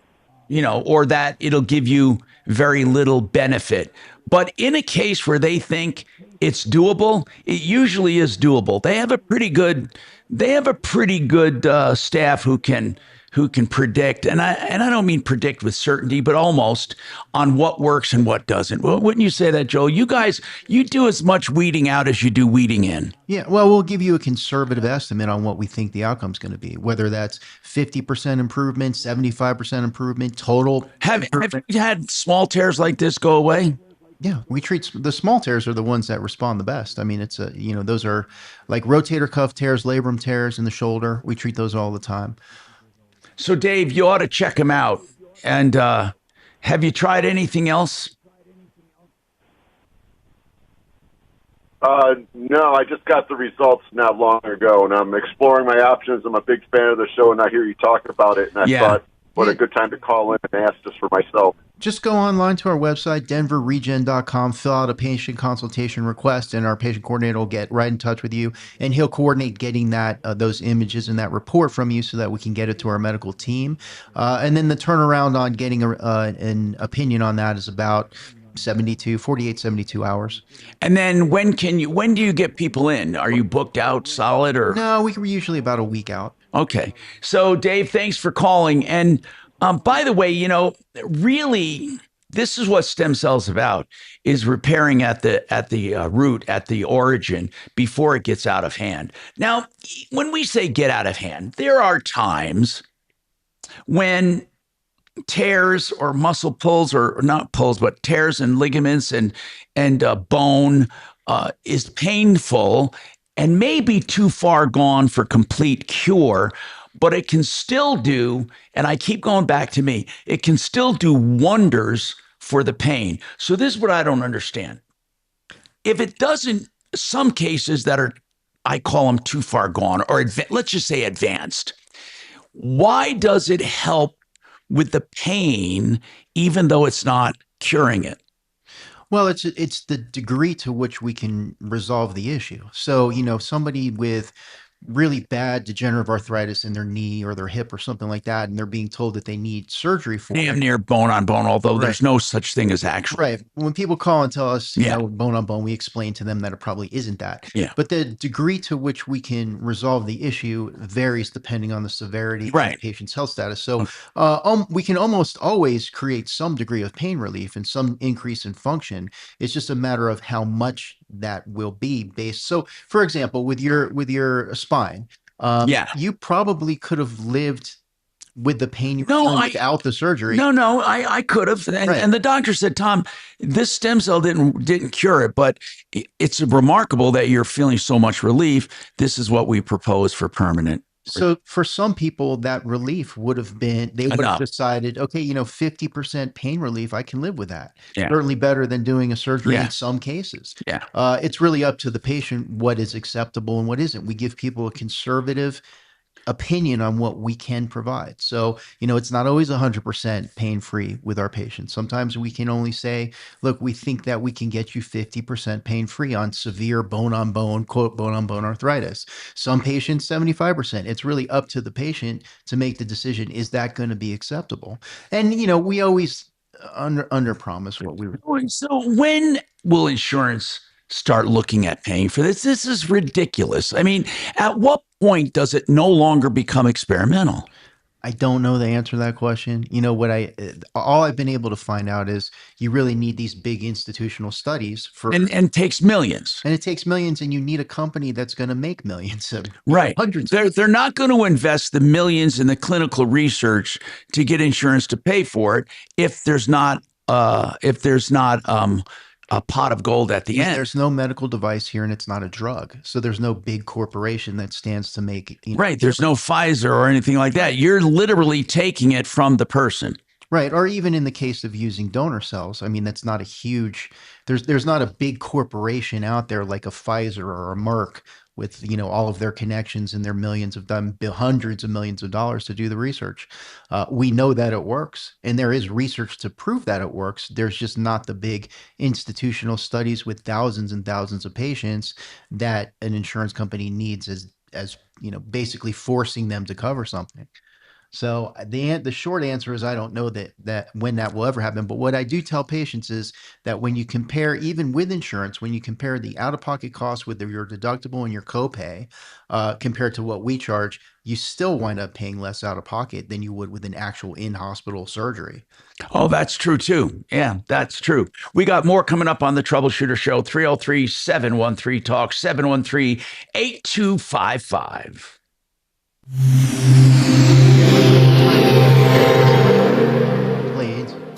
or that it'll give you very little benefit. But in a case where they think it's doable, it usually is doable. They have a pretty good staff who can predict, and I don't mean predict with certainty, but almost on what works and what doesn't. Well, wouldn't you say that, Joel? You guys, you do as much weeding out as you do weeding in. Yeah, well, we'll give you a conservative estimate on what we think the outcome's going to be, whether that's 50% improvement, 75% improvement, total. Have you had small tears like this go away? Yeah, we treat the small tears are the ones that respond the best. I mean, it's those are like rotator cuff tears, labrum tears in the shoulder. We treat those all the time. So, Dave, you ought to check him out. And have you tried anything else? No, I just got the results not long ago, and I'm exploring my options. I'm a big fan of the show, and I hear you talk about it, and I thought, what a good time to call in and ask this for myself. Just go online to our website, denverregen.com, fill out a patient consultation request, and our patient coordinator will get right in touch with you, and he'll coordinate getting that those images and that report from you so that we can get it to our medical team. And then the turnaround on getting an opinion on that is about 48, 72 hours. And then when do you get people in? Are you booked out solid or? No, we're usually about a week out. Okay. So Dave, thanks for calling. And by the way, really, this is what stem cells about, is repairing at the root, at the origin, before it gets out of hand. Now, when we say get out of hand, there are times when tears or muscle pulls, or not pulls, but tears and ligaments and bone is painful and may be too far gone for complete cure, but it can still do, and I keep going back to me, it can still do wonders for the pain. So this is what I don't understand. If it doesn't, some cases that are, I call them too far gone, or let's just say advanced, why does it help with the pain, even though it's not curing it? Well, it's the degree to which we can resolve the issue. So, somebody with really bad degenerative arthritis in their knee or their hip or something like that, and they're being told that they need surgery for damn near bone on bone, although there's no such thing as actual. Right. When people call and tell us, bone on bone, we explain to them that it probably isn't that. Yeah. But the degree to which we can resolve the issue varies depending on the severity of the patient's health status. So we can almost always create some degree of pain relief and some increase in function. It's just a matter of how much that will be based. So, for example, with your spine, you probably could have lived with the pain without the surgery. No, I could have. And the doctor said, Tom, this stem cell didn't cure it, but it's remarkable that you're feeling so much relief. This is what we propose for permanent. So for some people, that relief would have been, they would have decided, okay, 50% pain relief, I can live with that. Yeah. Certainly better than doing a surgery in some cases. Yeah. It's really up to the patient what is acceptable and what isn't. We give people a conservative opinion on what we can provide. So, it's not always 100% pain-free with our patients. Sometimes we can only say, look, we think that we can get you 50% pain-free on severe bone-on-bone, quote, bone-on-bone arthritis. Some patients, 75%. It's really up to the patient to make the decision, is that going to be acceptable? And, we always under promise what we were. So when will insurance start looking at paying for this? This is ridiculous. I mean, at what point does it no longer become experimental? I don't know the answer to that question. You know what all I've been able to find out is you really need these big institutional studies for and takes millions. And it takes millions, and you need a company that's going to make millions of Right. hundreds. They're not going to invest the millions in the clinical research to get insurance to pay for it if there's not a pot of gold at the end. There's no medical device here, and it's not a drug, so there's no big corporation that stands to make. Right. There's no Pfizer or anything like that. You're literally taking it from the person. Right. Or even in the case of using donor cells, I mean, that's not a huge, there's not a big corporation out there like a Pfizer or a Merck with, all of their connections and their millions of them, hundreds of millions of dollars to do the research. We know that it works, and there is research to prove that it works. There's just not the big institutional studies with thousands and thousands of patients that an insurance company needs as basically forcing them to cover something. So the short answer is I don't know that when that will ever happen. But what I do tell patients is that when you compare, even with insurance, when you compare the out-of-pocket costs with your deductible and your copay compared to what we charge, you still wind up paying less out of pocket than you would with an actual in-hospital surgery. Oh, that's true too. Yeah, that's true. We got more coming up on the Troubleshooter Show. 303-713-TALK, 713-8255.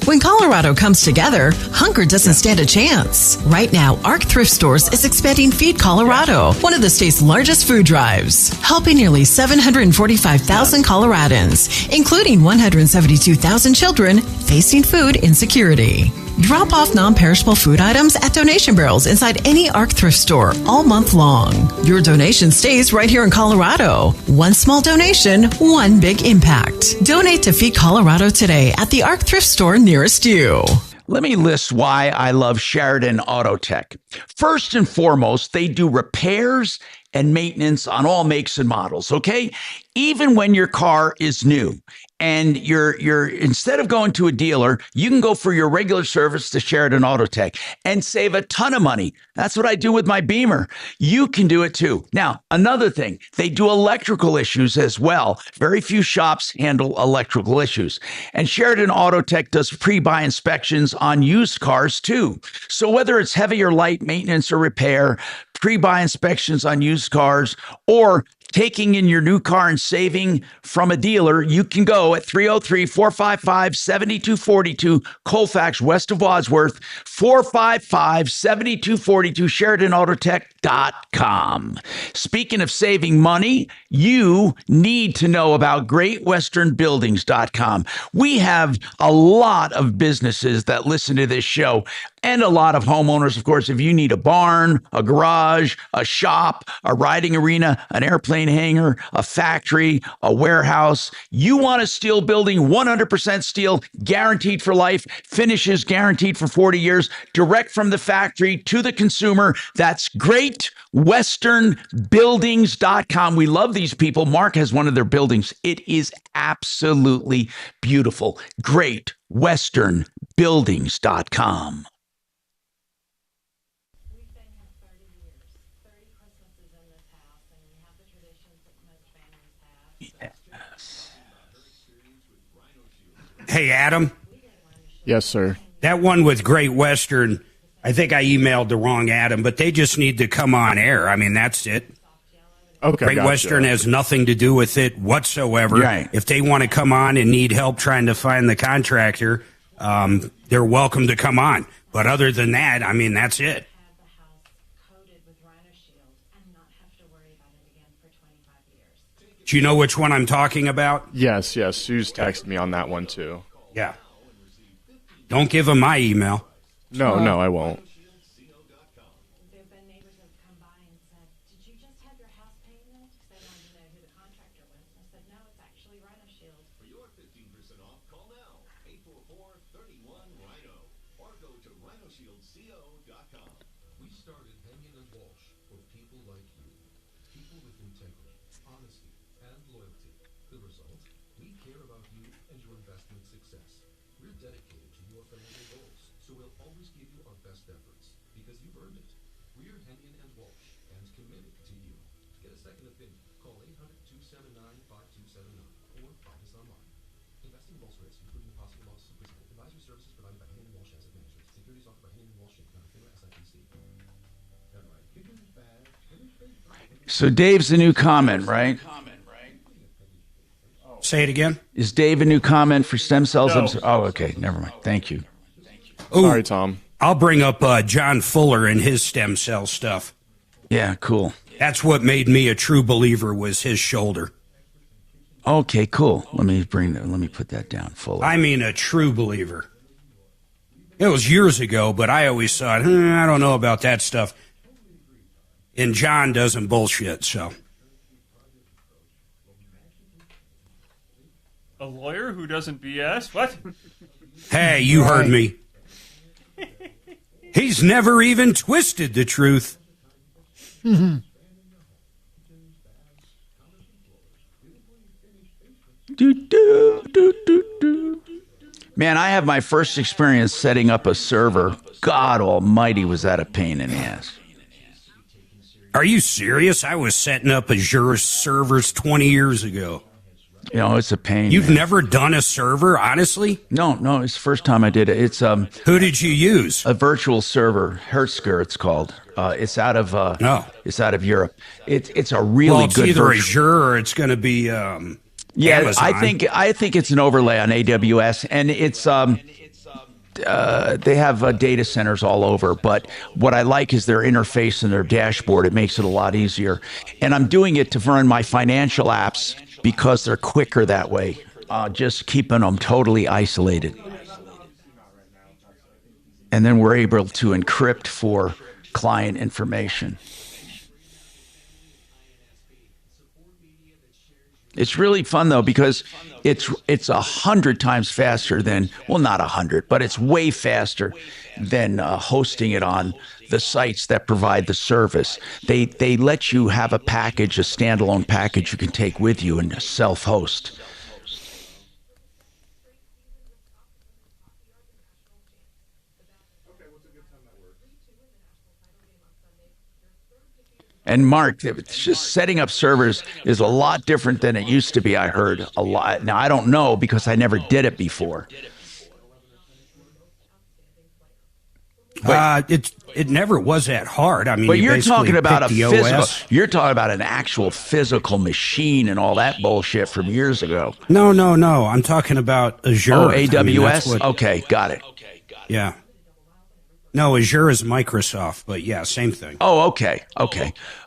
When Colorado comes together, hunger doesn't stand a chance. Right now, ARC Thrift Stores is expanding Feed Colorado, one of the state's largest food drives, helping nearly 745,000 Coloradans, including 172,000 children facing food insecurity. Drop off non-perishable food items at donation barrels inside any ARC thrift store all month long. Your donation stays right here in Colorado. One small donation, one big impact. Donate to Feed Colorado today at the ARC thrift store nearest you. Let me list why I love Sheridan Auto Tech. First and foremost, they do repairs and maintenance on all makes and models, okay? Even when your car is new. And you're instead of going to a dealer, you can go for your regular service to Sheridan Auto Tech and save a ton of money. That's what I do with my Beamer. You can do it too. Now, another thing, they do electrical issues as well. Very few shops handle electrical issues. And Sheridan Auto Tech does pre-buy inspections on used cars too. So whether it's heavy or light maintenance or repair, pre-buy inspections on used cars, or taking in your new car and saving from a dealer, you can go at 303-455-7242, Colfax, west of Wadsworth, 455-7242, SheridanAutotech.com. Speaking of saving money, you need to know about GreatWesternBuildings.com. We have a lot of businesses that listen to this show, and a lot of homeowners, of course. If you need a barn, a garage, a shop, a riding arena, an airplane hangar, a factory, a warehouse, you want a steel building, 100% steel, guaranteed for life, finishes guaranteed for 40 years, direct from the factory to the consumer. That's GreatWesternBuildings.com. We love these people. Mark has one of their buildings. It is absolutely beautiful. GreatWesternBuildings.com. Hey, Adam. Yes, sir. That one with Great Western, I think I emailed the wrong Adam, but they just need to come on air. I mean, that's it. Okay. Great Western has nothing to do with it whatsoever. Right. If they want to come on and need help trying to find the contractor, they're welcome to come on. But other than that, I mean, that's it. Do you know which one I'm talking about? Yes. Sue's texted me on that one too. Yeah. Don't give them my email. No, I won't. Get a second opinion. Call 800-279-5279. So Dave's a new comment, right? Say it again. Is Dave a new comment for stem cells? No. Oh, okay. Never mind. Thank you. Sorry, Tom. I'll bring up John Fuller and his stem cell stuff. Yeah, cool. That's what made me a true believer was his shoulder. Okay, cool. Let me put that down. Fuller. I mean, a true believer. It was years ago, but I always thought, I don't know about that stuff. And John doesn't bullshit, so. A lawyer who doesn't BS? What? Hey, you heard me. He's never even twisted the truth. Man, I have my first experience setting up a server. God almighty, was that a pain in the ass. Are you serious? I was setting up Azure servers 20 years ago. You know, it's a pain. You've never done a server, honestly? No, it's the first time I did it. It's Who did you use? A virtual server, Hertzger it's called. It's out of it's out of Europe. It's a really it's good either virtual. Azure or it's going to be Amazon. I think it's an overlay on AWS, and it's they have data centers all over. But what I like is their interface and their dashboard. It makes it a lot easier. And I'm doing it to run my financial apps because they're quicker that way. Just keeping them totally isolated. And then we're able to encrypt for client information. It's really fun though because it's 100 times faster than, well, not 100, but it's way faster than hosting it on the sites that provide the service. They let you have a package, a standalone package you can take with you and self-host. And Mark, it's just setting up servers is a lot different than it used to be, I heard a lot. Now, I don't know because I never did it before. It never was that hard. I mean, but you're talking about a physical, OS. you're talking about an actual physical machine and all that bullshit from years ago. No. I'm talking about Azure. Oh, I mean, AWS? that's what- Okay, got it. Yeah. No, Azure is Microsoft, but yeah, same thing. Oh, okay.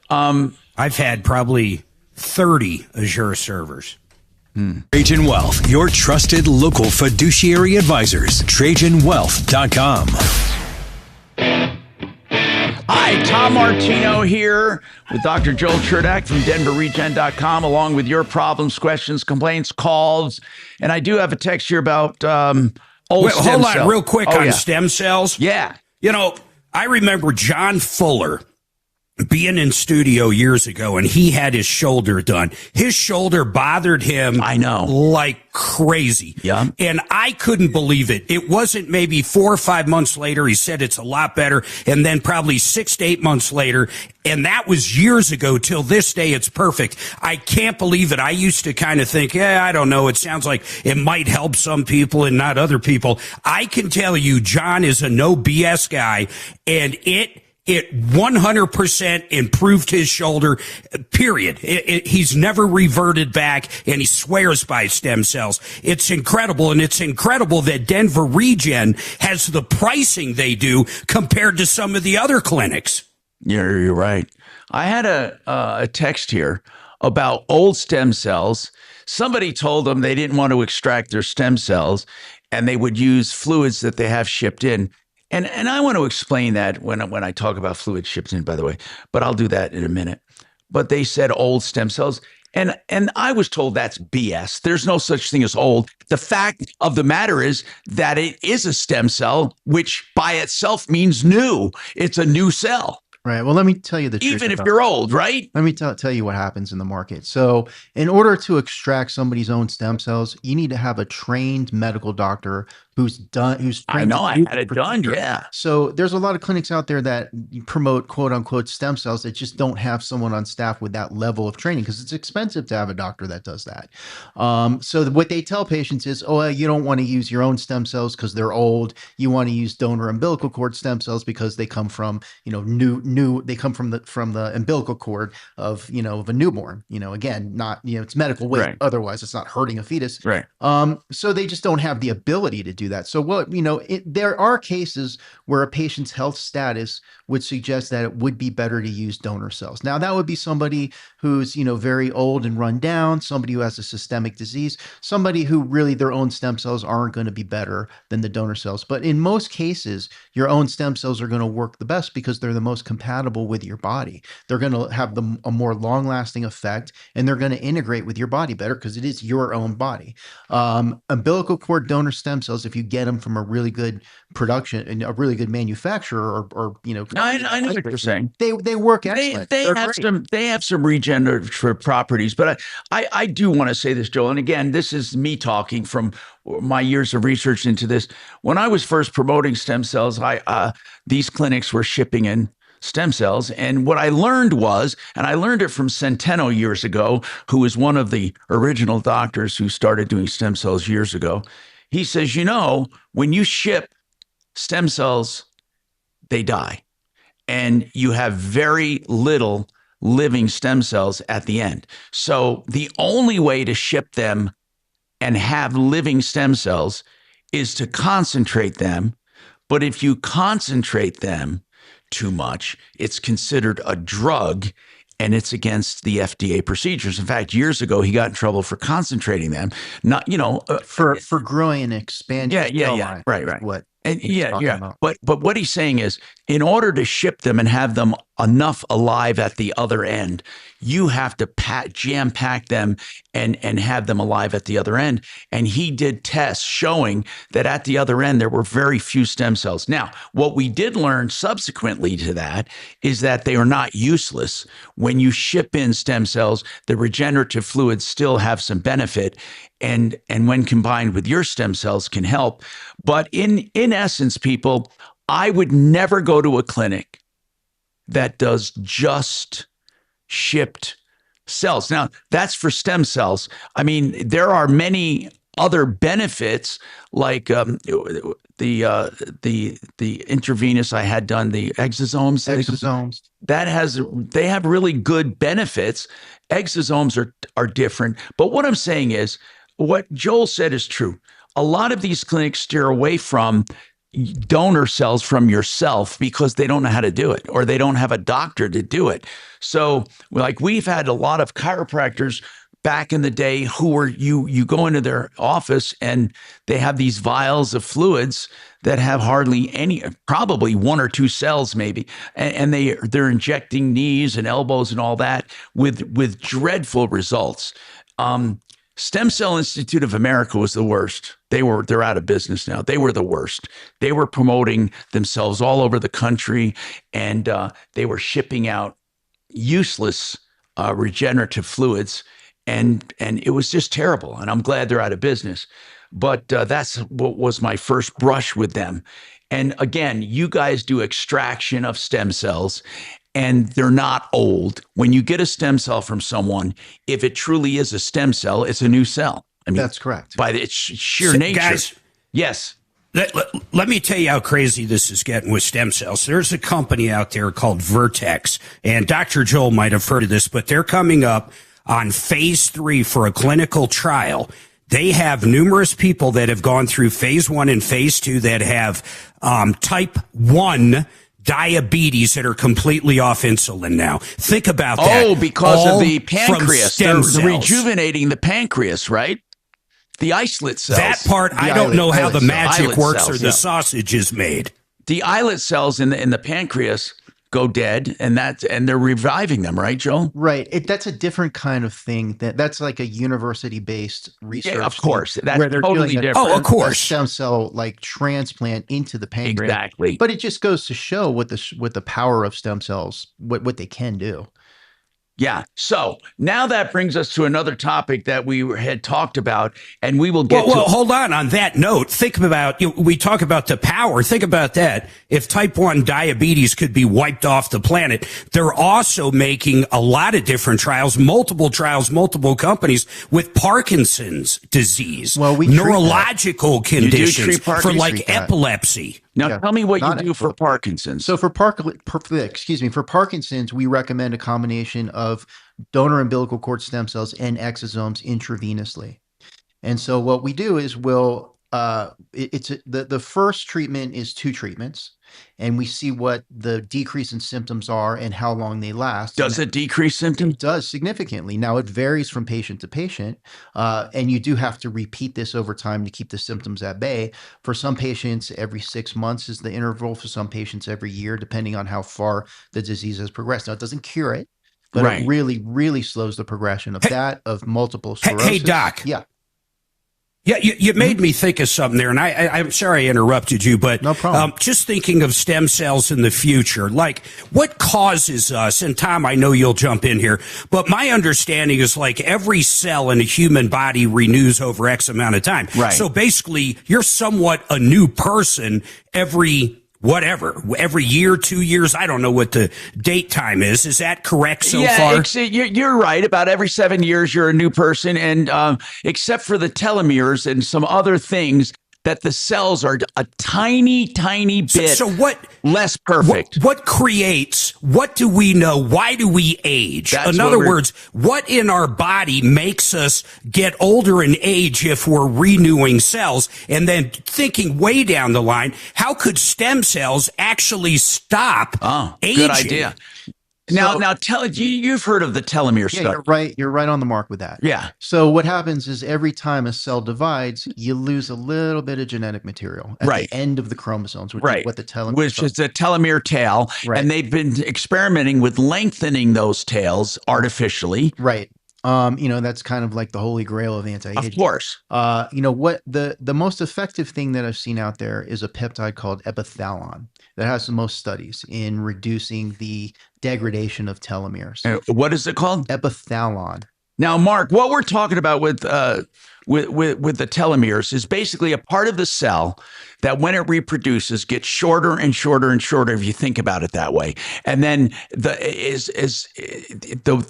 I've had probably 30 Azure servers. Trajan Wealth, your trusted local fiduciary advisors. TrajanWealth.com. Hi, Tom Martino here with Dr. Joel Cherdak from DenverRegen.com, along with your problems, questions, complaints, calls. And I do have a text here about stem Hold on cell. real quick on stem cells. Yeah. You know, I remember John Fuller being in studio years ago, and he had his shoulder done. His shoulder bothered him. I know. Like crazy. Yeah. And I couldn't believe it. It wasn't maybe 4 or 5 months later. He said it's a lot better. And then probably 6 to 8 months later. And that was years ago. Till this day, it's perfect. I can't believe it. I used to kind of think, I don't know. It sounds like it might help some people and not other people. I can tell you, John is a no BS guy, and it 100% improved his shoulder, period. He's never reverted back, and he swears by stem cells. It's incredible, and it's incredible that Denver Regen has the pricing they do compared to some of the other clinics. You're right. I had a text here about old stem cells. Somebody told them they didn't want to extract their stem cells, and they would use fluids that they have shipped in. And I want to explain that when I talk about fluid shipped in, by the way, but I'll do that in a minute. But they said old stem cells, and I was told that's BS. There's no such thing as old. The fact of the matter is that it is a stem cell, which by itself means new. It's a new cell. Right. Well, let me tell you the truth. Even if you're old, right? Let me tell you what happens in the market. So in order to extract somebody's own stem cells, you need to have a trained medical doctor who's trained I know. to I do had the it done. procedure. Yeah. So there's a lot of clinics out there that promote quote unquote stem cells that just don't have someone on staff with that level of training because it's expensive to have a doctor that does that. So what they tell patients is, oh, you don't want to use your own stem cells because they're old. You want to use donor umbilical cord stem cells because they come from, they come from the umbilical cord of a newborn. Again, not it's medical waste. Right. Otherwise, it's not hurting a fetus. Right. So they just don't have the ability to do that. So there are cases where a patient's health status would suggest that it would be better to use donor cells. Now, that would be somebody who's, very old and run down, somebody who has a systemic disease, somebody who really their own stem cells aren't going to be better than the donor cells. But in most cases, your own stem cells are going to work the best because they're the most compatible with your body. They're going to have a more long-lasting effect, and they're going to integrate with your body better because it is your own body. Umbilical cord donor stem cells, if you get them from a really good production and a really good manufacturer or I know what you're saying. They work excellent. They have some regenerative properties, but I do want to say this, Joel. And again, this is me talking from my years of research into this. When I was first promoting stem cells, these clinics were shipping in stem cells. And what I learned was, and I learned it from Centeno years ago, who was one of the original doctors who started doing stem cells years ago. He says, when you ship stem cells, they die. And you have very little living stem cells at the end. So the only way to ship them and have living stem cells is to concentrate them. But if you concentrate them too much, it's considered a drug and it's against the FDA procedures. In fact, years ago, he got in trouble for concentrating them. Not, for growing and expanding. Yeah. Right. What? And but what he's saying is, in order to ship them and have them enough alive at the other end, you have to jam pack them and have them alive at the other end. And he did tests showing that at the other end there were very few stem cells. Now, what we did learn subsequently to that is that they are not useless. When you ship in stem cells, the regenerative fluids still have some benefit, and when combined with your stem cells can help. But in essence, people, I would never go to a clinic that does just shipped cells. Now, that's for stem cells. I mean, there are many other benefits, like the intravenous I had done, the exosomes. They have really good benefits. Exosomes are different. But what I'm saying is, what Joel said is true. A lot of these clinics steer away from donor cells from yourself because they don't know how to do it, or they don't have a doctor to do it. So, like, we've had a lot of chiropractors back in the day who were, you go into their office and they have these vials of fluids that have hardly any, probably one or two cells maybe, and they're injecting knees and elbows and all that with dreadful results. Stem Cell Institute of America was the worst. They're out of business now. They were the worst. They were promoting themselves all over the country, and they were shipping out useless regenerative fluids, and it was just terrible. And I'm glad they're out of business. But that's what was my first brush with them. And again, you guys do extraction of stem cells, and they're not old. When you get a stem cell from someone, if it truly is a stem cell, it's a new cell. I mean, that's correct. By its sheer nature. Guys, yes. Let me tell you how crazy this is getting with stem cells. There's a company out there called Vertex, and Dr. Joel might have heard of this, but they're coming up on phase 3 for a clinical trial. They have numerous people that have gone through phase 1 and phase 2 that have type 1 diabetes that are completely off insulin now. Think about that. Oh, because of the All pancreas. from They're stem cells. rejuvenating the pancreas, right? The islet cells. That part, I don't know how the magic works or the sausage is made. The islet cells in the pancreas go dead, and they're reviving them, right, Joel? Right. That's a different kind of thing. That's like a university-based research. Yeah, of course. That's where they're totally doing different. Oh, of course. A stem cell like transplant into the pancreas. Exactly. But it just goes to show what the power of stem cells, what they can do. Yeah. So now that brings us to another topic that we had talked about, and we will get well, hold on that note. Think about, we talk about the power. Think about that. If type 1 diabetes could be wiped off the planet, they're also making a lot of different trials, multiple companies with Parkinson's disease, neurological conditions for like epilepsy. Now, tell me what you do for Parkinson's. So for Parkinson's, we recommend a combination of donor umbilical cord stem cells and exosomes intravenously. And so what we do is the first treatment is 2 treatments, and we see what the decrease in symptoms are and how long they last. Does it decrease symptoms? It does significantly. Now, it varies from patient to patient, and you do have to repeat this over time to keep the symptoms at bay. For some patients, every 6 months is the interval. For some patients, every year, depending on how far the disease has progressed. Now, it doesn't cure it, but it really, really slows the progression of multiple sclerosis. Hey, Doc. Yeah. Yeah, you made me think of something there, and I'm sorry I interrupted you, but no problem. Just thinking of stem cells in the future, like what causes us, and Tom, I know you'll jump in here, but my understanding is like every cell in a human body renews over X amount of time. Right. So basically, you're somewhat a new person every year, 2 years. I don't know what the date time is. Is that correct so far? You're right. About every 7 years, you're a new person. And except for the telomeres and some other things, that the cells are a tiny bit less perfect. What do we know? Why do we age? In other words, what in our body makes us get older in age if we're renewing cells? And then thinking way down the line, how could stem cells actually stop aging? Good idea. Now, you've heard of the telomere study. You're right on the mark with that. Yeah. So what happens is every time a cell divides, you lose a little bit of genetic material at the end of the chromosomes, which is what the telomere is the telomere tail. Right. And they've been experimenting with lengthening those tails artificially. Right. That's kind of like the holy grail of anti-aging. Of course. What the most effective thing that I've seen out there is a peptide called epithalon that has the most studies in reducing the degradation of telomeres. What is it called? Epithalon. Now, Mark, what we're talking about with the telomeres is basically a part of the cell that when it reproduces gets shorter and shorter and shorter if you think about it that way. And then the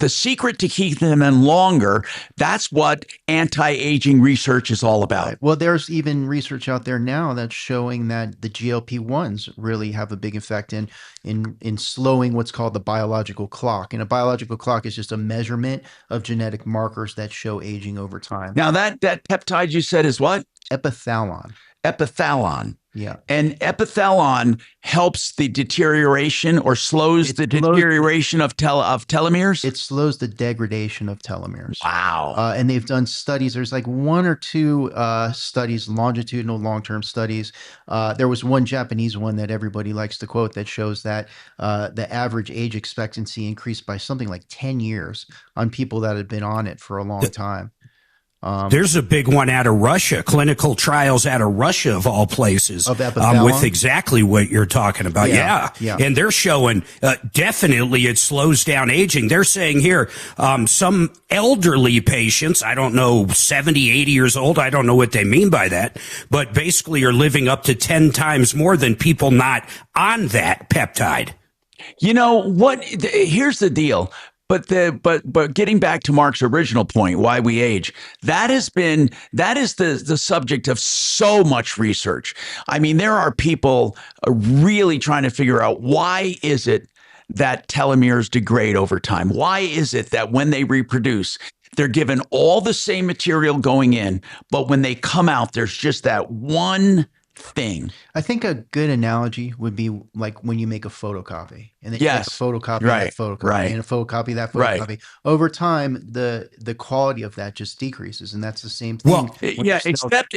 secret to keeping them longer, that's what anti-aging research is all about. Right. Well, there's even research out there now that's showing that the GLP-1s really have a big effect in slowing what's called the biological clock. And a biological clock is just a measurement of genetic markers that show aging over time. Now, that peptide you said is what? Epithalon. Epithalon. Yeah. And epithalon helps the deterioration or slows the deterioration of telomeres? It slows the degradation of telomeres. Wow. And they've done studies. There's like 1 or 2 studies, longitudinal, long-term studies. There was one Japanese one that everybody likes to quote that shows that the average age expectancy increased by something like 10 years on people that had been on it for a long time. There's a big one out of Russia, clinical trials out of Russia of all places, with exactly what you're talking about. Yeah. And they're showing definitely it slows down aging. They're saying here, some elderly patients, I don't know, 70, 80 years old, I don't know what they mean by that, but basically are living up to 10 times more than people not on that peptide. You know what? Here's the deal. But getting back to Mark's original point, why we age, that is the subject of so much research. I mean, there are people really trying to figure out why is it that telomeres degrade over time? Why is it that when they reproduce, they're given all the same material going in, but when they come out, there's just that one thing? I think a good analogy would be like when you make a photocopy, and then you make a photocopy of that photocopy, and a photocopy of that photocopy. Over time, the quality of that just decreases, and that's the same thing. Well, except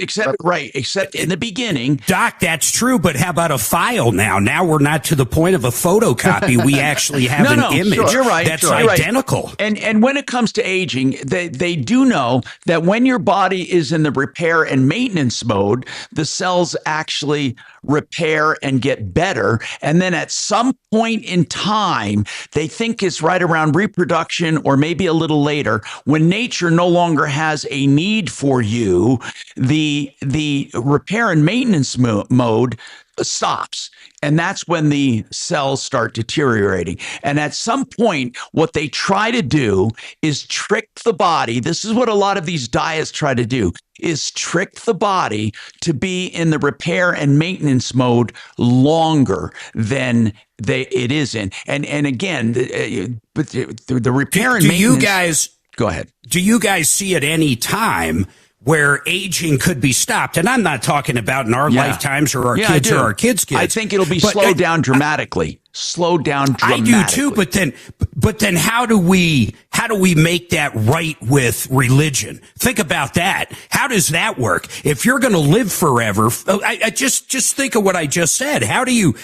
in the beginning, Doc, that's true. But how about a file now? Now we're not to the point of a photocopy. We actually have an image. Sure. You're right. That's you're identical. Right. And when it comes to aging, they do know that when your body is in the repair and maintenance mode, the cells actually repair and get better. And then at some point in time, they think it's right around reproduction or maybe a little later, when nature no longer has a need for you, the repair and maintenance mode stops. And that's when the cells start deteriorating. And at some point, what they try to do is trick the body. This is what a lot of these diets try to do, is trick the body to be in the repair and maintenance mode longer than it is in. And again, but the repair and maintenance. You guys go ahead? Do you guys see at any time where aging could be stopped? And I'm not talking about in our lifetimes or our kids or our kids' kids. I think it'll be slowed down dramatically. Slowed down dramatically. I do too, but then how do we make that right with religion? Think about that. How does that work? If you're going to live forever, I just think of what I just said. How do you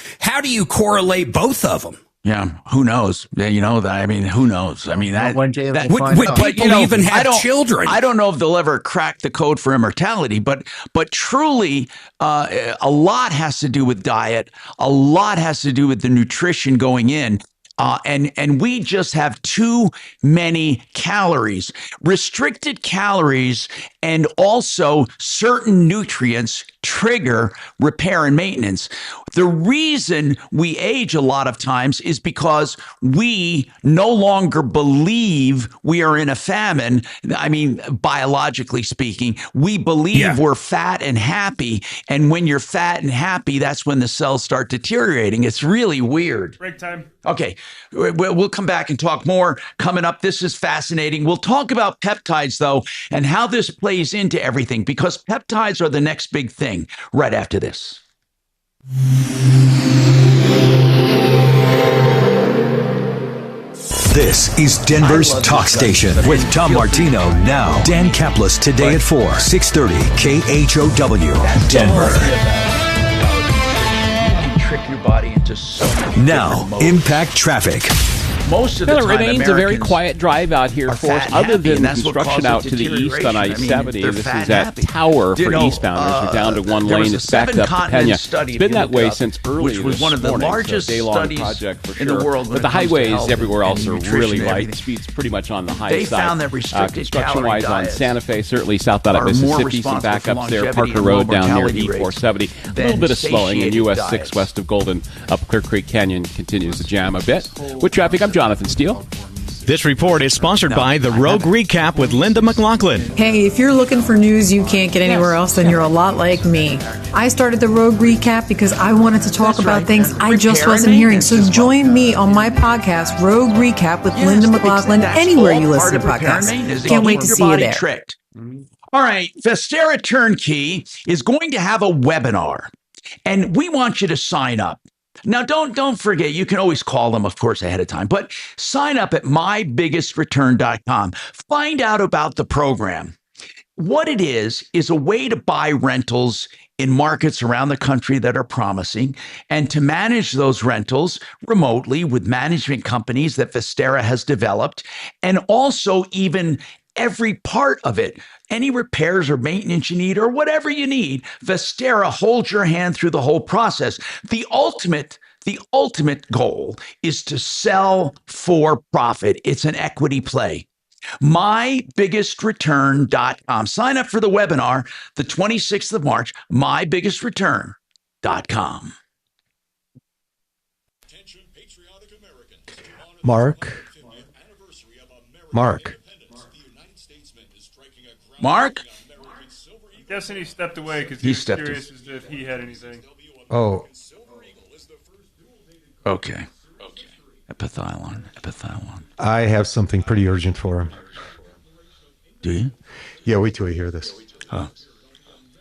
correlate both of them? Yeah, who knows? Yeah, I mean, who knows? I mean, one day would people even have children? I don't know if they'll ever crack the code for immortality, but truly, a lot has to do with diet. A lot has to do with the nutrition going in. And we just have too many calories. Restricted calories and also certain nutrients trigger repair and maintenance. The reason we age a lot of times is because we no longer believe we are in a famine. I mean, biologically speaking, we believe we're fat and happy. And when you're fat and happy, that's when the cells start deteriorating. It's really weird. Break time. Okay, we'll come back and talk more coming up. This is fascinating. We'll talk about peptides, though, and how this plays into everything, because peptides are the next big thing right after this. This is Denver's Talk Station with Tom Martino now. Dan Kaplis today at 4, 630 KHOW, Denver. Trick your body into so many now, impact traffic. Most of the time, it remains a very Americans quiet drive out here for us, other than construction out to the east on I-70. This is that tower for eastbounders. We're down to one lane. It's backed up to Pena. It's been that way since early which was one of the largest day-long project for in the world. But the highways everywhere else are really light. Speed's pretty much on the high side. They found that restricted construction-wise on Santa Fe, certainly southbound at Mississippi, some backups there. Parker Road down near E470. A little bit of slowing in US 6 west of Golden up Clear Creek Canyon continues to jam a bit. With traffic, I'm Jonathan Steele. This report is sponsored by the Rogue Recap with Linda McLaughlin. Hey, if you're looking for news you can't get anywhere else, then you're a lot like me. I started the Rogue Recap because I wanted to talk about things I just wasn't hearing. So join me on my podcast, Rogue Recap with Linda McLaughlin, anywhere you listen to podcasts. Can't wait to see you there. Tricked. All right, Vestera Turnkey is going to have a webinar, and we want you to sign up. Now, don't forget, you can always call them, of course, ahead of time, but sign up at mybigestreturn.com. Find out about the program. What it is a way to buy rentals in markets around the country that are promising and to manage those rentals remotely with management companies that Vestera has developed, and also even every part of it. Any repairs or maintenance you need or whatever you need, Vestera holds your hand through the whole process. The ultimate goal is to sell for profit. It's an equity play. MyBiggestReturn.com. Sign up for the webinar the 26th of March, MyBiggestReturn.com. Mark. I'm guessing he stepped away because he was curious as to if he had anything. Oh. Okay. Epithylon. I have something pretty urgent for him. Do you? Yeah, wait till we hear this. Oh.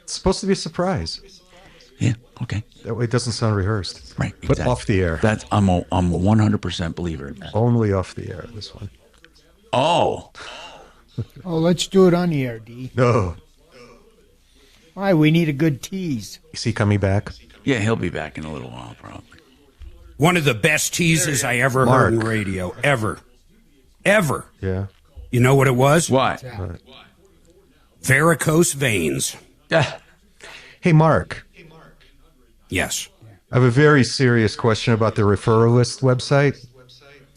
It's supposed to be a surprise. Yeah, okay. That way it doesn't sound rehearsed. Right, But off the air. I'm a 100% believer in that. Only off the air, this one. Oh. Oh, let's do it on the air, D. No. Why? We need a good tease. Is he coming back? Yeah, he'll be back in a little while, probably. One of the best teases I ever heard in radio. Ever. Yeah. You know what it was? What? Varicose veins. Hey, Mark. Yes. I have a very serious question about the referral list website.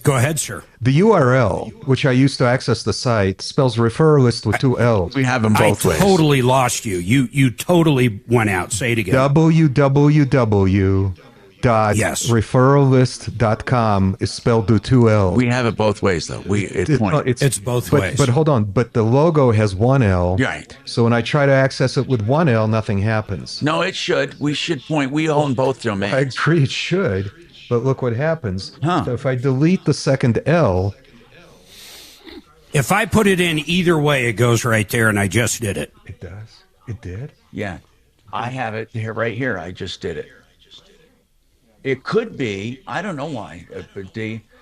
Go ahead, sir. The URL, which I used to access the site, spells referral list with 2 L's. We have them both ways. I totally lost you. You totally went out. Say it again. www.referrallist.com is spelled with 2 L's. We have it both ways, though. It's both ways. But hold on. But the logo has 1 L. Right. So when I try to access it with 1 L, nothing happens. No, it should. We should point. We own both domains. I agree it should. But look what happens. So if I delete the second L. If I put it in either way, it goes right there, and I just did it. It does? It did? Yeah. I have it here, right here. I just did it. It could be, I don't know why,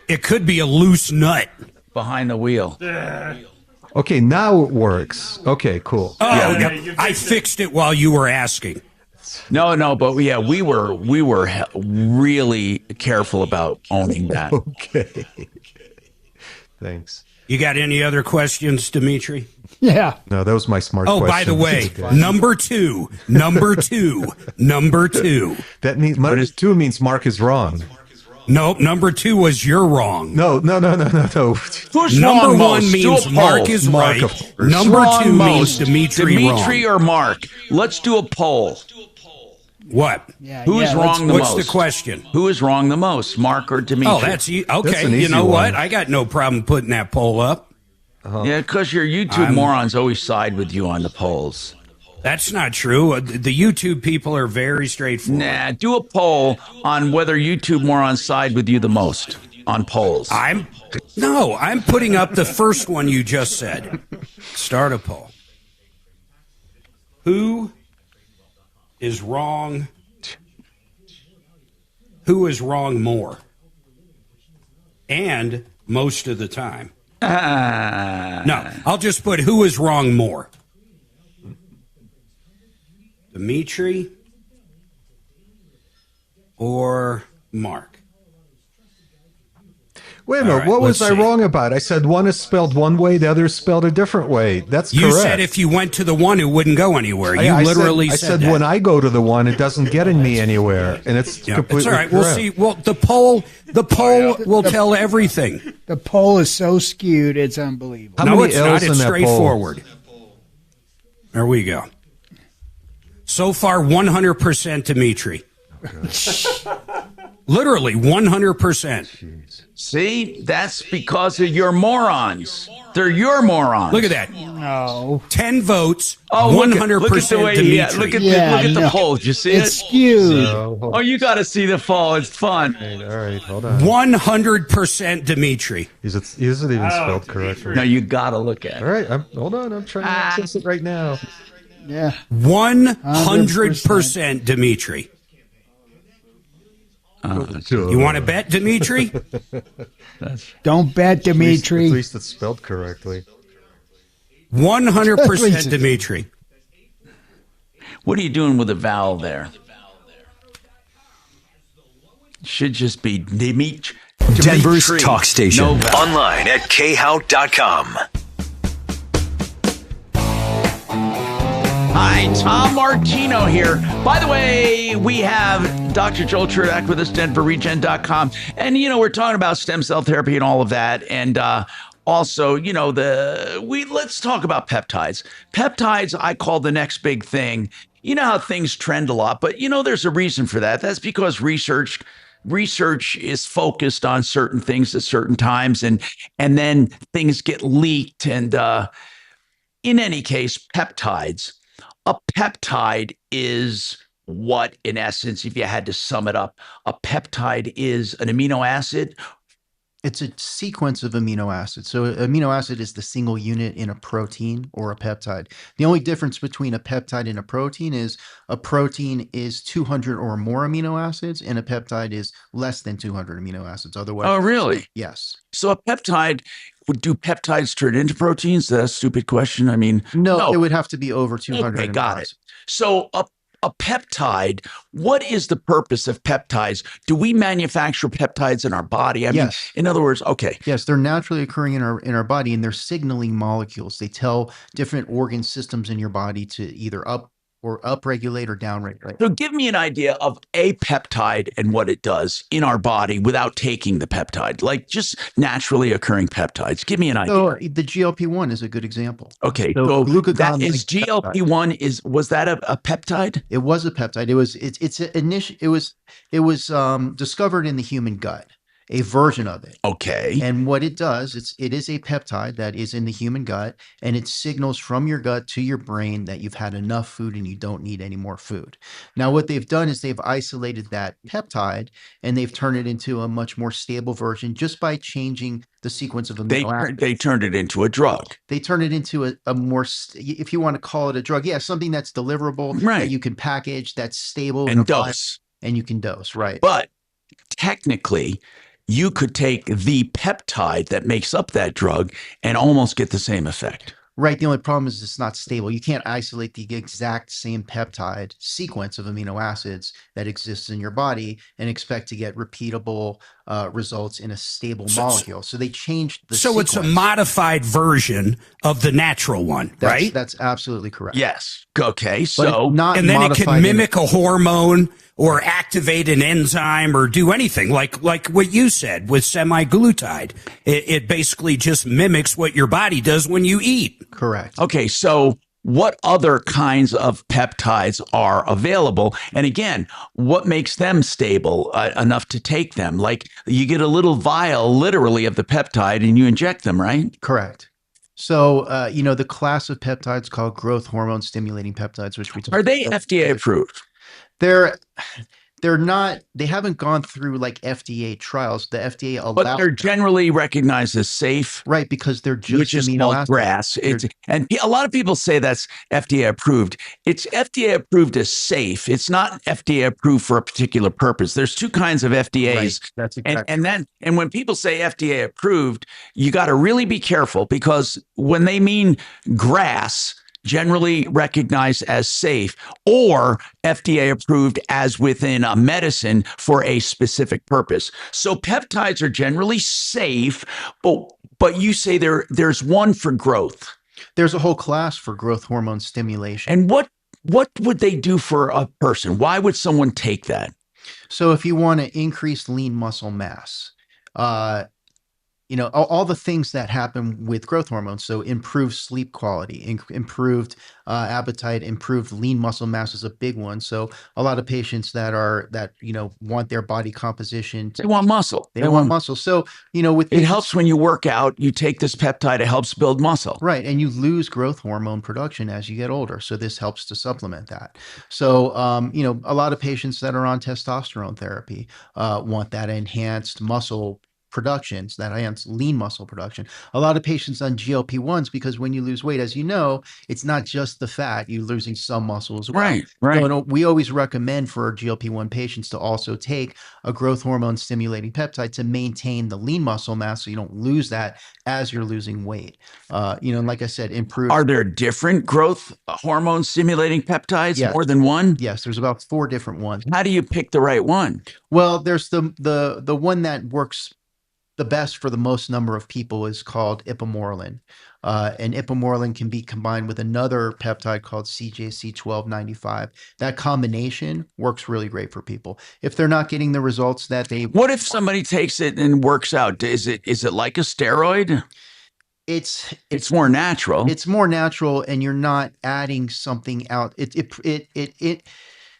it could be a loose nut behind the wheel. Okay, now it works. Okay, cool. Oh, yeah. I fixed it while you were asking. No, but yeah, we were really careful about owning that. Okay. Thanks. You got any other questions, Dimitri? Yeah. No, that was my smart question. question. By the way, number two. That means 2 means Mark is wrong. No, number 2 was you're wrong. No. Who's number wrong 1 most? means Mark is right. Number 2 means Dimitri wrong. Dimitri or Mark? Let's do a poll. What? Who is wrong the most? What's the question? Who is wrong the most, Mark or Dimitri? Oh, that's okay. You know what? I got no problem putting that poll up. Yeah, because your YouTube morons always side with you on the polls. That's not true. The YouTube people are very straightforward. Nah, do a poll on whether YouTube morons side with you the most on polls. I'm putting up the first one you just said. Start a poll. Who is wrong? Who is wrong more? And most of the time. No, I'll just put who is wrong more. Dimitri or Mark? Wait a minute, what was I wrong about? I said one is spelled one way, the other is spelled a different way. That's correct. You said if you went to the one, it wouldn't go anywhere. You literally said I said that. when I go to the one, it doesn't get me anywhere, and it's completely it's all right. correct. We'll see. Well, the poll will tell everything. The poll is so skewed, it's unbelievable. No, it's not. It's straightforward. There we go. So far, 100% Dimitri. Literally 100%. See, that's because of your morons. They're your morons. Look at that. No. 10 votes. Oh, 100% look at the way Dimitri. look at the poll. Did you see it's it? skewed. Oh, you got to see the poll. It's fun. All right, hold on. 100% Dimitri. Is it even spelled correctly? No, you got to look at it. All right, hold on. I'm trying to access it right now. Yeah. 100% Dimitri. You want to bet, Dimitri? Don't bet, Dimitri. At least it's spelled correctly. 100% Dimitri. What are you doing with the vowel there? Should just be Dimitri. Denver's talk station. No vowel. Online at khout.com. Hi, Tom Martino here. By the way, we have Dr. Joel Cherdak with us, DenverRegen.com. And, we're talking about stem cell therapy and all of that. And also, let's talk about peptides. Peptides, I call the next big thing. You know how things trend a lot, but, there's a reason for that. That's because research is focused on certain things at certain times, and then things get leaked. And in any case, peptides. A peptide is what, in essence, if you had to sum it up, a peptide is an amino acid. It's a sequence of amino acids. So amino acid is the single unit in a protein or a peptide. The only difference between a peptide and a protein is a protein is 200 or more amino acids and a peptide is less than 200 amino acids. Otherwise, Oh, really? Yes. So a peptide, do peptides turn into proteins? That's a stupid question. I mean, no, it would have to be over 200. Okay, got it. So a peptide, what is the purpose of peptides? Do we manufacture peptides in our body? I mean, in other words, okay. Yes, they're naturally occurring in our body, and they're signaling molecules. They tell different organ systems in your body to either or upregulate or downregulate. So give me an idea of a peptide and what it does in our body without taking the peptide, like just naturally occurring peptides. Give me an idea. So the GLP-1 is a good example. Okay, So so glucagon that is like GLP-1 was that a peptide? It was a peptide. It was discovered in the human gut, a version of it. Okay. And what it does, it is a peptide that is in the human gut, and it signals from your gut to your brain that you've had enough food and you don't need any more food. Now, what they've done is they've isolated that peptide and they've turned it into a much more stable version just by changing the sequence of amino acids. They turned it into a drug. They turn it into a more, if you want to call it a drug, something that's deliverable, that you can package, that's stable and dose. And you can dose, right? But technically, you could take the peptide that makes up that drug and almost get the same effect. Right. The only problem is it's not stable. You can't isolate the exact same peptide sequence of amino acids that exists in your body and expect to get repeatable results in a stable molecule. So they changed the sequence. It's a modified version of the natural one, right? That's absolutely correct. Yes. Okay. So and then it can mimic a hormone or activate an enzyme or do anything like what you said with semaglutide. It basically just mimics what your body does when you eat. Correct. Okay. So what other kinds of peptides are available? And again, what makes them stable enough to take them? Like you get a little vial literally of the peptide and you inject them, right? Correct. So, the class of peptides called growth hormone stimulating peptides, which we talked Are they FDA approved? They're not, they haven't gone through like FDA trials. The FDA allows. But they're generally recognized as safe. Right, because they're just which is called GRAS. And a lot of people say that's FDA approved. It's FDA approved as safe. It's not FDA approved for a particular purpose. There's two kinds of FDAs. Right, that's exactly. And when people say FDA approved, you got to really be careful because when they mean GRAS, generally recognized as safe, or FDA approved as within a medicine for a specific purpose. So peptides are generally safe, but you say there's one for growth. There's a whole class for growth hormone stimulation. And what would they do for a person? Why would someone take that? So if you want to increase lean muscle mass, all the things that happen with growth hormones. So improved sleep quality, improved appetite, improved lean muscle mass is a big one. So a lot of patients that want their body composition. They want muscle. They want muscle. So, it helps when you work out, you take this peptide, it helps build muscle. Right. And you lose growth hormone production as you get older. So this helps to supplement that. So, a lot of patients that are on testosterone therapy want that enhanced muscle productions, that enhance lean muscle production. A lot of patients on GLP-1s, because when you lose weight, as you know, it's not just the fat, you're losing some muscle as well. Right. So, we always recommend for GLP-1 patients to also take a growth hormone stimulating peptide to maintain the lean muscle mass so you don't lose that as you're losing weight. Like I said, improve. Are there different growth hormone stimulating peptides? Yes. More than one? Yes, there's about 4 different ones. How do you pick the right one? Well, there's the one that works the best for the most number of people is called ipamorelin. And ipamorelin can be combined with another peptide called CJC1295. That combination works really great for people. If they're not getting the results that they... What if somebody takes it and works out? Is it like a steroid? It's more natural. It's more natural, and you're not adding something out.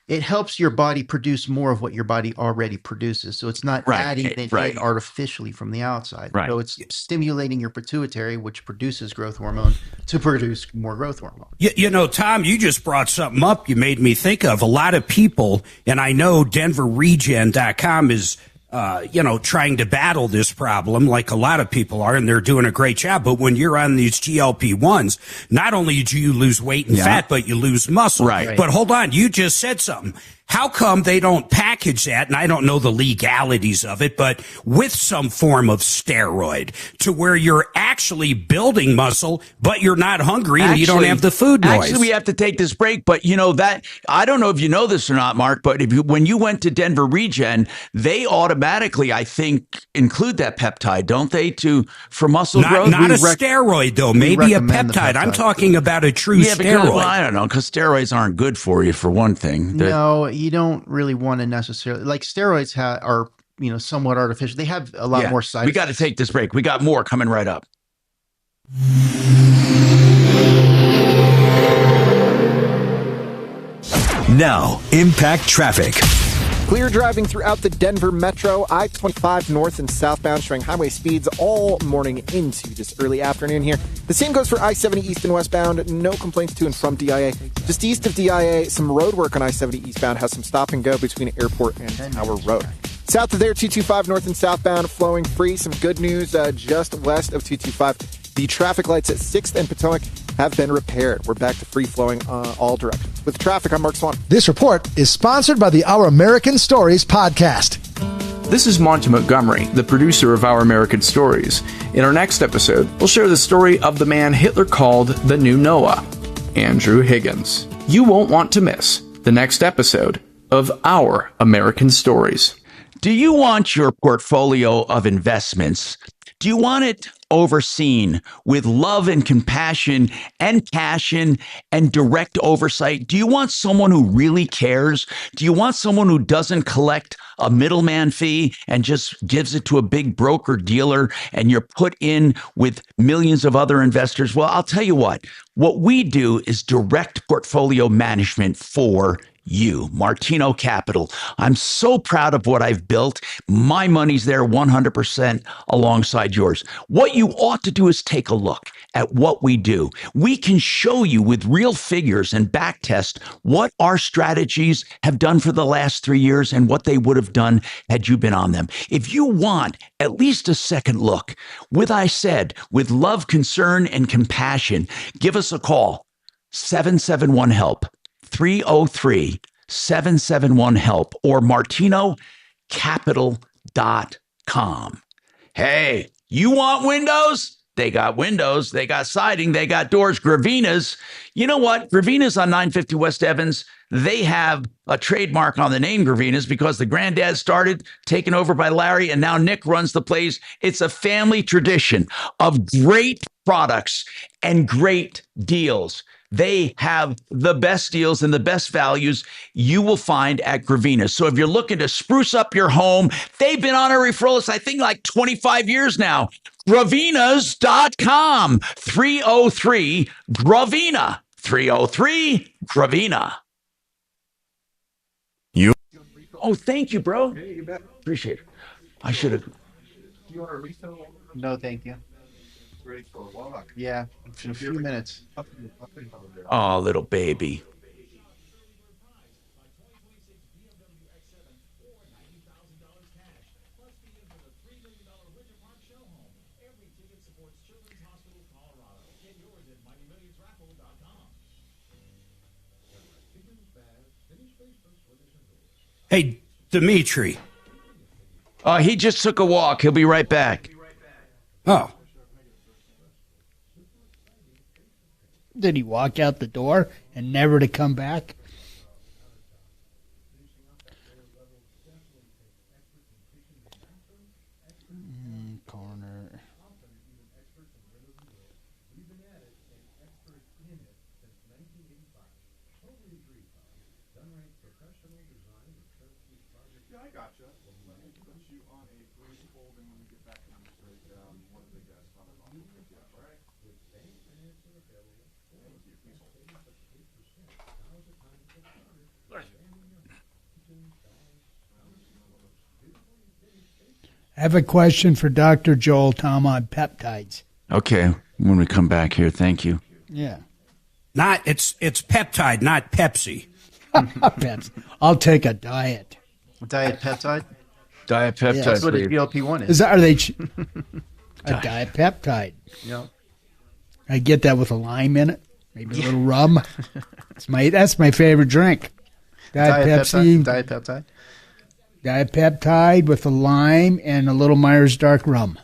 It helps your body produce more of what your body already produces. So it's not adding it in artificially from the outside. Right. So it's stimulating your pituitary, which produces growth hormone, to produce more growth hormone. Tom, you just brought something up you made me think of. A lot of people, and I know DenverRegen.com is trying to battle this problem like a lot of people are, and they're doing a great job. But when you're on these GLP-1s, not only do you lose weight and fat, but you lose muscle. Right. But hold on, you just said something. How come they don't package that, and I don't know the legalities of it, but with some form of steroid to where you're actually building muscle, but you're not hungry and you don't have the food noise? Actually, we have to take this break, but that I don't know if you know this or not, Mark, but when you went to Denver Regen, they automatically, I think, include that peptide, don't they, for muscle growth? Not a steroid, though. Maybe a peptide. I'm talking about a true steroid. Because, I don't know, because steroids aren't good for you, for one thing. No, you don't really want to necessarily, like steroids are, somewhat artificial. They have a lot more side effects. We got to take this break. We got more coming right up. Now, impact traffic. Clear driving throughout the Denver metro. I-25 north and southbound showing highway speeds all morning into this early afternoon here. The same goes for I-70 east and westbound. No complaints to and from DIA. Just east of DIA, some road work on I-70 eastbound has some stop and go between Airport and Tower Road. South of there, 225 north and southbound flowing free. Some good news just west of 225. The traffic lights at 6th and Potomac have been repaired. We're back to free flowing all directions. With traffic, I'm Mark Swan. This report is sponsored by the Our American Stories podcast. This is Monty Montgomery, the producer of Our American Stories. In our next episode, we'll share the story of the man Hitler called the new Noah, Andrew Higgins. You won't want to miss the next episode of Our American Stories. Do you want your portfolio of investments? Do you want it overseen with love and compassion and passion and direct oversight? Do you want someone who really cares? Do you want someone who doesn't collect a middleman fee and just gives it to a big broker dealer and you're put in with millions of other investors? Well, I'll tell you what we do is direct portfolio management for you, Martino Capital. I'm so proud of what I've built. My money's there 100% alongside yours. What you ought to do is take a look at what we do. We can show you with real figures and back test what our strategies have done for the last 3 years and what they would have done had you been on them. If you want at least a second look, with love, concern, and compassion, give us a call. 771-HELP. 303-771-HELP or martinocapital.com. Hey, you want windows? They got windows, they got siding, they got doors. Gravina's. You know what? Gravina's on 950 West Evans. They have a trademark on the name Gravina's because the granddad started, taken over by Larry, and now Nick runs the place. It's a family tradition of great products and great deals. They have the best deals and the best values you will find at Gravina's. So if you're looking to spruce up your home, they've been on a referral list, I think, like 25 years now. Gravinas.com. 303-GRAVINA. 303-GRAVINA. You? Oh, thank you, bro. Yeah, you bet. Appreciate it. I should have. You want a refill? No, thank you. Ready for a walk? Yeah, in a few minutes. Oh, little baby. Hey, Dimitri. He just took a walk. He'll be right back. Oh. Did he walk out the door and never to come back? Corner. Yeah, I gotcha. Let me put you on a brief hold, and when we get back in the straight, one of the guys on the line will pick you up, all right? Thank you. Please hold. I have a question for Dr. Joel Tom on peptides. Okay, when we come back here, thank you. Yeah. It's peptide, not Pepsi. Pepsi. I'll take a diet. Diet peptide? Diet peptide. Yeah, that's what a GLP-1 is. Are they a diet peptide? Yeah. I get that with a lime in it, maybe a little rum. That's my favorite drink. Diet Pepsi. Diet Peptide. Diet Peptide with a lime and a little Myers Dark rum.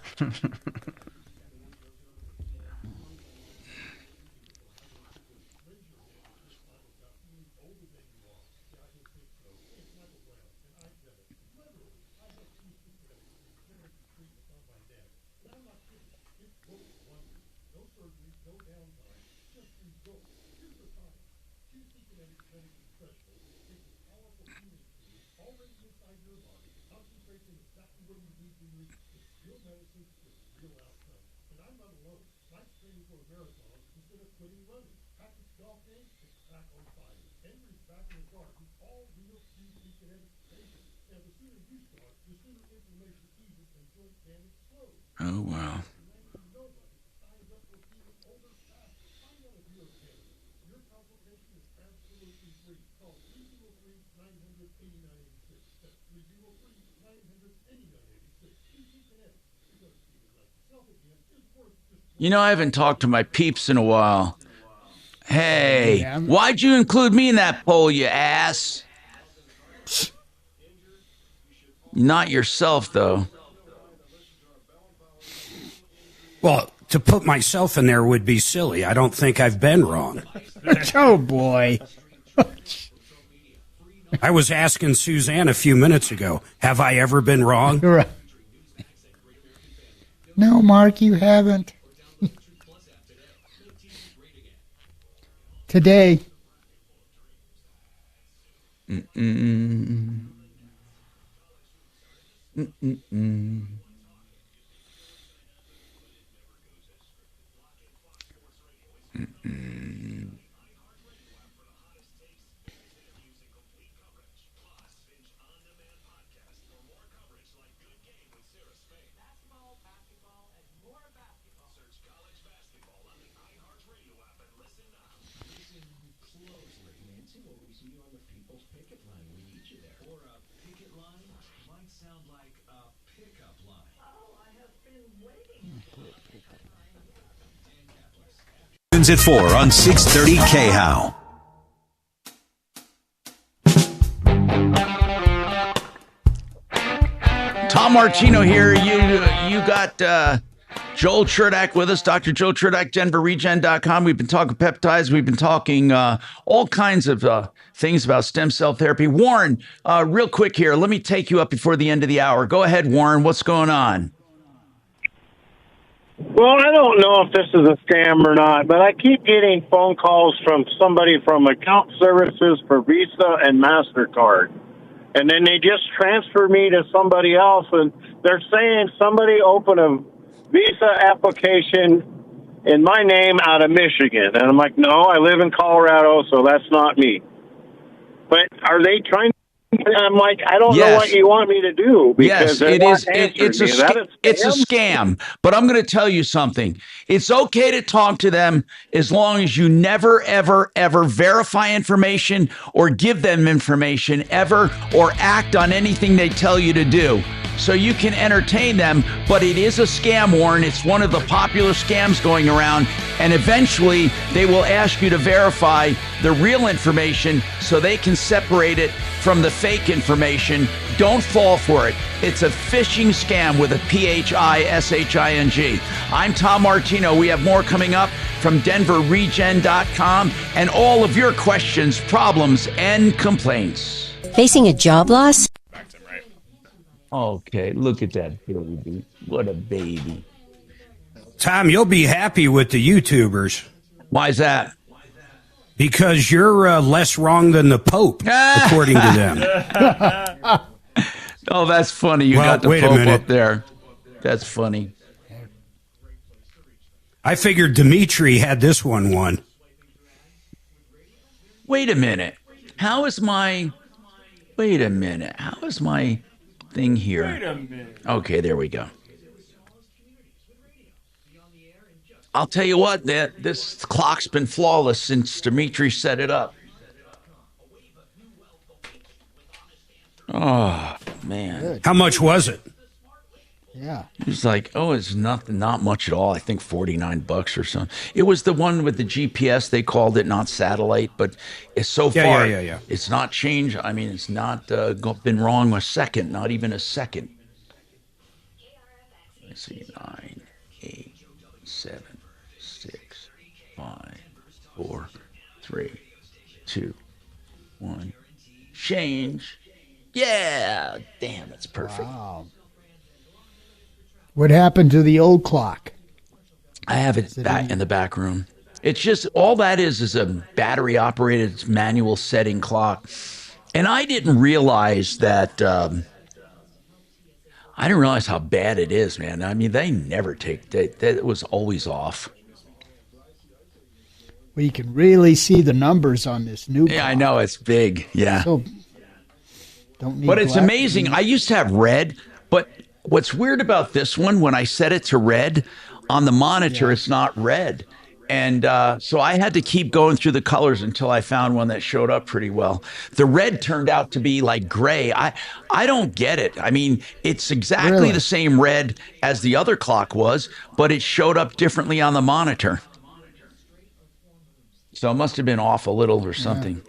Oh, wow. You know, I haven't talked to my peeps in a while. Hey, why'd you include me in that poll, you ass? Not yourself, though. Well, to put myself in there would be silly. I don't think I've been wrong. Oh, boy. I was asking Suzanne a few minutes ago, have I ever been wrong? Right. No, Mark, you haven't. Today. Mm-mm. Mm-mm. Mm-mm. At 4 on 630 KHOW. Tom Martino here. You got Joel Cherdak with us, Dr. Joe Cherdak, DenverRegen.com. We've been talking peptides. We've been talking all kinds of things about stem cell therapy. Warren, real quick here, let me take you up before the end of the hour. Go ahead, Warren. What's going on? Well, I don't know if this is a scam or not, but I keep getting phone calls from somebody from account services for Visa and MasterCard. And then they just transfer me to somebody else, and they're saying somebody opened a Visa application in my name out of Michigan. And I'm like, no, I live in Colorado, so that's not me. But are they trying? I'm like, I don't know what you want me to do. Yes, it is. It's a scam. But I'm going to tell you something. It's okay to talk to them as long as you never, ever, ever verify information or give them information ever or act on anything they tell you to do. So you can entertain them, but it is a scam, Warren. It's one of the popular scams going around. And eventually they will ask you to verify the real information so they can separate it from the fake information. Don't fall for it. It's a phishing scam with a PHISHING. I'm Tom Martino. We have more coming up from DenverRegen.com and all of your questions, problems, and complaints. Facing a job loss? Okay, look at that baby. What a baby. Tom, you'll be happy with the YouTubers. Why is that? Because you're less wrong than the Pope, according to them. Oh, that's funny. You got the Pope up there. That's funny. I figured Dimitri had this one won. Wait a minute. How is my thing here? Wait a minute. Okay, there we go. I'll tell you what, this clock's been flawless since Dimitri set it up. Oh, man. How much was it? Yeah. It was like, oh, it's not much at all. I think $49 or something. It was the one with the GPS. They called it, not satellite, but it's so far. Yeah. It's not changed. I mean, it's not been wrong a second, not even a second. Let's see, 9, 8, 7, 6, 5, 4, 3, 2, 1. Change. Yeah. Damn, it's perfect. Wow. What happened to the old clock? I have it back in the back room. It's just all that is a battery operated manual setting clock. And I didn't realize that. I didn't realize how bad it is, man. I mean, they never take that. It was always off. Well, you can really see the numbers on this new clock. I know it's big. Yeah. So, don't need but it's black. amazing. I used to have red, but what's weird about this one, when I set it to red on the monitor, it's not red. And so I had to keep going through the colors until I found one that showed up pretty well. The red turned out to be like gray. I don't get it. I mean, it's exactly the same red as the other clock was, but it showed up differently on the monitor. So it must have been off a little or something.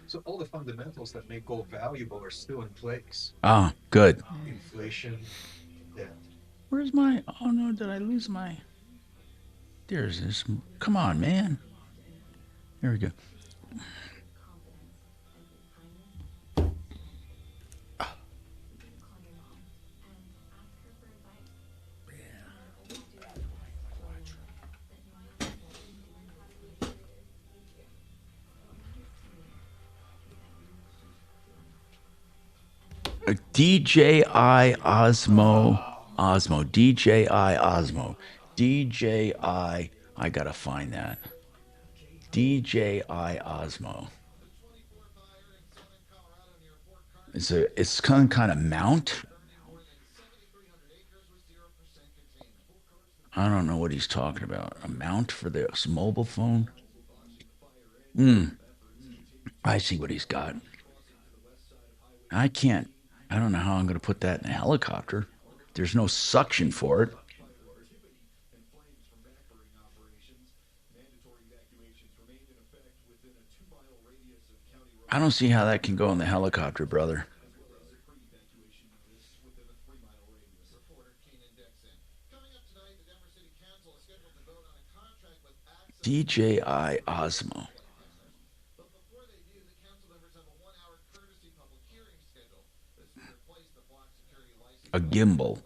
So all the fundamentals that make gold valuable are still in place. Oh, good. Inflation, debt. Where's my... Oh, no, did I lose my... There's this... Come on, man. There we go. DJI Osmo. DJI, I gotta find that. DJI Osmo. It's kind of mount. I don't know what he's talking about. A mount for this mobile phone? I see what he's got. I don't know how I'm going to put that in a helicopter. There's no suction for it. I don't see how that can go in the helicopter, brother. DJI Osmo. A gimbal.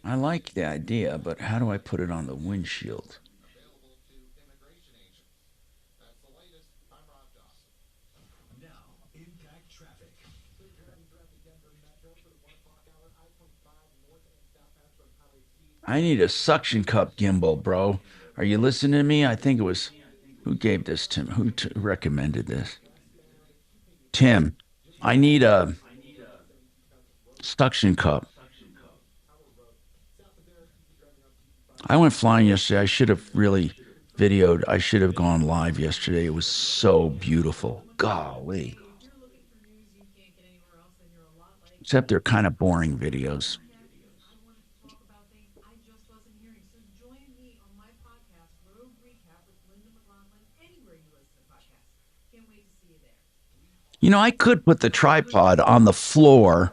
I like the idea, but how do I put it on the windshield? I need a suction cup gimbal, bro. Are you listening to me? I think it was... Who gave this to me? Who recommended this? Tim. I need a suction cup. I went flying yesterday. I should have really videoed. I should have gone live yesterday. It was so beautiful. Golly. Except they're kind of boring videos. You know, I could put the tripod on the floor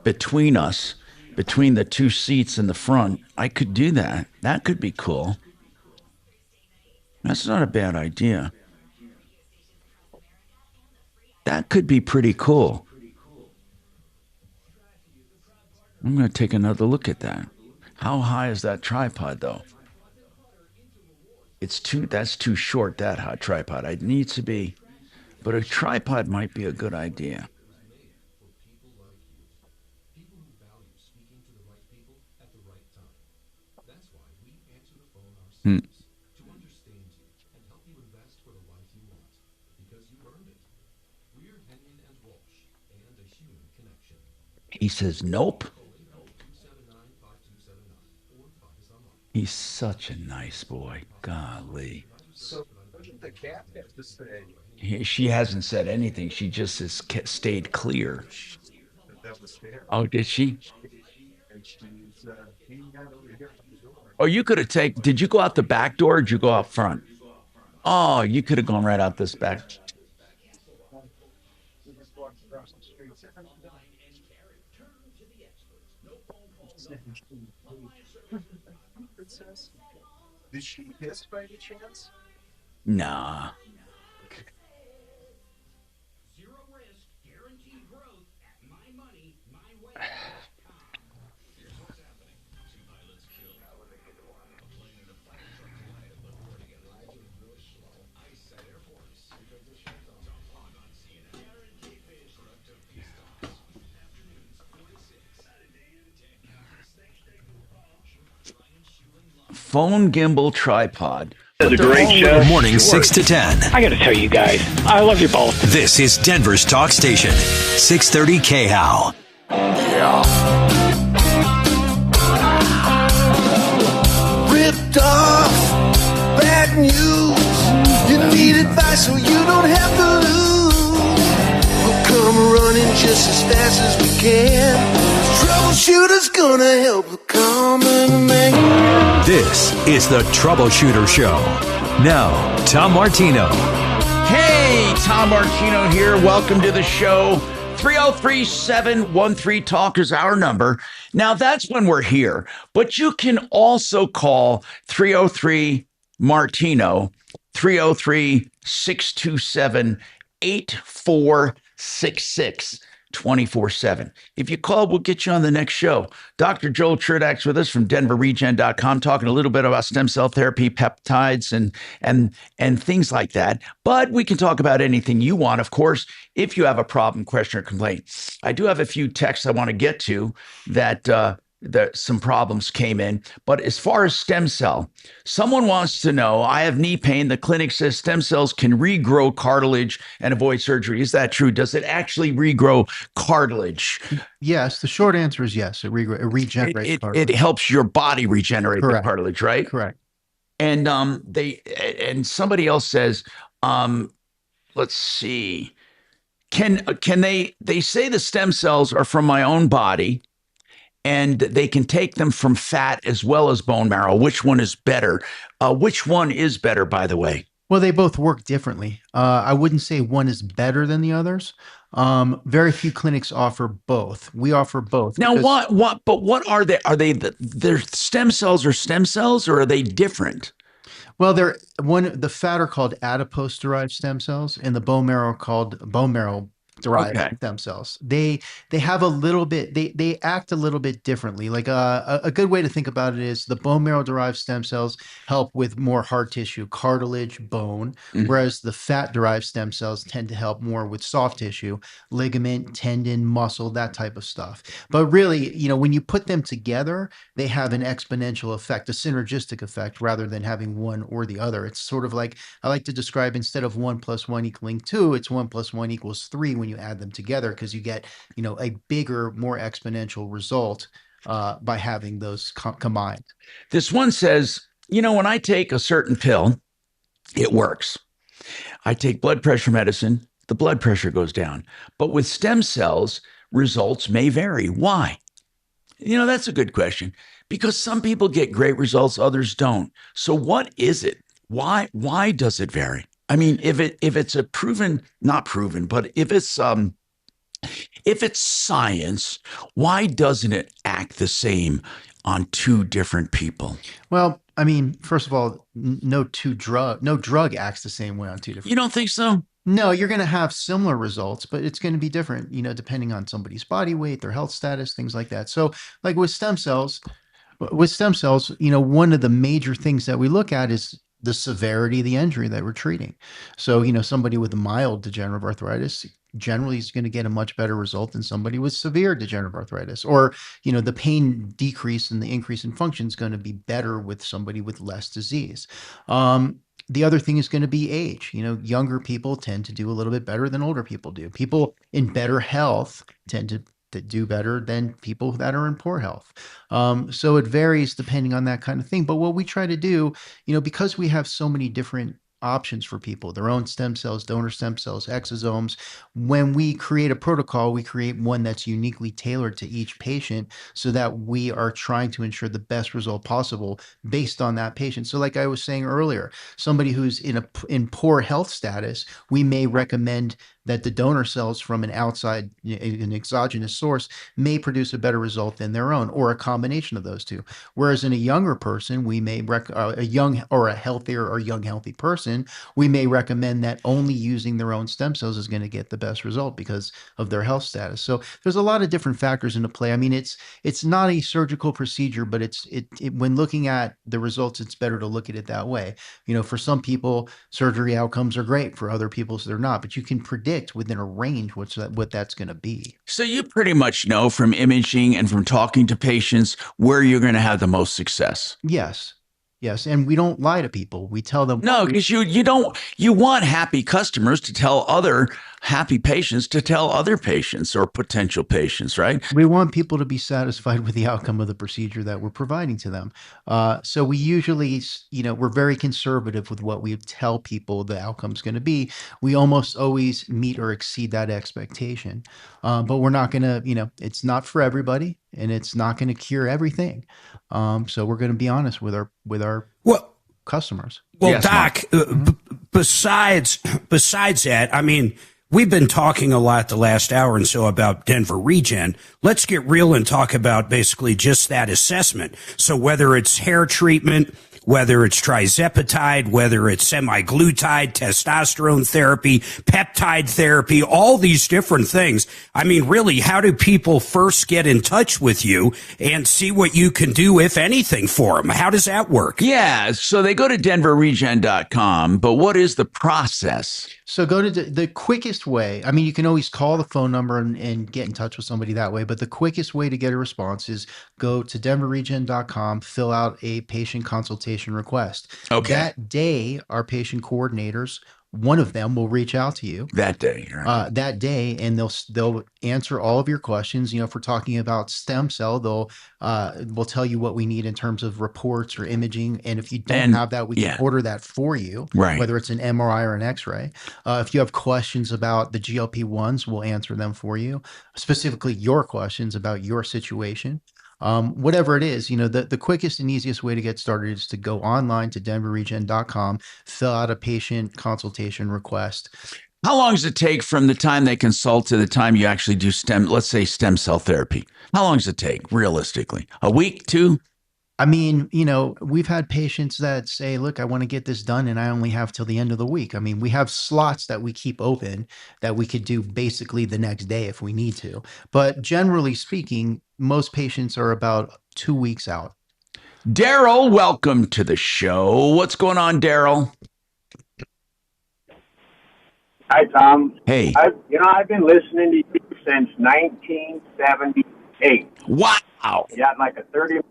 between us, between the two seats in the front. I could do that. That could be cool. That's not a bad idea. That could be pretty cool. I'm going to take another look at that. How high is that tripod, though? That's too short, that hot tripod. It needs to be, but a tripod might be a good idea. He says, nope. He's such a nice boy. Golly. So what did the cat have to say? She hasn't said anything. She just has stayed clear. That was fair. Oh, did she? And she's hanging out over here at the door. Oh, you could have did you go out the back door or did you go out front? Oh, you could have gone right out this back. Did she miss by any chance? Nah. Phone gimbal tripod. It's a great show. Morning 6 to 10. I got to tell you guys, I love you both. This is Denver's talk station, 630 KHOW. Yeah. Ripped off, bad news. You need advice so you don't have to lose. We'll come running just as fast as we can. Troubleshooter's gonna help the common man. This is the Troubleshooter Show. Now, Tom Martino. Hey, Tom Martino here. Welcome to the show. 303-713-TALK is our number. Now, that's when we're here. But you can also call 303-MARTINO, 303-627-8466. 24/7. If you call, we'll get you on the next show. Dr. Joel Churdak's with us from DenverRegen.com, talking a little bit about stem cell therapy, peptides, and things like that. But we can talk about anything you want, of course, if you have a problem, question, or complaint. I do have a few texts I want to get to that some problems came in. But as far as stem cell, someone wants to know, I have knee pain. The clinic says stem cells can regrow cartilage and avoid surgery. Is that true? Does it actually regrow cartilage? Yes. The short answer is yes. It regenerates cartilage. It helps your body regenerate the cartilage, right? Correct. And somebody else says, let's see, can they say the stem cells are from my own body, and they can take them from fat as well as bone marrow. Which one is better? Which one is better, by the way? Well, they both work differently. I wouldn't say one is better than the others. Very few clinics offer both. We offer both. Now, what are they? Are they their stem cells or stem cells, or are they different? Well, the fat are called adipose-derived stem cells, and the bone marrow are called bone marrow derived stem cells. They have a little bit, they act a little bit differently. Like a good way to think about it is the bone marrow derived stem cells help with more hard tissue, cartilage, bone, whereas the fat derived stem cells tend to help more with soft tissue, ligament, tendon, muscle, that type of stuff. But really, when you put them together, they have an exponential effect, a synergistic effect, rather than having one or the other. It's sort of like, I like to describe, instead of 1 + 1 = 2, it's 1 + 1 = 3 when you add them together, because you get a bigger, more exponential result by having those combined. This one says, when I take a certain pill, It works. I take blood pressure medicine, the blood pressure goes down. But with stem cells, results may vary. Why? That's a good question, because some people get great results, others don't. So what is it? Why does it vary? I mean, if it's a proven, not proven, but if it's science, why doesn't it act the same on two different people? Well, I mean, first of all, no drug acts the same way on two different. You don't think so? No, you're going to have similar results, but it's going to be different, depending on somebody's body weight, their health status, things like that. So, like with stem cells, one of the major things that we look at is the severity of the injury that we're treating. So, somebody with a mild degenerative arthritis generally is going to get a much better result than somebody with severe degenerative arthritis, or, the pain decrease and the increase in function is going to be better with somebody with less disease. The other thing is going to be age. Younger people tend to do a little bit better than older people do. People in better health tend to do better than people that are in poor health. So it varies depending on that kind of thing. But what we try to do, because we have so many different options for people, their own stem cells, donor stem cells, exosomes. When we create a protocol, we create one that's uniquely tailored to each patient so that we are trying to ensure the best result possible based on that patient. So like I was saying earlier, somebody who's in poor health status, we may recommend that the donor cells from an outside, an exogenous source may produce a better result than their own, or a combination of those two. Whereas in a younger person, we may a young or a healthier or young healthy person, we may recommend that only using their own stem cells is going to get the best result because of their health status. So there's a lot of different factors into play. I mean, it's not a surgical procedure, but when looking at the results, it's better to look at it that way. For some people, surgery outcomes are great. For other people, they're not. But you can predict within a range what that's going to be. So you pretty much know from imaging and from talking to patients where you're going to have the most success. Yes, and we don't lie to people. We tell them. No, because you want happy customers to tell other happy patients to tell other patients or potential patients, right? We want people to be satisfied with the outcome of the procedure that we're providing to them. So we usually, we're very conservative with what we tell people the outcome's going to be. We almost always meet or exceed that expectation. But we're not going to, it's not for everybody, and it's not going to cure everything. So we're going to be honest with our customers. Well, yes, Doc, besides that, I mean, we've been talking a lot the last hour and so about Denver Regen. Let's get real and talk about basically just that assessment. So whether it's hair treatment, whether it's trizepatide, whether it's semaglutide, testosterone therapy, peptide therapy, all these different things. I mean, really, how do people first get in touch with you and see what you can do, if anything, for them? How does that work? Yeah, so they go to denverregen.com, but what is the process? So go to the quickest way. I mean, you can always call the phone number and get in touch with somebody that way. But the quickest way to get a response is go to denverregen.com, fill out a patient consultation request. Okay. That day, our patient coordinators, one of them will reach out to you that day, right? And they'll answer all of your questions. If we're talking about stem cell, we'll tell you what we need in terms of reports or imaging. And if you don't have that, we can order that for you, right? Whether it's an MRI or an X-ray. If you have questions about the GLP-1s, we'll answer them for you, specifically your questions about your situation. Whatever it is, the quickest and easiest way to get started is to go online to denverregen.com, fill out a patient consultation request. How long does it take from the time they consult to the time you actually do let's say stem cell therapy? How long does it take realistically? A week, 2? I mean, we've had patients that say, look, I want to get this done and I only have till the end of the week. I mean, we have slots that we keep open that we could do basically the next day if we need to. But generally speaking, most patients are about 2 weeks out. Daryl, welcome to the show. What's going on, Daryl? Hi, Tom. Hey. I've been listening to you since 1978. Wow. You got like a 30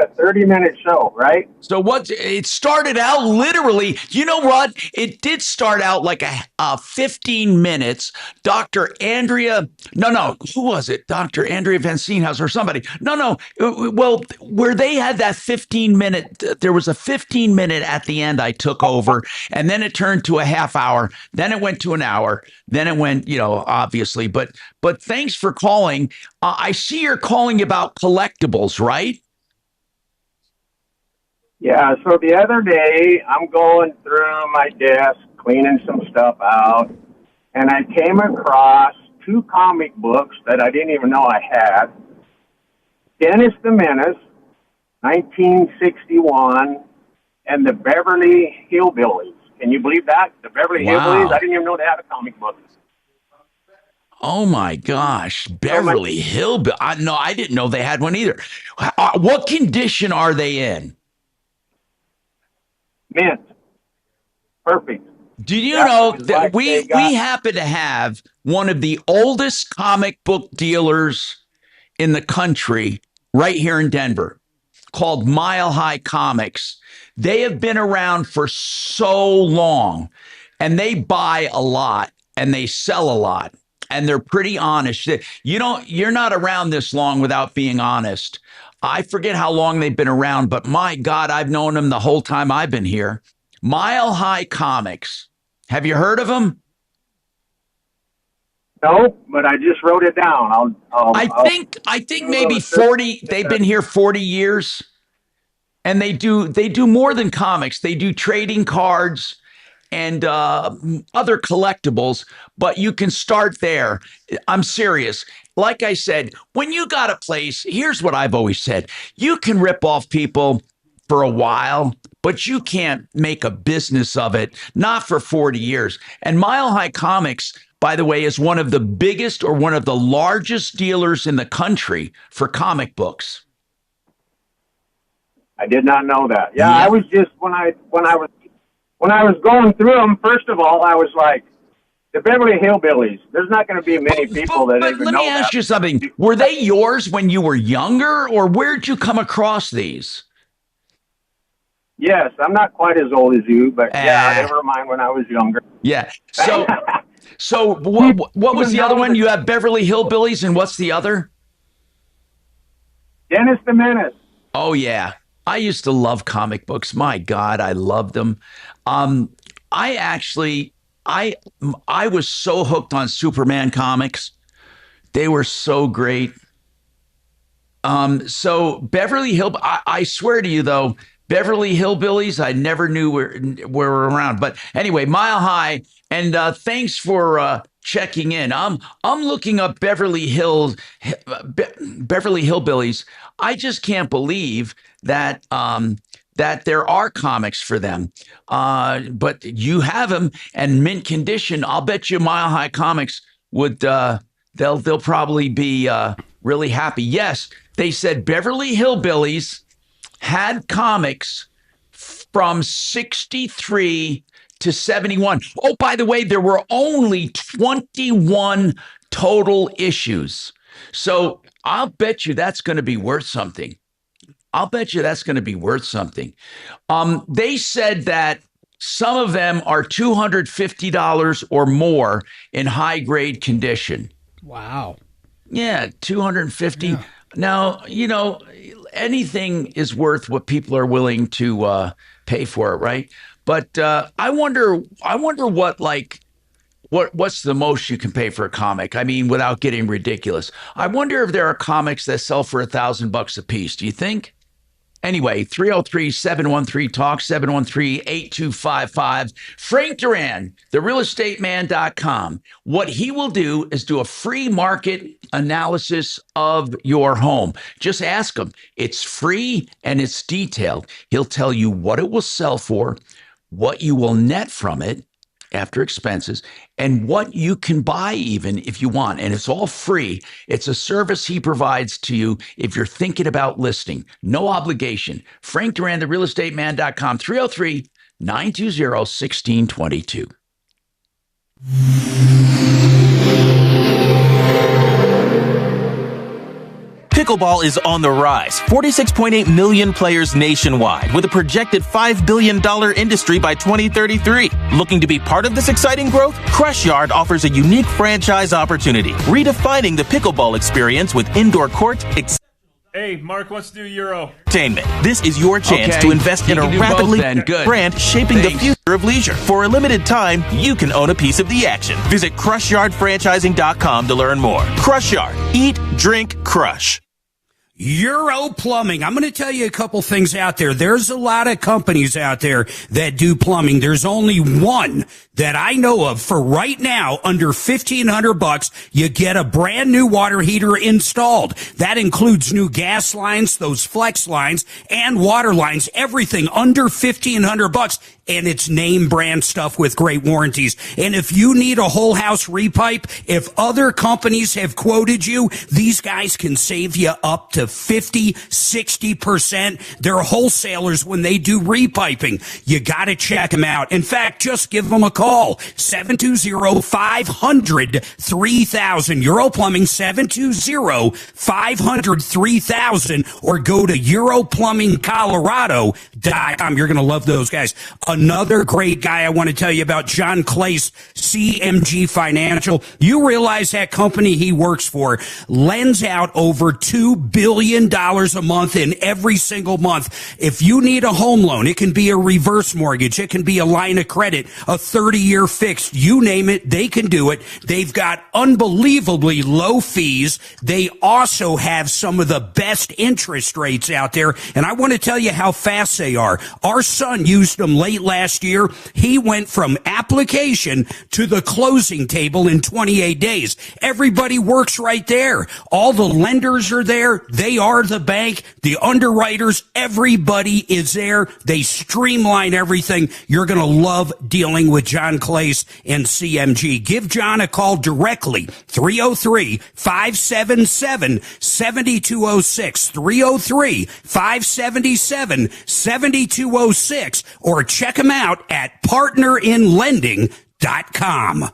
a 30-minute show, right? So what? It started out literally. You know what? It did start out like a 15 minutes. Dr. Andrea, no, who was it? Dr. Andrea Van Steenhouse or somebody? No. Well, where they had that 15-minute, there was a 15-minute at the end. I took over, and then it turned to a half hour. Then it went to an hour. Then it went, obviously. But thanks for calling. I see you're calling about collectibles, right? Yeah, so the other day, I'm going through my desk, cleaning some stuff out, and I came across 2 comic books that I didn't even know I had. Dennis the Menace, 1961, and the Beverly Hillbillies. Can you believe that? The Beverly Hillbillies? I didn't even know they had a comic book. Oh my gosh, Beverly Hillbillies. No, I didn't know they had one either. What condition are they in? Mint. Perfect. Do you know that we happen to have one of the oldest comic book dealers in the country right here in Denver called Mile High Comics. They have been around for so long, and they buy a lot and they sell a lot, and they're pretty honest. You're not around this long without being honest. I forget how long they've been around, but my God, I've known them the whole time I've been here. Mile High Comics. Have you heard of them? No, but I just wrote it down. I think maybe 40. They've been here 40 years, and they do more than comics. They do trading cards and other collectibles, but you can start there. I'm serious. Like I said, when you got a place, here's what I've always said. You can rip off people for a while, but you can't make a business of it, not for 40 years. And Mile High Comics, by the way, is one of the biggest or one of the largest dealers in the country for comic books. I did not know that. Yeah. I was just, when I was going through them, first of all, I was like, the Beverly Hillbillies, there's not going to be many people that even know that. Let me ask you something. Were they yours when you were younger, or where'd you come across these? Yes, I'm not quite as old as you, but yeah, they were mine when I was younger. Yeah. So what was the other one? You have Beverly Hillbillies, and what's the other? Dennis the Menace. Oh, yeah. I used to love comic books. My God, I loved them. I was so hooked on Superman comics. They were so great. So Beverly Hill, I swear to you though, Beverly Hillbillies, I never knew were around. But anyway, Mile High, and thanks for checking in. I'm looking up Beverly Hillbillies. I just can't believe that that there are comics for them. But you have them and mint condition. I'll bet you Mile High Comics would they'll probably be really happy. Yes, they said Beverly Hillbillies had comics from 63 to 71. Oh, by the way, there were only 21 total issues. So I'll bet you that's going to be worth something. They said that some of them are $250 or more in high grade condition. Wow. Yeah, $250. Yeah. Now, anything is worth what people are willing to pay for it, right? But I wonder what's the most you can pay for a comic? I mean, without getting ridiculous. I wonder if there are comics that sell for $1,000 a piece. Do you think? Anyway, 303-713-TALK, 713-8255. Frank Duran, therealestateman.com. What he will do is do a free market analysis of your home. Just ask him. It's free and it's detailed. He'll tell you what it will sell for, what you will net from it after expenses, and what you can buy even if you want. And it's all free. It's a service he provides to you if you're thinking about listing. No obligation. Frank Duran, therealestateman.com, 303-920-1622. Pickleball is on the rise. 46.8 million players nationwide, with a projected $5 billion industry by 2033. Looking to be part of this exciting growth? Crush Yard offers a unique franchise opportunity, redefining the pickleball experience with indoor court, Hey, Mark wants to do Euro. entertainment. This is your chance to invest in a rapidly brand shaping the future of leisure. For a limited time, you can own a piece of the action. Visit CrushYardFranchising.com to learn more. Crush Yard. Eat, drink, crush. Euro Plumbing. I'm going to tell you a couple things out there. There's a lot of companies out there that do plumbing. There's only one that I know of for right now under $1,500. You get a brand new water heater installed. That includes new gas lines, those flex lines, and water lines. Everything under $1,500. And it's name brand stuff with great warranties. And if you need a whole house repipe, if other companies have quoted you, these guys can save you up to 50, 60%. They're wholesalers when they do repiping. You got to check them out. In fact, just give them a call. 720-500-3000. Euro Plumbing, 720-500-3000. Or go to EuroPlumbingColorado.com. You're going to love those guys. Another great guy I want to tell you about, John Clace, CMG Financial. You realize that company he works for lends out over $2 billion a month in every single month. If you need a home loan, it can be a reverse mortgage. It can be a line of credit, a 30-year fixed. You name it, they can do it. They've got unbelievably low fees. They also have some of the best interest rates out there. And I want to tell you how fast they are. Our son used them late last year. He went from application to the closing table in 28 days. Everybody works right there. All the lenders are there. They are the bank. The underwriters, everybody is there. They streamline everything. You're going to love dealing with John Clace and CMG. Give John a call directly. 303-577-7206. 303-577-7206. Or check them out at partnerinlending.com.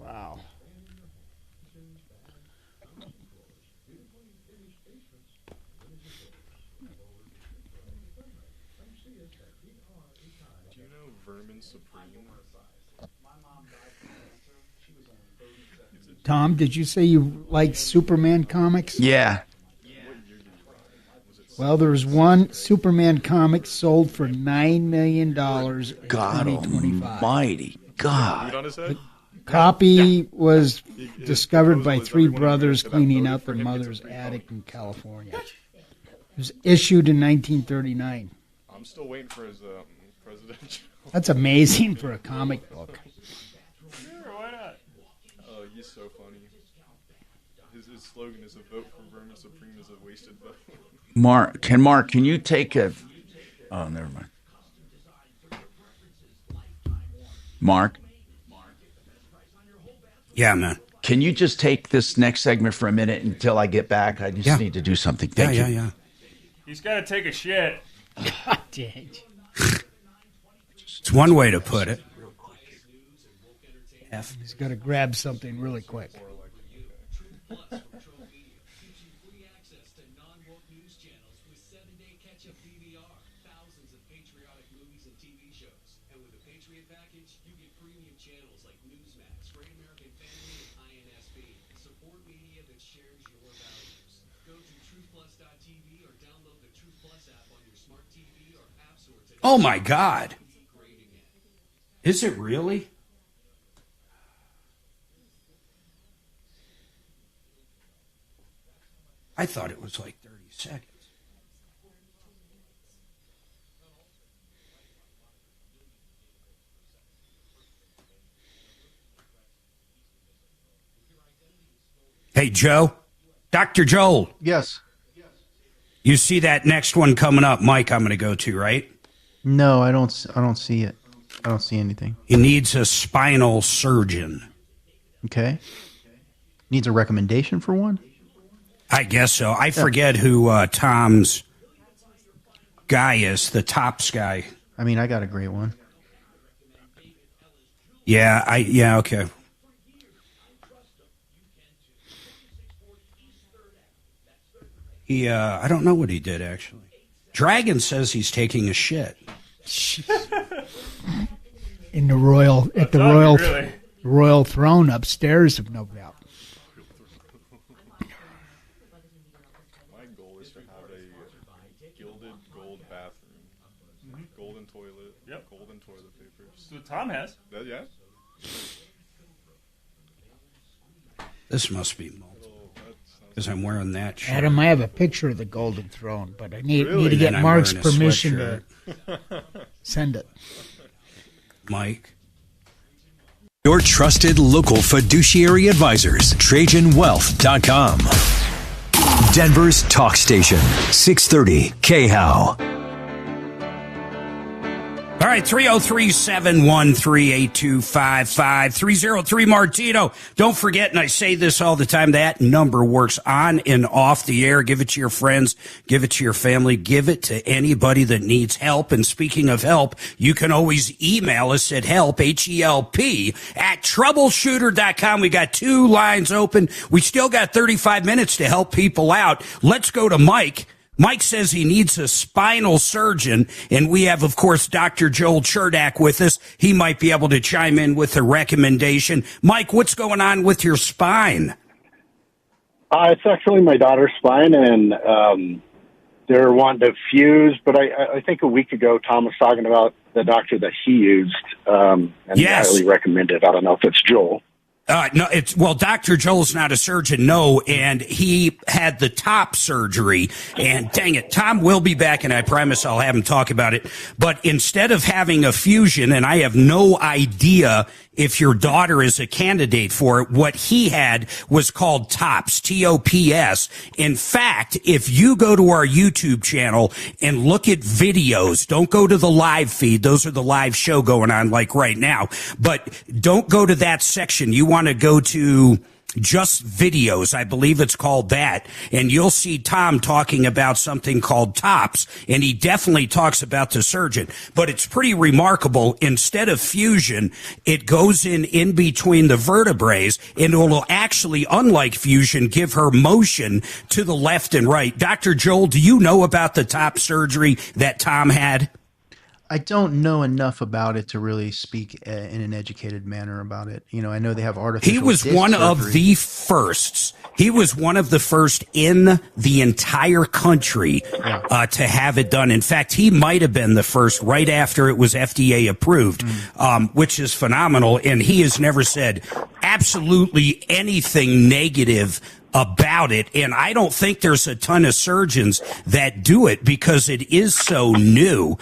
Wow. Do you know Vermin Supreme? Tom, did you say you like Superman comics? Yeah. Well, there's one Superman comic sold for $9 million in God 2025. almighty. God. The copy was discovered by three brothers cleaning out their mother's attic in California. It was issued in 1939. I'm still waiting for his presidential. That's amazing for a comic book. Sure, why not? He's so funny. His slogan is "A vote for Vermin Supreme is a wasted vote." Mark, can you take a... Oh, never mind. Mark? Yeah, man. Can you just take this next segment for a minute until I get back? I just need to do something. Thank you. Yeah. He's got to take a shit. God dang. It's one way to put it. He's got to grab something really quick. Oh, my God. Is it really? I thought it was like 30 seconds. Hey, Joe. Dr. Joel. Yes. You see that next one coming up, Mike, I'm going to go to, right? No, I don't see it. I don't see anything. He needs a spinal surgeon. Okay. Needs a recommendation for one? I guess so. I forget who Tom's guy is, the Tops guy. I mean, I got a great one. Yeah, okay. He, I don't know what he did, actually. Dragon says he's taking a shit. In the royal throne upstairs of no doubt. My goal is to have a gilded gold bathroom, golden toilet, golden toilet paper. That's what Tom has. Yeah. This must be multiple. Because I'm wearing that shirt. Adam, I have a picture of the golden throne, but I need to get And I'm Mark's wearing a permission sweatshirt. to send it. Mike. Your trusted local fiduciary advisors, TrajanWealth.com. Denver's talk station, 630 KHOW. All right, 303-713-8255, 303 Martino. Don't forget, and I say this all the time, that number works on and off the air. Give it to your friends. Give it to your family. Give it to anybody that needs help. And speaking of help, you can always email us at help, H-E-L-P, at troubleshooter.com. We got 2 lines open. We still got 35 minutes to help people out. Let's go to Mike. Mike says he needs a spinal surgeon, and we have, of course, Dr. Joel Cherdak with us. He might be able to chime in with a recommendation. Mike, what's going on with your spine? It's actually my daughter's spine, and they're wanting to fuse, but I think a week ago Tom was talking about the doctor that he used, and yes. highly recommended. I don't know if it's Joel. No, Dr. Joel's not a surgeon, no, and he had the top surgery, and dang it, Tom will be back, and I promise I'll have him talk about it, but instead of having a fusion, and I have no idea if your daughter is a candidate for it, what he had was called TOPS, T-O-P-S. In fact, if you go to our YouTube channel and look at videos, don't go to the live feed. Those are the live show going on like right now, but don't go to that section. You want to go to just videos, I believe it's called that, and you'll see Tom talking about something called TOPS, and he definitely talks about the surgeon, but it's pretty remarkable. Instead of fusion, it goes in between the vertebrae, and it will actually, unlike fusion, give her motion to the left and right. Dr. Joel, do you know about the TOPS surgery that Tom had? I don't know enough about it to really speak in an educated manner about it. You know, I know they have artificial. He was one of the firsts. He was one of the first in the entire country to have it done. In fact, he might have been the first right after it was FDA approved, which is phenomenal. And he has never said absolutely anything negative about it. And I don't think there's a ton of surgeons that do it because it is so new.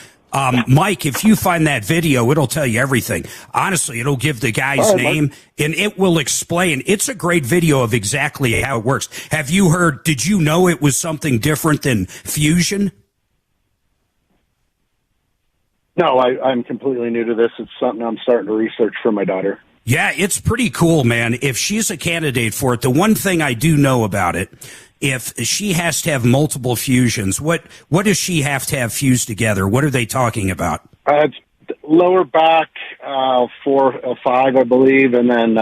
Mike, if you find that video, it'll tell you everything. Honestly, it'll give the guy's name, and it will explain. It's a great video of exactly how it works. Have you heard, did you know it was something different than fusion? No, I'm completely new to this. It's something I'm starting to research for my daughter. Yeah, it's pretty cool, man. If she's a candidate for it, the one thing I do know about it, if she has to have multiple fusions, what does she have to have fused together? What are they talking about? It's lower back, 4 or 5, I believe, and then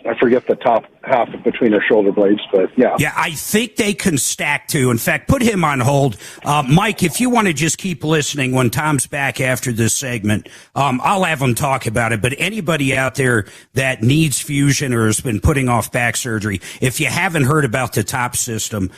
I forget the top half between her shoulder blades, but yeah. Yeah, I think they can stack too. In fact, put him on hold. Mike, if you want to just keep listening when Tom's back after this segment, I'll have him talk about it. But anybody out there that needs fusion or has been putting off back surgery, if you haven't heard about the TOP system,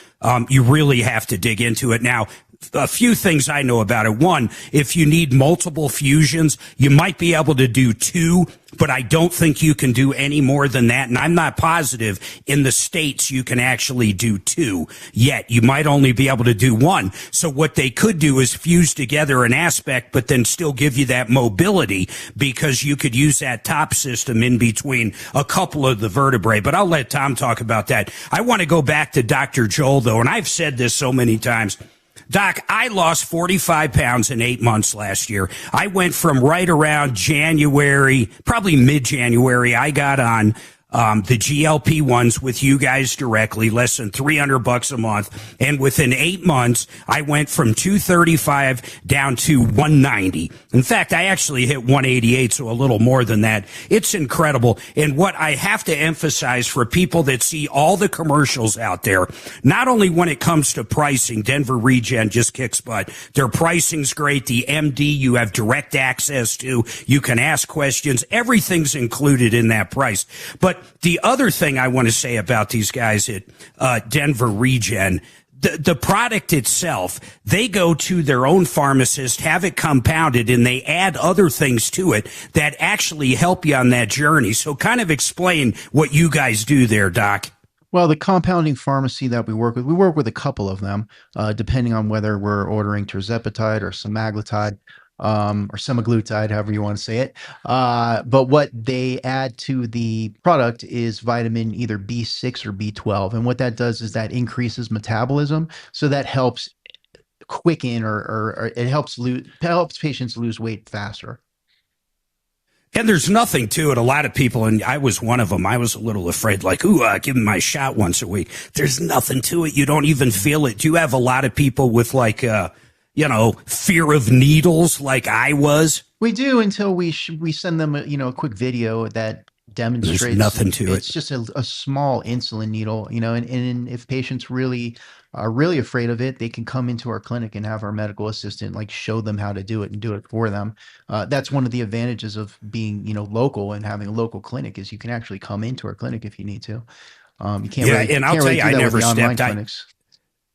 you really have to dig into it. Now, a few things I know about it. One, if you need multiple fusions, you might be able to do 2, but I don't think you can do any more than that. And I'm not positive in the States you can actually do 2 yet. You might only be able to do 1. So what they could do is fuse together an aspect, but then still give you that mobility, because you could use that top system in between a couple of the vertebrae. But I'll let Tom talk about that. I want to go back to Dr. Joel, though, and I've said this so many times. Doc, I lost 45 pounds in 8 months last year. I went from right around January, probably mid-January, I got on the GLP-1s with you guys directly, less than $300 a month. And within 8 months, I went from 235 down to 190. In fact, I actually hit 188, so a little more than that. It's incredible. And what I have to emphasize for people that see all the commercials out there, not only when it comes to pricing, Denver Regen just kicks butt. Their pricing's great. The MD you have direct access to. You can ask questions. Everything's included in that price. But the other thing I want to say about these guys at Denver Regen, the product itself, they go to their own pharmacist, have it compounded, and they add other things to it that actually help you on that journey. So kind of explain what you guys do there, Doc. Well, the compounding pharmacy that we work with a couple of them, depending on whether we're ordering tirzepatide or semaglutide. Or semaglutide, however you want to say it. But what they add to the product is vitamin either B6 or B12. And what that does is that increases metabolism. So that helps quicken or it helps patients lose weight faster. And there's nothing to it. A lot of people, and I was one of them, I was a little afraid, like, give them my shot once a week. There's nothing to it. You don't even feel it. Do you have a lot of people with like, fear of needles like I was? We do, until we send them a quick video that demonstrates there's nothing to it. It's just a small insulin needle, and if patients really are really afraid of it, they can come into our clinic and have our medical assistant show them how to do it and do it for them. That's one of the advantages of being, local and having a local clinic, is you can actually come into our clinic if you need to. You can't and I'll tell you, I never stepped clinics.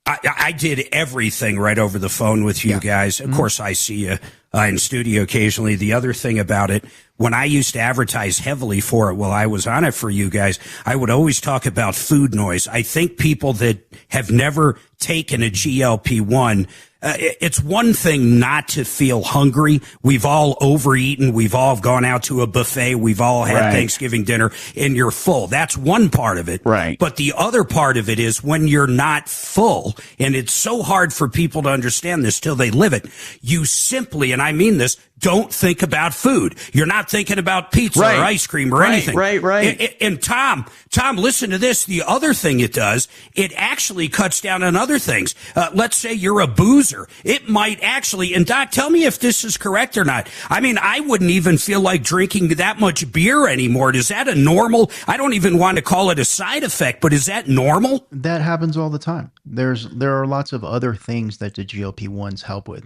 I did everything right over the phone with you guys. Of course, I see you in studio occasionally. The other thing about it, when I used to advertise heavily for it while I was on it for you guys, I would always talk about food noise. I think people that have never taken a GLP-1, it's one thing not to feel hungry. We've all overeaten. We've all gone out to a buffet. We've all had Thanksgiving dinner, and you're full. That's one part of it. Right. But the other part of it is when you're not full, and it's so hard for people to understand this till they live it, you simply, and I mean this, don't think about food. You're not thinking about pizza or ice cream or anything. Right. And Tom, listen to this. The other thing it does, it actually cuts down on other things. Let's say you're a boozer. It might actually, and Doc, tell me if this is correct or not. I mean, I wouldn't even feel like drinking that much beer anymore. Is that a normal, I don't even want to call it a side effect, but is that normal? That happens all the time. There are lots of other things that the GLP-1s help with.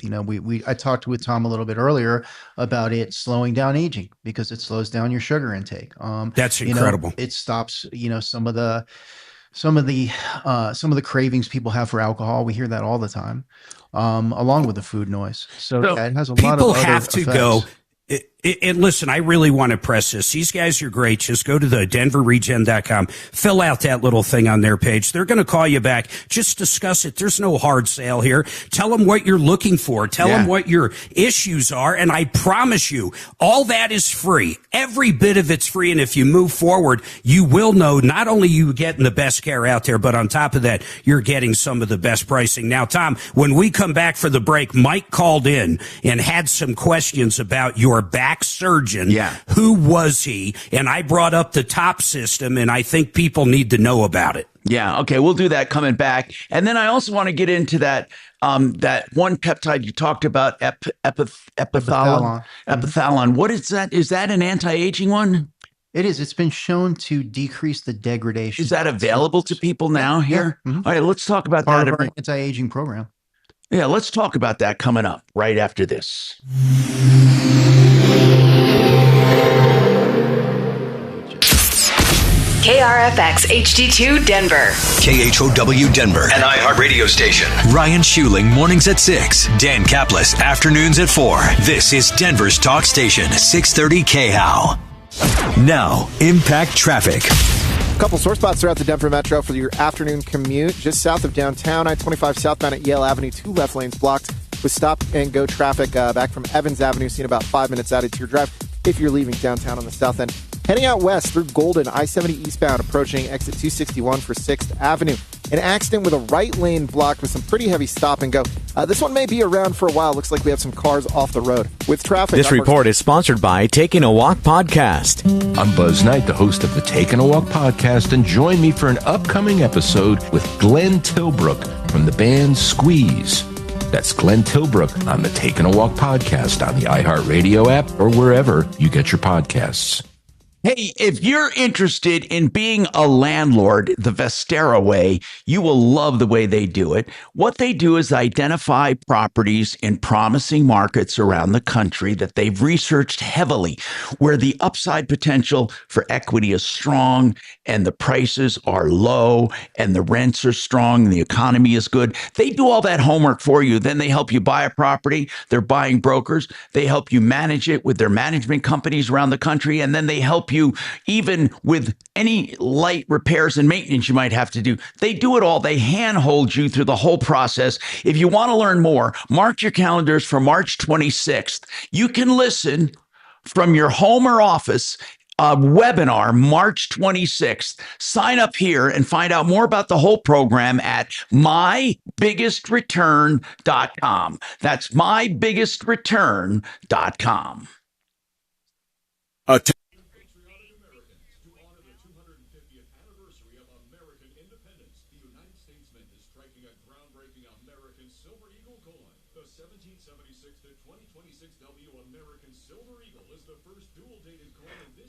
I talked with Tom a little bit earlier about it slowing down aging, because it slows down your sugar intake. That's incredible. It stops, some of the cravings people have for alcohol. We hear that all the time, along with the food noise. So it has a lot of other have to effects. go. And listen, I really want to press this. These guys are great. Just go to the denverregen.com, fill out that little thing on their page. They're going to call you back. Just discuss it. There's no hard sale here. Tell them what you're looking for. Tell them what your issues are. And I promise you, all that is free. Every bit of it's free. And if you move forward, you will know not only you getting the best care out there, but on top of that, you're getting some of the best pricing. Now, Tom, when we come back for the break, Mike called in and had some questions about your back surgeon. Who was he? And I brought up the top system, and I think people need to know about it. Yeah. Okay. We'll do that coming back. And then I also want to get into that one peptide you talked about, epithalon. Epithalon. What is that? Is that an anti-aging one? It is. It's been shown to decrease the degradation. Is that available to people now here? Yeah. All right. Let's talk about Part that. of our anti-aging program. Yeah. Let's talk about that coming up right after this. KRFX HD2 Denver. KHOW Denver, an iHeart radio station. Ryan Schuling, mornings at 6. Dan Kaplis, afternoons at 4. This is Denver's talk station, 630 KHOW. Now, Impact Traffic. A couple sore spots throughout the Denver Metro for your afternoon commute. Just south of downtown, I-25 southbound at Yale Avenue, 2 left lanes blocked with stop-and-go traffic back from Evans Avenue, seen about 5 minutes out into your drive if you're leaving downtown on the south end. Heading out west through Golden, I-70 eastbound, approaching exit 261 for 6th Avenue. An accident with a right lane blocked with some pretty heavy stop-and-go. This one may be around for a while. Looks like we have some cars off the road. With traffic... This report is sponsored by Taking a Walk Podcast. I'm Buzz Knight, the host of the Taking a Walk Podcast, and join me for an upcoming episode with Glenn Tilbrook from the band Squeeze. That's Glenn Tilbrook on the Taking a Walk Podcast on the iHeartRadio app or wherever you get your podcasts. Hey, if you're interested in being a landlord the Vestera way, you will love the way they do it. What they do is identify properties in promising markets around the country that they've researched heavily, where the upside potential for equity is strong and the prices are low and the rents are strong and the economy is good. They do all that homework for you. Then they help you buy a property. They're buying brokers. They help you manage it with their management companies around the country, and then they help you even with any light repairs and maintenance you might have to do. They do it all. They handhold you through the whole process. If you want to learn more, mark your calendars for March 26th. You can listen from your home or office. Webinar March 26th. Sign up here and find out more about the whole program at mybiggestreturn.com. That's mybiggestreturn.com.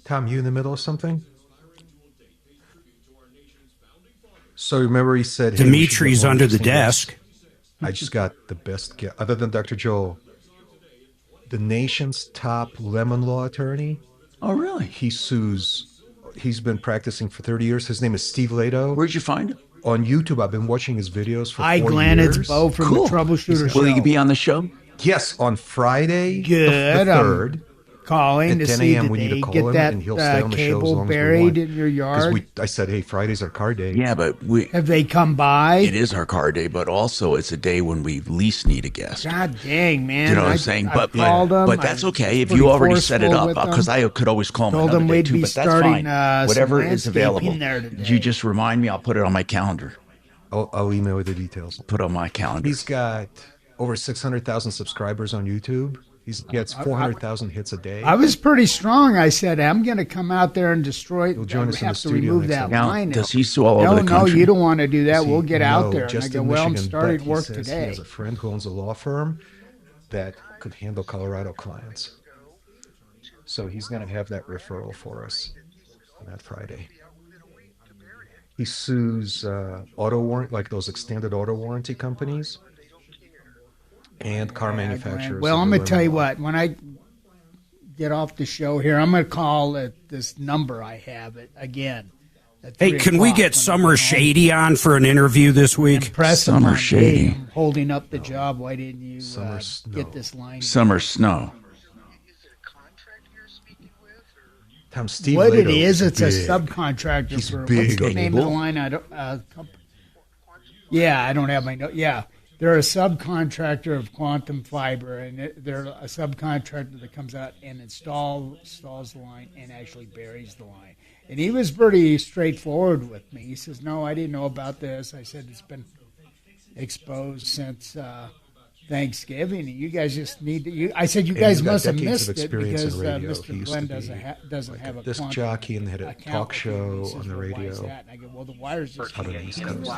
Tom, you in the middle of something? So remember he said... Hey, Dimitri's under the desk. I just got the best guess, other than Dr. Joel. The nation's top lemon law attorney. Oh, really? He's been practicing for 30 years. His name is Steve Lato. Where'd you find him? On YouTube. I've been watching his videos for 4 years. Glenn, it's Bo from the Troubleshooter Show. Will he be on the show? Yes, on Friday, Good. the 3rd. Calling to 10 see a.m. did we need they to call get him, that and he'll stay on the show as cable long as we buried want. in your yard. I said, hey, Friday's our car day. Yeah, but have they come by? It is our car day, but also it's a day when we least need a guest. God dang, man! You know what I'm saying? But that's okay if pretty you already set it up, forceful with because I could always call him Told another them day we'd too. be But that's starting, fine. Whatever some is available. landscaping there today. You just remind me. I'll put it on my calendar. I'll email you the details. Put it on my calendar. He's got over 600,000 subscribers on YouTube. He gets 400,000 hits a day. I was pretty strong. I said, I'm going to come out there and destroy. He'll join us in the have to studio remove next that time. line. Does he sue all over the No, country? you don't want to do that. We'll get out there. And I Just go, in well, I'm Michigan, starting but work he says today. He has a friend who owns a law firm that could handle Colorado clients. So he's going to have that referral for us on that Friday. He sues auto warrant, like those extended auto warranty companies and car manufacturers. Well, I'm going to tell you what. When I get off the show here, I'm going to call this number I have it again. Hey, can we get Summer Shady on for an interview this week? Summer Shady. I'm holding up the job. Why didn't you get this line? Summer Snow. Tom, Steve what it Lato is, it's big. a subcontractor. He's for big. What's the name of the line? I don't. I don't have my note. Yeah, they're a subcontractor of Quantum Fiber, and they're a subcontractor that comes out and installs the line and actually buries the line. And he was pretty straightforward with me. He says, "No, I didn't know about this." I said, "It's been exposed since Thanksgiving, and you guys just need to." I said, "You guys must have missed it because Mr. Glenn doesn't have a disc jockey and had a talk show on the radio." And I go, "Well, the wires just out on the East Coast.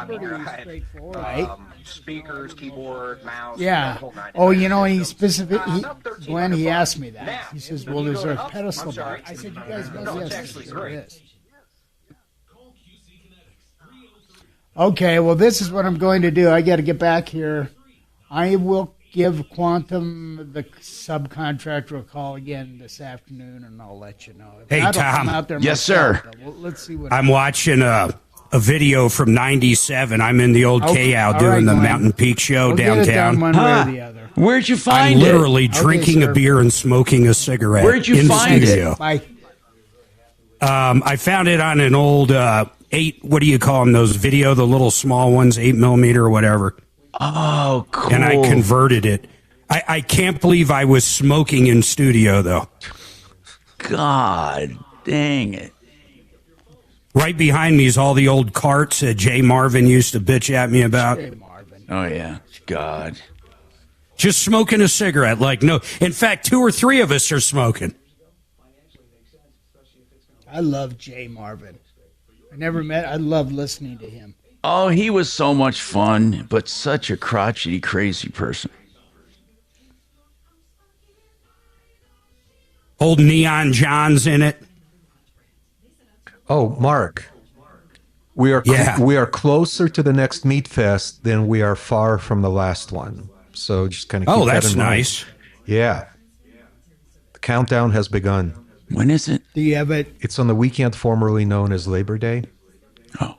straightforward, right?" Speakers, keyboard, mouse. Yeah. Oh, he Glenn, he asked me that. He says, "Well, is there a pedestal bar?" I said, "You guys must yes, Okay, well, this is what I'm going to do. I got to get back here. I will give Quantum, the subcontractor, a call again this afternoon, and I'll let you know. If Hey, not, I'll come Tom. out there Yes, myself, sir. though. Well, let's see what I'm watching a video from '97. I'm in the old Okay, KOW all doing right, the Glenn. Mountain Peak show We'll get it downtown. done one way or the other. Where'd you I'm find it? literally Okay, drinking sir. a beer and smoking a cigarette. Where'd you in find the it? studio. Bye. I found it on an old 8. What do you call them? Those video, the little small ones, 8mm or whatever. Oh, cool. And I converted it. I can't believe I was smoking in studio though. God dang it. Right behind me is all the old carts that Jay Marvin used to bitch at me about. Oh, yeah. God. Just smoking a cigarette. Like, no. In fact, 2 or 3 of us are smoking. I love Jay Marvin. I never met. I love listening to him. Oh, he was so much fun, but such a crotchety, crazy person. Old Neon John's in it. Oh, Mark, we are closer to the next Meat Fest than we are far from the last one. So just kind of keep that that's in mind. nice. Yeah, the countdown has begun. When is it? Do you have it? It's on the weekend formerly known as Labor Day. Oh,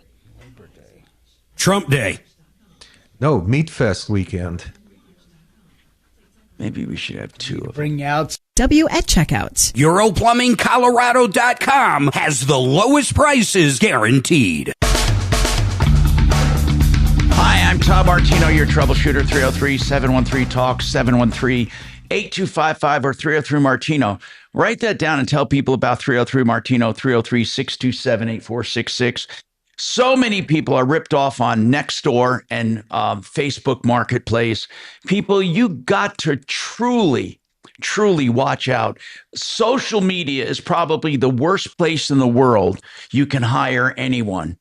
Trump Day. No, Meat Fest weekend. maybe we should have 2 of them. Bring out W at checkout. EuroPlumbingColorado.com has the lowest prices guaranteed. Hi, I'm Tom Martino, your troubleshooter. 303-713-TALK, 713-8255 or 303-MARTINO. Write that down and tell people about 303-MARTINO, 303-627-8466. So many people are ripped off on Nextdoor and Facebook Marketplace. People, you got to truly watch out. Social media is probably the worst place in the world you can hire anyone.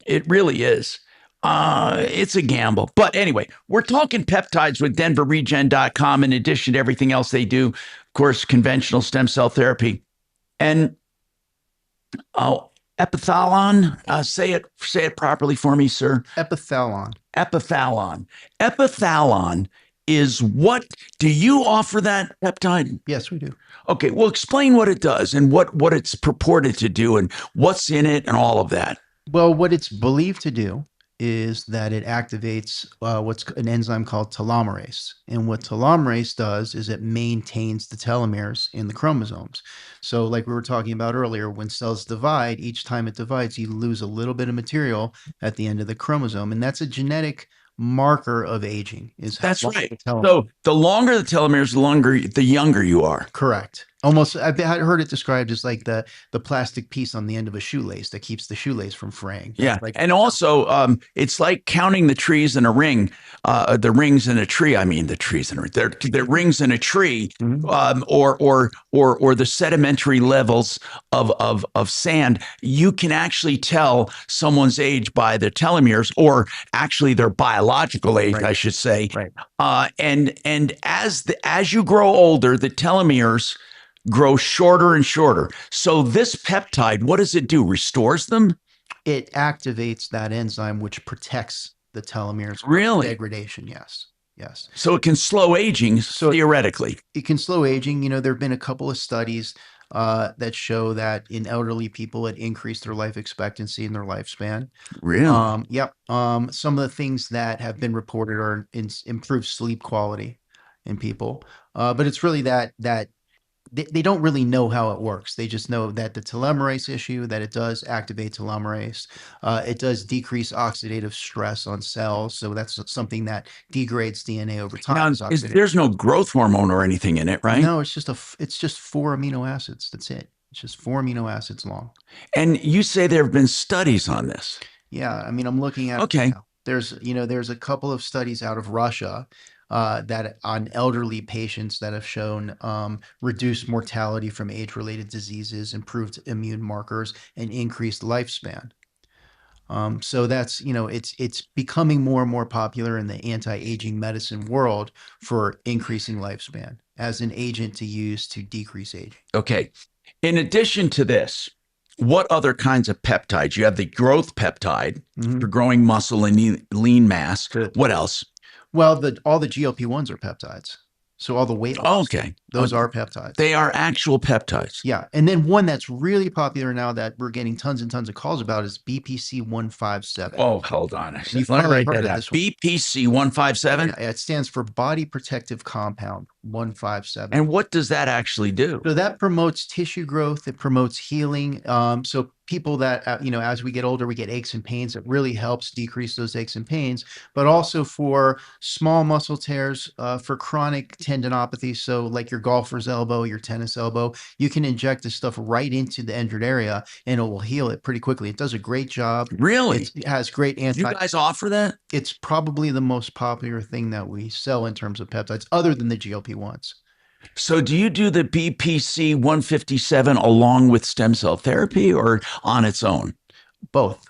It really is. It's a gamble. But anyway, we're talking peptides with DenverRegen.com in addition to everything else they do. Of course, conventional stem cell therapy. And epithalon, say it properly for me, sir. Epithalon. Epithalon is what? Do you offer that peptide? Yes, we do. Okay, well, explain what it does and what it's purported to do and what's in it and all of that. Well, what it's believed to do is that it activates what's an enzyme called telomerase. And what telomerase does is it maintains the telomeres in the chromosomes. So like we were talking about earlier, when cells divide, each time it divides, you lose a little bit of material at the end of the chromosome. And that's a genetic marker of aging. That's right. So the longer the telomeres, the younger you are. Correct. Almost, I've heard it described as like the plastic piece on the end of a shoelace that keeps the shoelace from fraying. Yeah, and also it's like counting the trees in a ring, the rings in a tree. I mean, the trees in a they're rings in a tree, or the sedimentary levels of sand. You can actually tell someone's age by their telomeres, or actually their biological age, I should say. Right. And as you grow older, the telomeres grow shorter and shorter. So this peptide, what does it do? Restores them? It activates that enzyme which protects the telomeres from degradation. Yes. Yes. So it can slow aging, theoretically. It can slow aging. You know, there have been a couple of studies that show that in elderly people, it increased their life expectancy and their lifespan. Really? Yep. Some of the things that have been reported are improved sleep quality in people. But it's really that they don't really know how it works. They just know that the telomerase issue, that it does activate telomerase. It does decrease oxidative stress on cells. So that's something that degrades DNA over time. Now, there's no growth hormone or anything in it, right? No, it's just 4 amino acids. That's it. It's just 4 amino acids long. And you say there have been studies on this. Yeah. I mean, I'm looking at, okay. There's a couple of studies out of Russia that on elderly patients that have shown reduced mortality from age-related diseases, improved immune markers, and increased lifespan. So that's, it's becoming more and more popular in the anti-aging medicine world for increasing lifespan as an agent to use to decrease aging. Okay. In addition to this, what other kinds of peptides? You have the growth peptide for growing muscle and lean mass. What else? Well, all the GLP-1s are peptides. So all the weight loss, those are peptides. They are actual peptides. Yeah. And then one that's really popular now that we're getting tons and tons of calls about is BPC 157. Oh, hold on. You've Let me probably write heard that of out. this one. BPC 157. Yeah, it stands for Body Protective Compound 157. And what does that actually do? So that promotes tissue growth. It promotes healing. So people that, as we get older, we get aches and pains. It really helps decrease those aches and pains, but also for small muscle tears, for chronic tendinopathy. So like your golfer's elbow, your tennis elbow, you can inject this stuff right into the injured area and it will heal it pretty quickly. It does a great job. Really? It has great You guys offer that? It's probably the most popular thing that we sell in terms of peptides, other than the GLP-1s. So do you do the BPC 157 along with stem cell therapy or on its own? Both.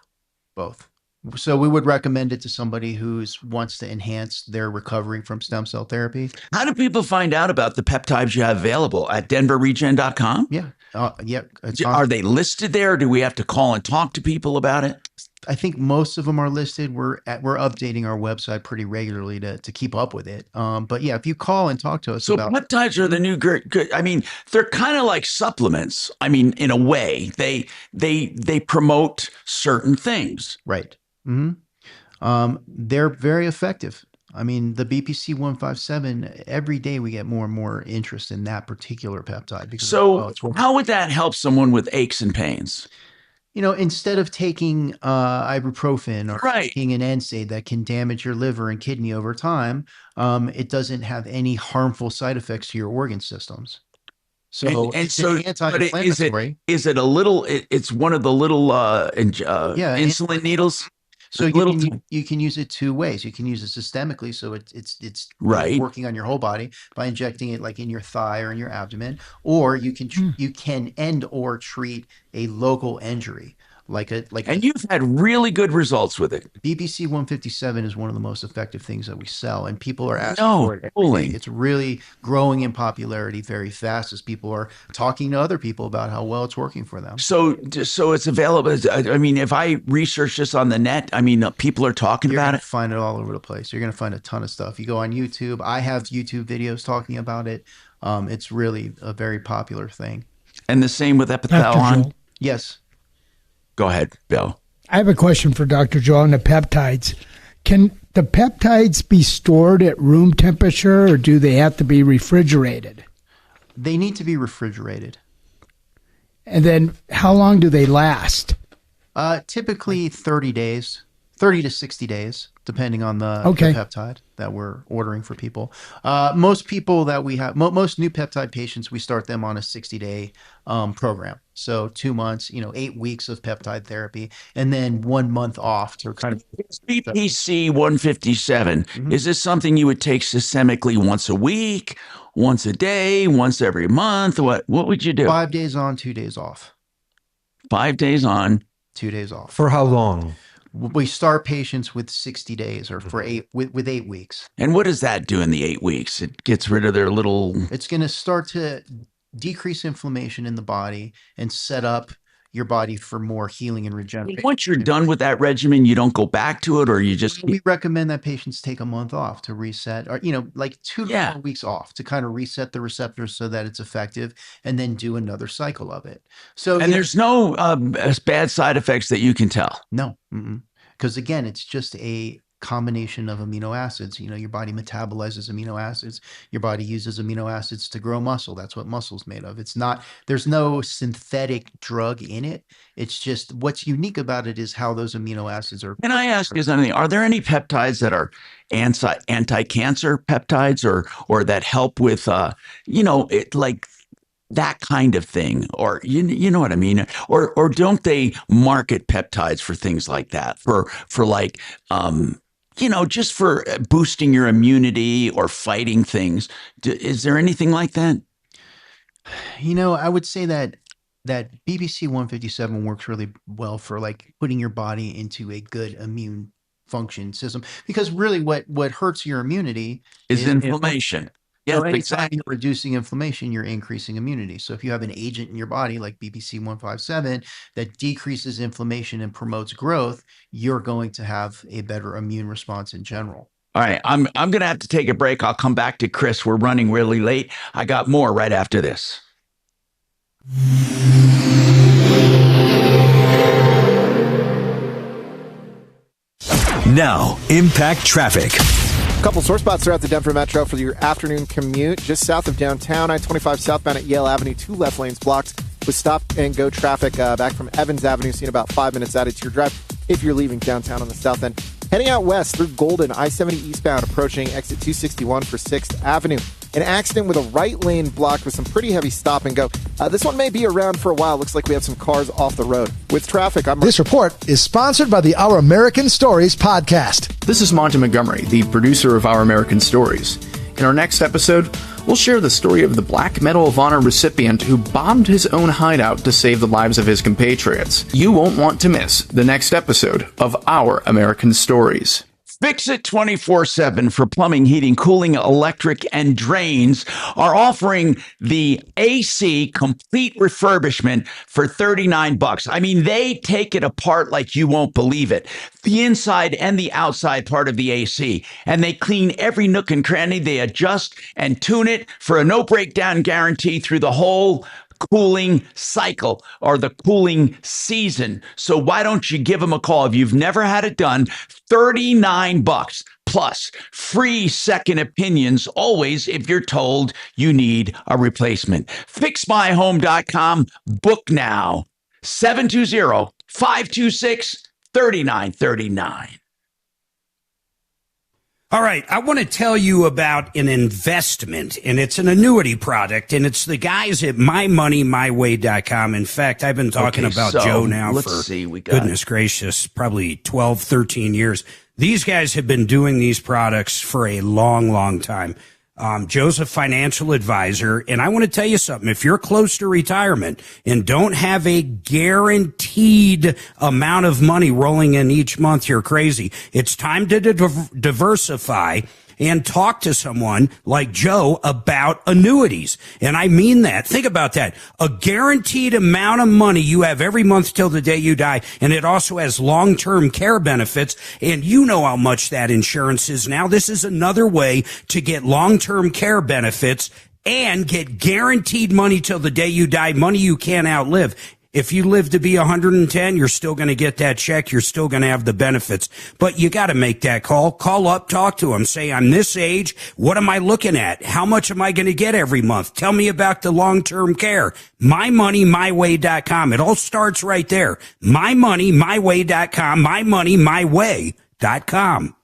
So we would recommend it to somebody who wants to enhance their recovery from stem cell therapy. How do people find out about the peptides you have available at denverregen.com? Yeah. Are they listed there? Or do we have to call and talk to people about it? I think most of them are listed. We're updating our website pretty regularly to keep up with it. But yeah, if you call and talk to us about peptides are the new good. I mean, they're kind of like supplements. I mean, in a way, they promote certain things. Right. Mm-hmm. They're very effective. I mean, the BPC 157, every day we get more and more interest in that particular peptide. Because how would that help someone with aches and pains? Instead of taking ibuprofen or taking an NSAID that can damage your liver and kidney over time, it doesn't have any harmful side effects to your organ systems. So it's an anti-inflammatory. Is it a little? It's one of the little insulin needles. So you can use it two ways. You can use it systemically, so it's working on your whole body by injecting it like in your thigh or in your abdomen, or you can end or treat a local injury. And you've had really good results with it. BPC 157 is one of the most effective things that we sell, and people are asking for it. It's really growing in popularity very fast as people are talking to other people about how well it's working for them. So it's available. I mean, if I research this on the net, I mean, people are talking about it. Find it all over the place. You're going to find a ton of stuff. You go on YouTube. I have YouTube videos talking about it. It's really a very popular thing. And the same with epithalon? Yes. Go ahead, Bill. I have a question for Dr. Joe on the peptides. Can the peptides be stored at room temperature or do they have to be refrigerated? They need to be refrigerated. And then how long do they last? Typically 30 days, 30 to 60 days, depending on the peptide that we're ordering for people. Most people that we have, most new peptide patients, we start them on a 60-day program. So 2 months, 8 weeks of peptide therapy, and then 1 month off to kind of. BPC 157. Is this something you would take systemically once a week, once a day, once every month? What would you do? 5 days on, 2 days off. 5 days on, 2 days off. For how long? We start patients with 60 days or for with 8 weeks. And what does that do in the 8 weeks? It gets rid of their little. It's going to start to decrease inflammation in the body and set up your body for more healing and regeneration. Once you're done with that regimen, you don't go back to it, or you just. We recommend that patients take a month off to reset, or like 2 to 4 weeks off to kind of reset the receptors so that it's effective, and then do another cycle of it. So there's no bad side effects that you can tell. No, because again, it's just a combination of amino acids. Your body metabolizes amino acids. Your body uses amino acids to grow muscle. That's what muscle's made of. There's no synthetic drug in it. It's just what's unique about it is how those amino acids are. Can I ask you something? Are there any peptides that are anti-cancer peptides or that help with, like that kind of thing, or you know what I mean, or don't they market peptides for things like that, for like just for boosting your immunity or fighting things? Is there anything like that? I would say that BPC 157 works really well for like putting your body into a good immune function system, because really what hurts your immunity is inflammation. Yeah, exactly. You're reducing inflammation, you're increasing immunity. So if you have an agent in your body like BPC 157 that decreases inflammation and promotes growth, you're going to have a better immune response in general. All right, I'm going to have to take a break. I'll come back to Chris. We're running really late. I got more right after this. Now, Impact Traffic. A couple sore spots throughout the Denver Metro for your afternoon commute. Just south of downtown, I-25 southbound at Yale Avenue, 2 left lanes blocked with stop-and-go traffic back from Evans Avenue, seen about 5 minutes added to your drive if you're leaving downtown on the south end. Heading out west through Golden, I-70 eastbound, approaching exit 261 for 6th Avenue. An accident with a right lane blocked with some pretty heavy stop and go. This one may be around for a while. Looks like we have some cars off the road. With traffic, This report is sponsored by the Our American Stories podcast. This is Monty Montgomery, the producer of Our American Stories. In our next episode, we'll share the story of the Black Medal of Honor recipient who bombed his own hideout to save the lives of his compatriots. You won't want to miss the next episode of Our American Stories. Fix It 24/7 for plumbing, heating, cooling, electric, and drains are offering the AC complete refurbishment for $39. I mean, they take it apart like you won't believe it. The inside and the outside part of the AC. And they clean every nook and cranny. They adjust and tune it for a no breakdown guarantee through the whole cooling cycle or the cooling season. So why don't you give them a call? If you've never had it done, $39 plus free second opinions always if you're told you need a replacement. FixMyHome.com. Book now. 720-526-3939. All right, I want to tell you about an investment, and it's an annuity product, and it's the guys at MyMoneyMyWay.com. In fact, I've been talking about Joe now for, goodness gracious, probably 12, 13 years. These guys have been doing these products for a long, long time. Joe's a financial advisor, and I want to tell you something. If you're close to retirement and don't have a guaranteed amount of money rolling in each month, you're crazy. It's time to diversify and talk to someone like Joe about annuities. And I mean that. Think about that. A guaranteed amount of money you have every month till the day you die. And it also has long-term care benefits. And you know how much that insurance is now. This is another way to get long-term care benefits and get guaranteed money till the day you die, money you can't outlive. If you live to be 110, you're still going to get that check. You're still going to have the benefits. But you got to make that call. Call up, talk to them. Say, I'm this age. What am I looking at? How much am I going to get every month? Tell me about the long-term care. MyMoneyMyWay.com. It all starts right there. MyMoneyMyWay.com. MyMoneyMyWay.com.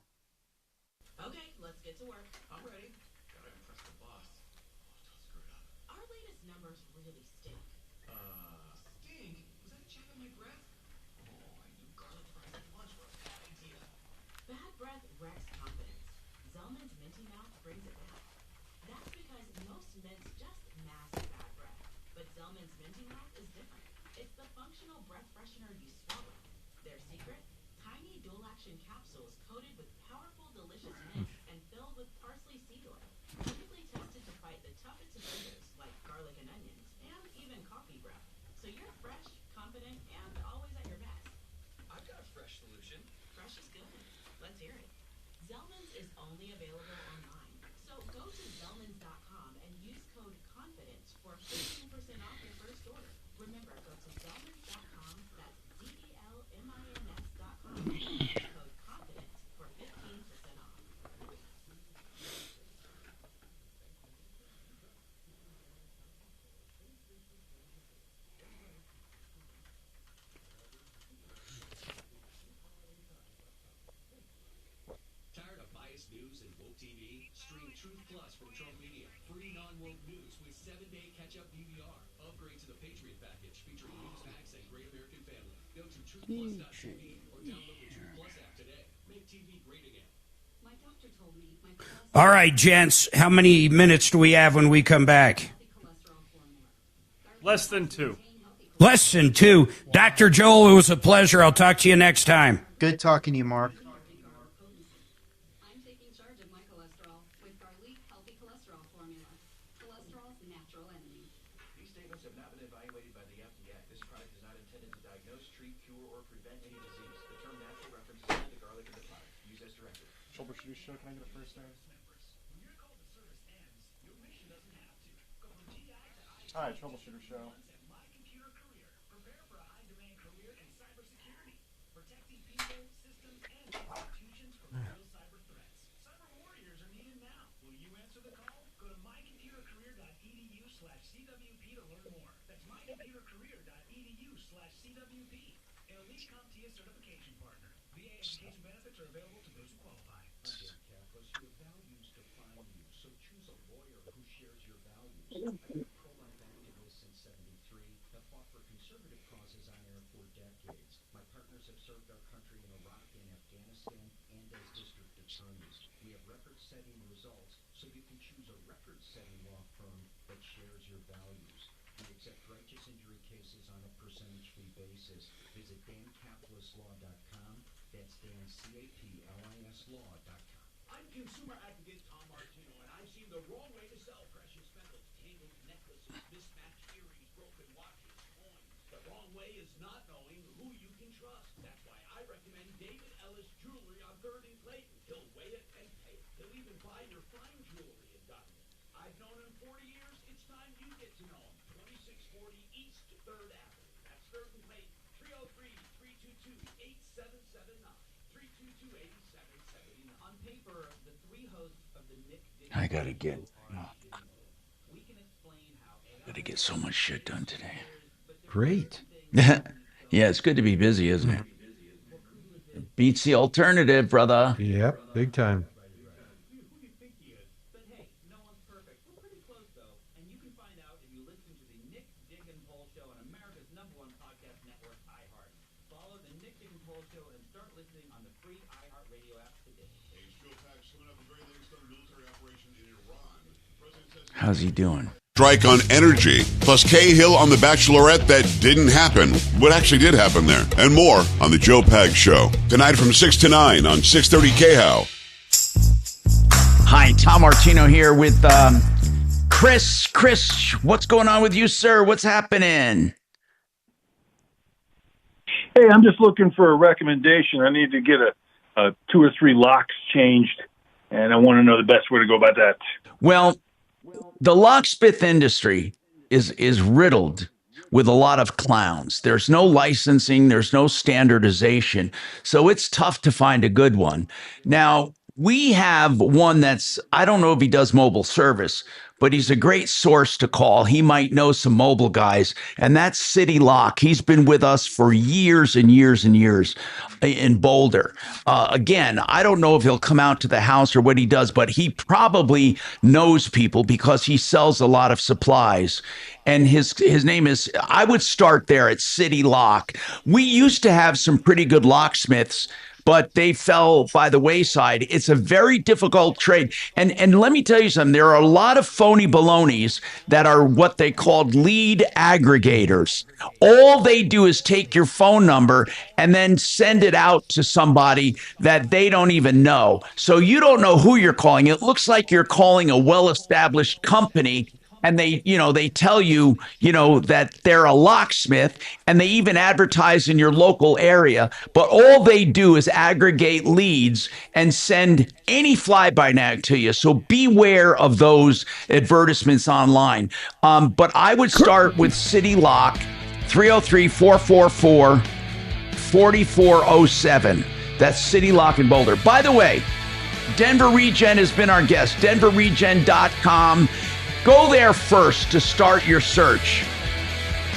All right, gents, how many minutes do we have when we come back? Less than 2. Less than 2. Dr. Joel, it was a pleasure. I'll talk to you next time. Good talking to you, Mark. Troubleshooter Show. Can I get a first name? Hi, Troubleshooter Show. I'm consumer advocate Tom Martino, and I've seen the wrong way to sell precious metals, tangled necklaces, mismatched earrings, broken watches, coins. The wrong way is not knowing who you can trust. That's why I recommend David Ellis Jewelry on 3rd and Clayton. He'll weigh it and pay it. He'll even buy your fine jewelry and diamonds. I've known him 40 years. It's time you get to know him. 2640 East 3rd Avenue. That's 3rd and Clayton. 303-322-8779. 322-8779. On paper, the three hosts of the Nick I gotta get so much shit done today. Great. Yeah, it's good to be busy, isn't it? Beats the alternative, brother. Yep, big time. How's he doing? Strike on energy, plus Cahill on The Bachelorette that didn't happen, what actually did happen there, and more on The Joe Pag Show. Tonight from 6 to 9 on 630 KHOW. Hi, Tom Martino here with Chris. Chris, what's going on with you, sir? What's happening? Hey, I'm just looking for a recommendation. I need to get a 2 or 3 locks changed, and I want to know the best way to go about that. Well, the locksmith industry is riddled with a lot of clowns. There's no licensing, there's no standardization, so it's tough to find a good one. Now, we have one that's, I don't know if he does mobile service, but he's a great source to call. He might know some mobile guys, and that's City Lock. He's been with us for years and years and years in Boulder. Again, I don't know if he'll come out to the house or what he does, but he probably knows people because he sells a lot of supplies. And his name is, I would start there at City Lock. We used to have some pretty good locksmiths, but they fell by the wayside. It's a very difficult trade. And let me tell you something, there are a lot of phony balonies that are what they called lead aggregators. All they do is take your phone number and then send it out to somebody that they don't even know. So you don't know who you're calling. It looks like you're calling a well-established company, and they tell you, that they're a locksmith, and they even advertise in your local area. But all they do is aggregate leads and send any fly-by-night to you. So beware of those advertisements online. But I would start with City Lock, 303-444-4407. That's City Lock in Boulder. By the way, Denver Regen has been our guest, denverregen.com. Go there first to start your search.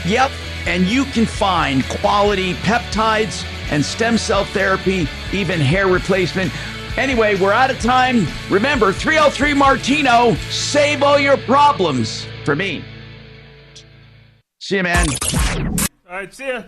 Yep, and you can find quality peptides and stem cell therapy, even hair replacement. Anyway, we're out of time. Remember, 303 Martino, save all your problems for me. See you, man. All right, see ya.